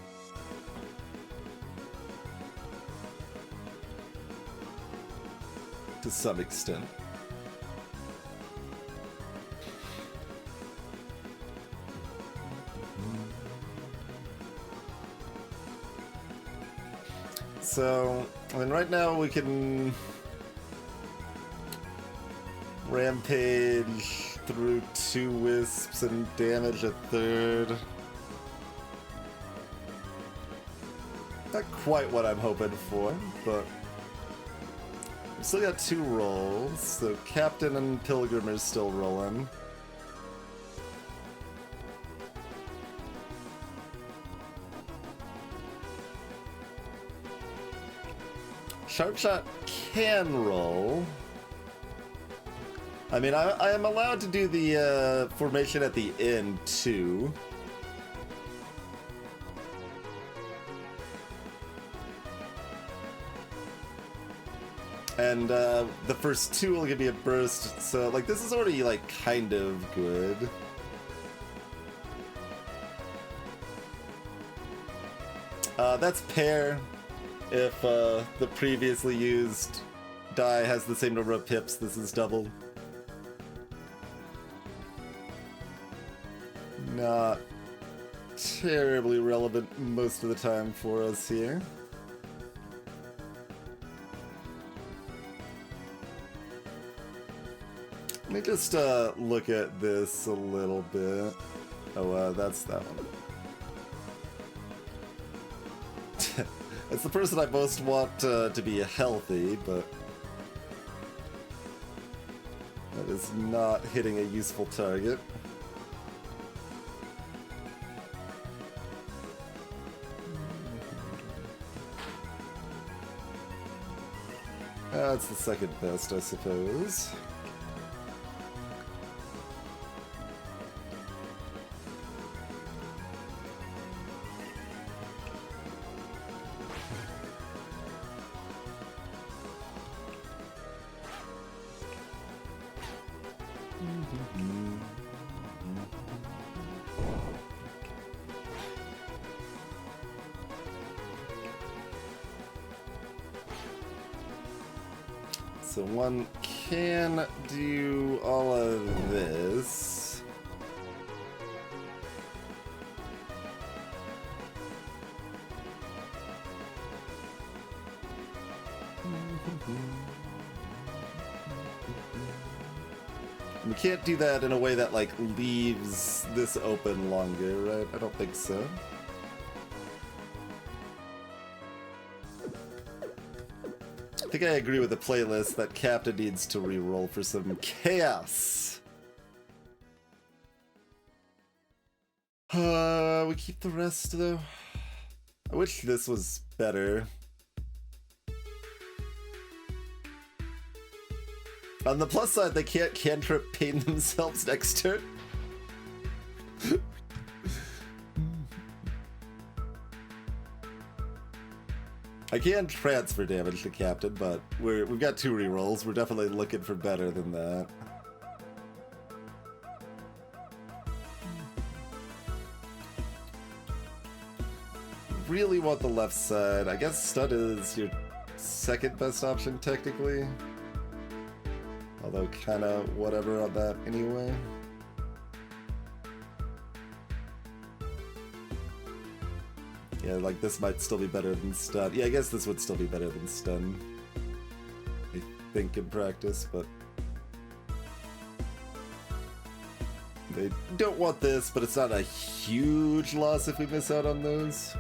To some extent. So, I mean, right now we can rampage through 2 wisps and damage a 3rd. Not quite what I'm hoping for, but we still got 2 rolls, so Captain and Pilgrim are still rolling. Sharp Shot can roll. I mean, I am allowed to do the formation at the end, too. And the first 2 will give me a burst, so, like, this is already, like, kind of good. That's pair if the previously used die has the same number of pips, this is doubled. Not terribly relevant most of the time for us here. Let me just look at this a little bit. Oh, that's that one. It's the person I most want to be healthy, but that is not hitting a useful target. That's the second best, I suppose. So one can do all of this. We can't do that in a way that, like, leaves this open longer, right? I don't think so. I think I agree with the playlist that Captain needs to reroll for some chaos. We keep the rest though. I wish this was better. On the plus side, they can't cantrip pain themselves next turn. I can transfer damage to Captain, but we've got 2 rerolls. We're definitely looking for better than that. Really want the left side. I guess Stun is your second best option, technically. Although kinda whatever on that anyway. Yeah, like this might still be better than Stun. Yeah, I guess this would still be better than Stun. I think in practice, but... They don't want this, but it's not a huge loss if we miss out on those.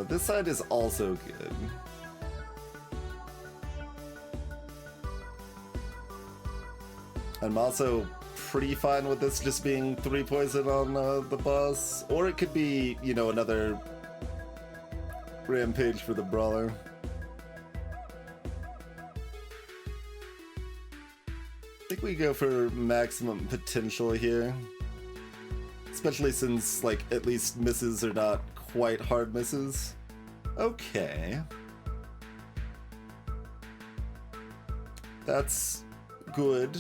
This side is also good. I'm also pretty fine with this just being 3 poison on the boss. Or it could be, you know, another rampage for the brawler. I think we go for maximum potential here. Especially since, like, at least misses are not quite hard misses. Okay. That's good.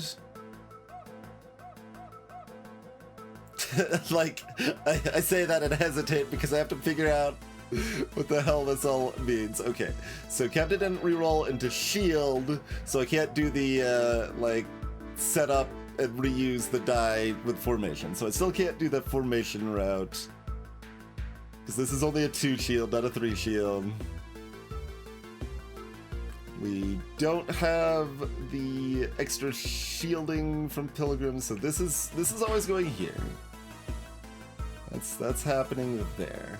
Like, I say that and hesitate because I have to figure out what the hell this all means. Okay, so Captain didn't reroll into shield, so I can't do the, like, set up and reuse the die with formation. So I still can't do the formation route. Because this is only a 2 shield, not a 3 shield. We don't have the extra shielding from Pilgrim, so this is always going here. That's happening there.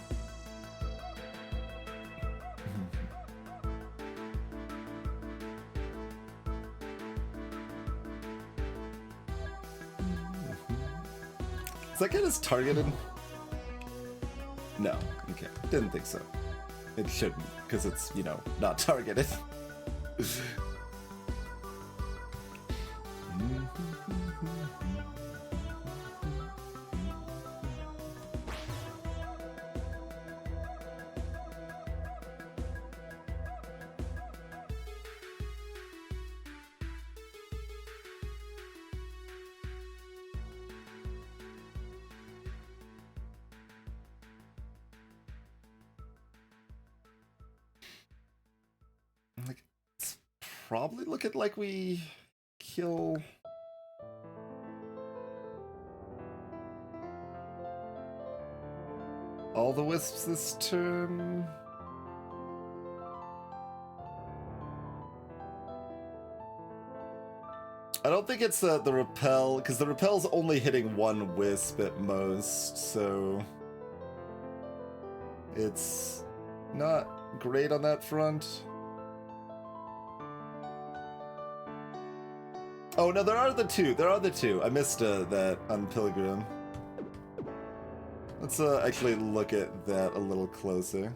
Is that guy just targeted? No. Okay. Didn't think so. It shouldn't, because it's, you know, not targeted. probably look at like we kill... all the wisps this turn. I don't think it's the repel, because the repel's only hitting one wisp at most, so it's not great on that front. Oh no, there are the two. There are the two. I missed that on Pilgrim. Let's actually look at that a little closer.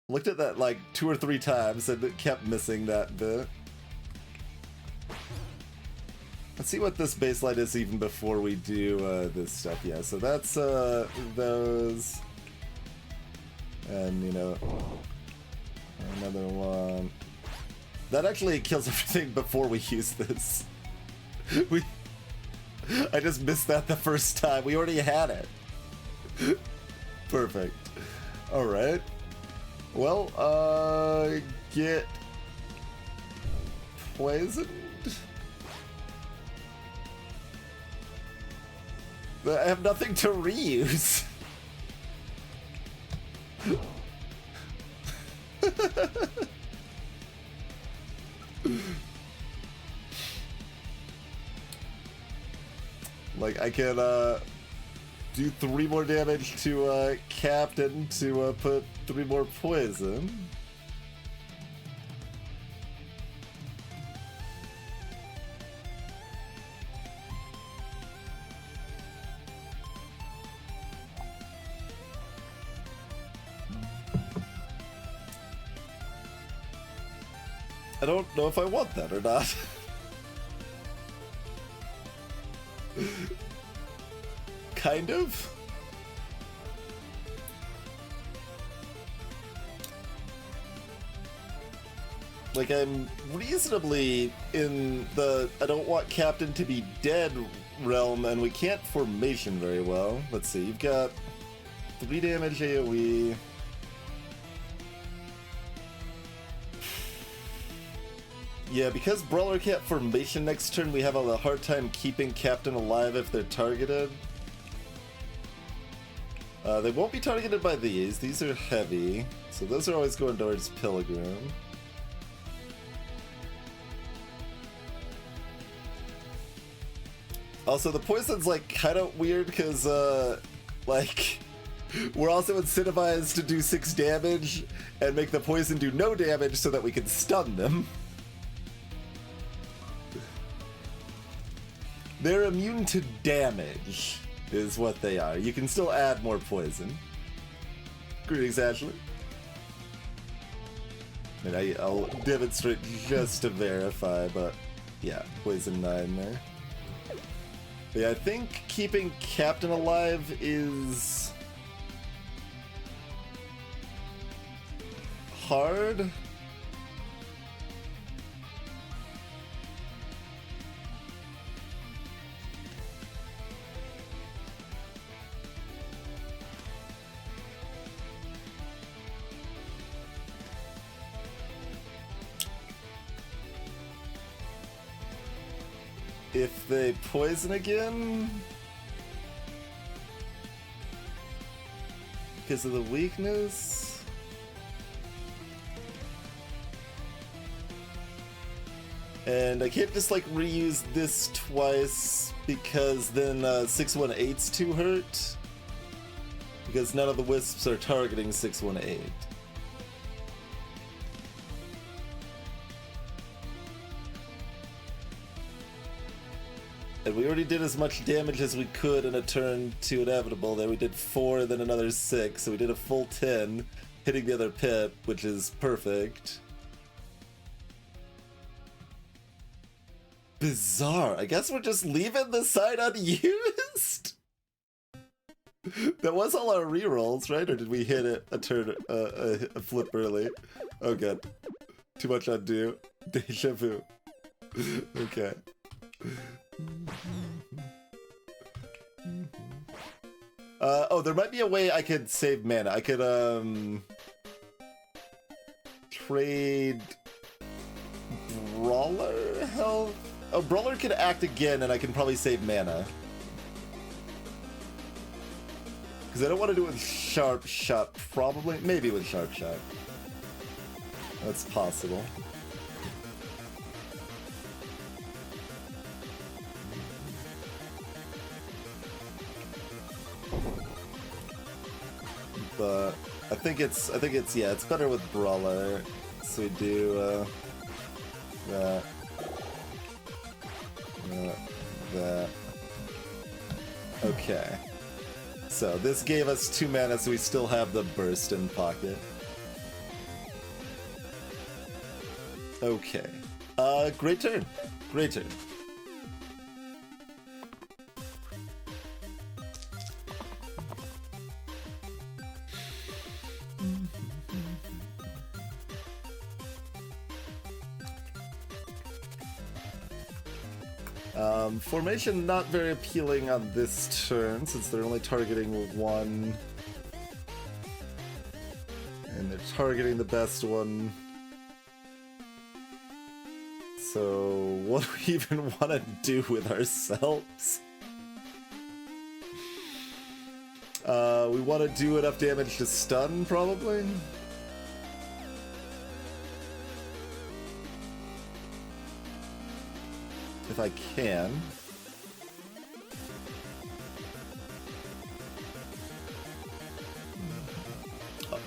Looked at that like 2 or 3 times and it kept missing that bit. Let's see what this baseline is even before we do this stuff. Yeah, so that's those. And, you know, another one. That actually kills everything before we use this. I just missed that the first time. We already had it. Perfect. Alright. Well, get poisoned? I have nothing to reuse. Like, I can do 3 more damage to Captain to put 3 more poison. I don't know if I want that or not. Kind of. Like, I'm reasonably in the I don't want Captain to be dead realm, and we can't formation very well. Let's see, you've got 3 damage AoE. Yeah, because Brawler can't formation next turn, we have a hard time keeping Captain alive if they're targeted. They won't be targeted by these. These are heavy, so those are always going towards Pilgrim. Also, the poison's like kind of weird because, like, we're also incentivized to do 6 damage and make the poison do no damage so that we can stun them. They're immune to damage, is what they are. You can still add more poison. Greetings, Ashley. And I'll demonstrate just to verify, but yeah, poison 9 there. But yeah, I think keeping Captain alive is hard. If they poison again because of the weakness, and I can't just like reuse this twice because then 618's too hurt because none of the wisps are targeting 618. And we already did as much damage as we could in a turn to Inevitable there. We did 4, then another 6, so we did a full 10, hitting the other pip, which is perfect. Bizarre. I guess we're just leaving the side unused? That was all our rerolls, right? Or did we hit it a turn, a flip early? Oh god. Too much undo. Deja vu. Okay. Oh, there might be a way I could save mana. I could, trade Brawler health? Oh, Brawler can act again, and I can probably save mana. Because I don't want to do it with Sharp Shot, probably. Maybe with Sharp Shot. That's possible. But I think it's yeah, it's better with Brawler. So we do that. That. Okay. So this gave us 2 mana, so we still have the burst in pocket. Okay. Great turn. Great turn. Formation not very appealing on this turn, since they're only targeting one. And they're targeting the best one. So, what do we even want to do with ourselves? We want to do enough damage to stun, probably? If I can. Oh.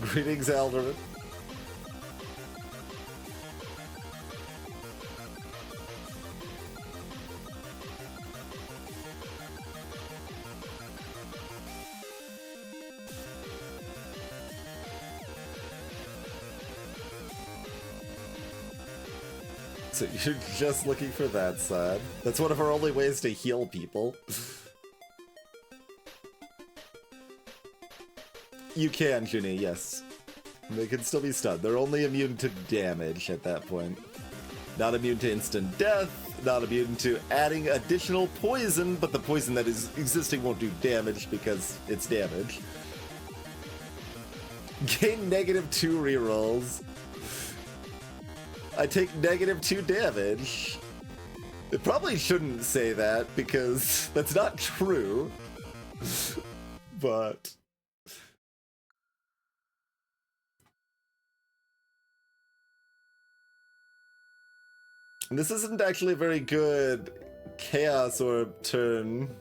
Greetings, Alderman. So you're just looking for that side. That's one of our only ways to heal people. You can, Junie, yes. They can still be stunned. They're only immune to damage at that point. Not immune to instant death, not immune to adding additional poison, but the poison that is existing won't do damage because it's damage. Gain -2 rerolls. I take -2 damage. It probably shouldn't say that because that's not true. But and this isn't actually a very good Chaos Orb turn.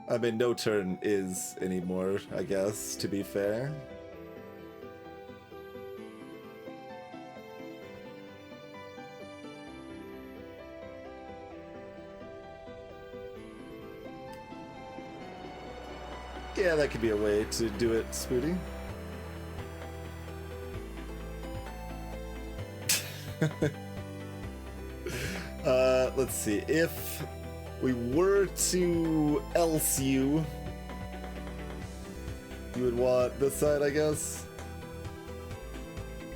I mean, no turn is anymore, I guess, to be fair. Yeah, that could be a way to do it, Spooty. Let's see, if we were to else you would want this side, I guess.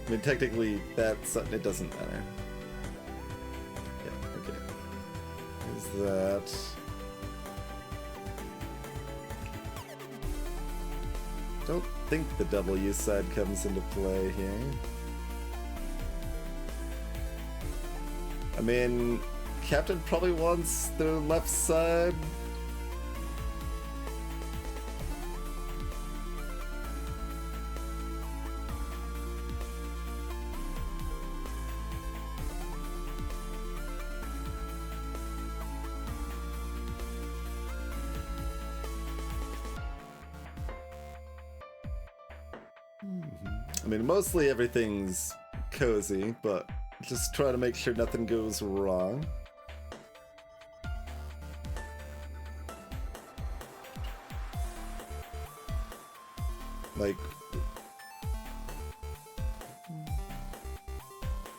I mean, technically, that's it doesn't matter. Yeah, okay. Is that? Don't think the W side comes into play here. I mean, Captain probably wants their left side. I mean, mostly everything's cozy, but just try to make sure nothing goes wrong. Like,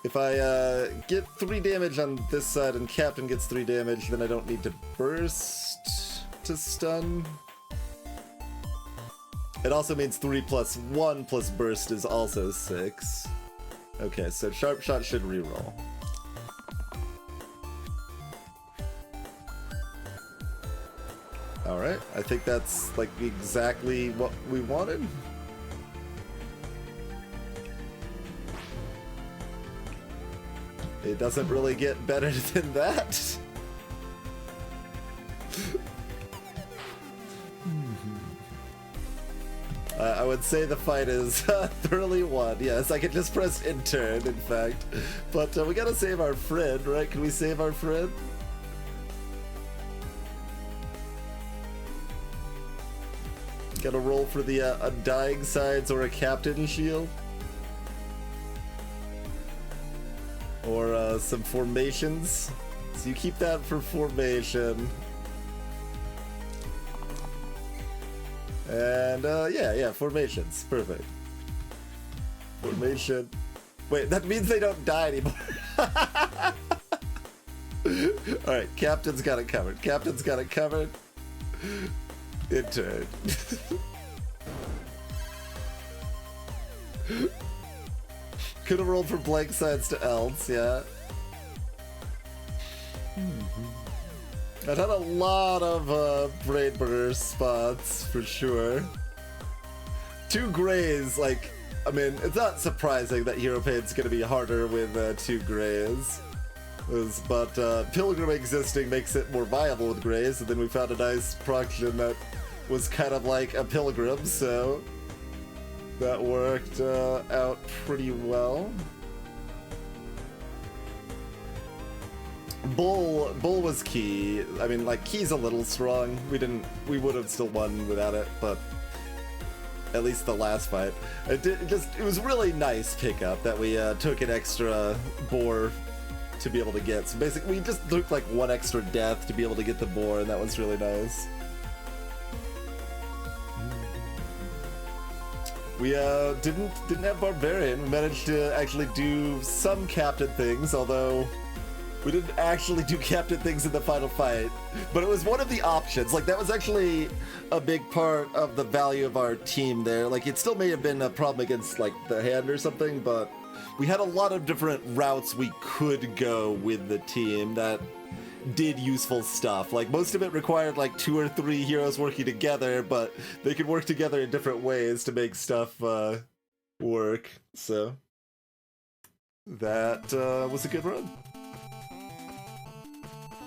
if I get 3 damage on this side and Captain gets 3 damage, then I don't need to burst to stun. It also means 3 plus 1 plus burst is also 6. Okay, so Sharp Shot should reroll. Alright, I think that's like exactly what we wanted. It doesn't really get better than that. I would say the fight is thoroughly won. Yes, I could just press intern, in fact. But we gotta save our friend, right? Can we save our friend? Gotta roll for the Undying Sides or a Captain Shield. Or some formations. So you keep that for formation. And yeah, formations. Perfect. Formation. Wait, that means they don't die anymore. Alright, Captain's got it covered. Captain's got it covered. Intern. Could have rolled for blank sides to Elds, yeah. I've had a lot of brain burner spots for sure. 2 grays, like, I mean, it's not surprising that Hero Pain's gonna be harder with 2 grays. But Pilgrim existing makes it more viable with grays, and then we found a nice proction that was kind of like a Pilgrim, so that worked out pretty well. Bull was key. I mean, like, key's a little strong. We would have still won without it, but at least the last fight. It was really nice pickup that we took an extra boar to be able to get. So basically, we just took like 1 extra death to be able to get the boar, and that was really nice. We didn't have Barbarian. We managed to actually do some Captain things, although we didn't actually do Captain things in the final fight. But it was one of the options. Like, that was actually a big part of the value of our team there. Like, it still may have been a problem against, like, the hand or something, but we had a lot of different routes we could go with the team that did useful stuff. Like, most of it required like 2 or 3 heroes working together, but they could work together in different ways to make stuff work. So that was a good run.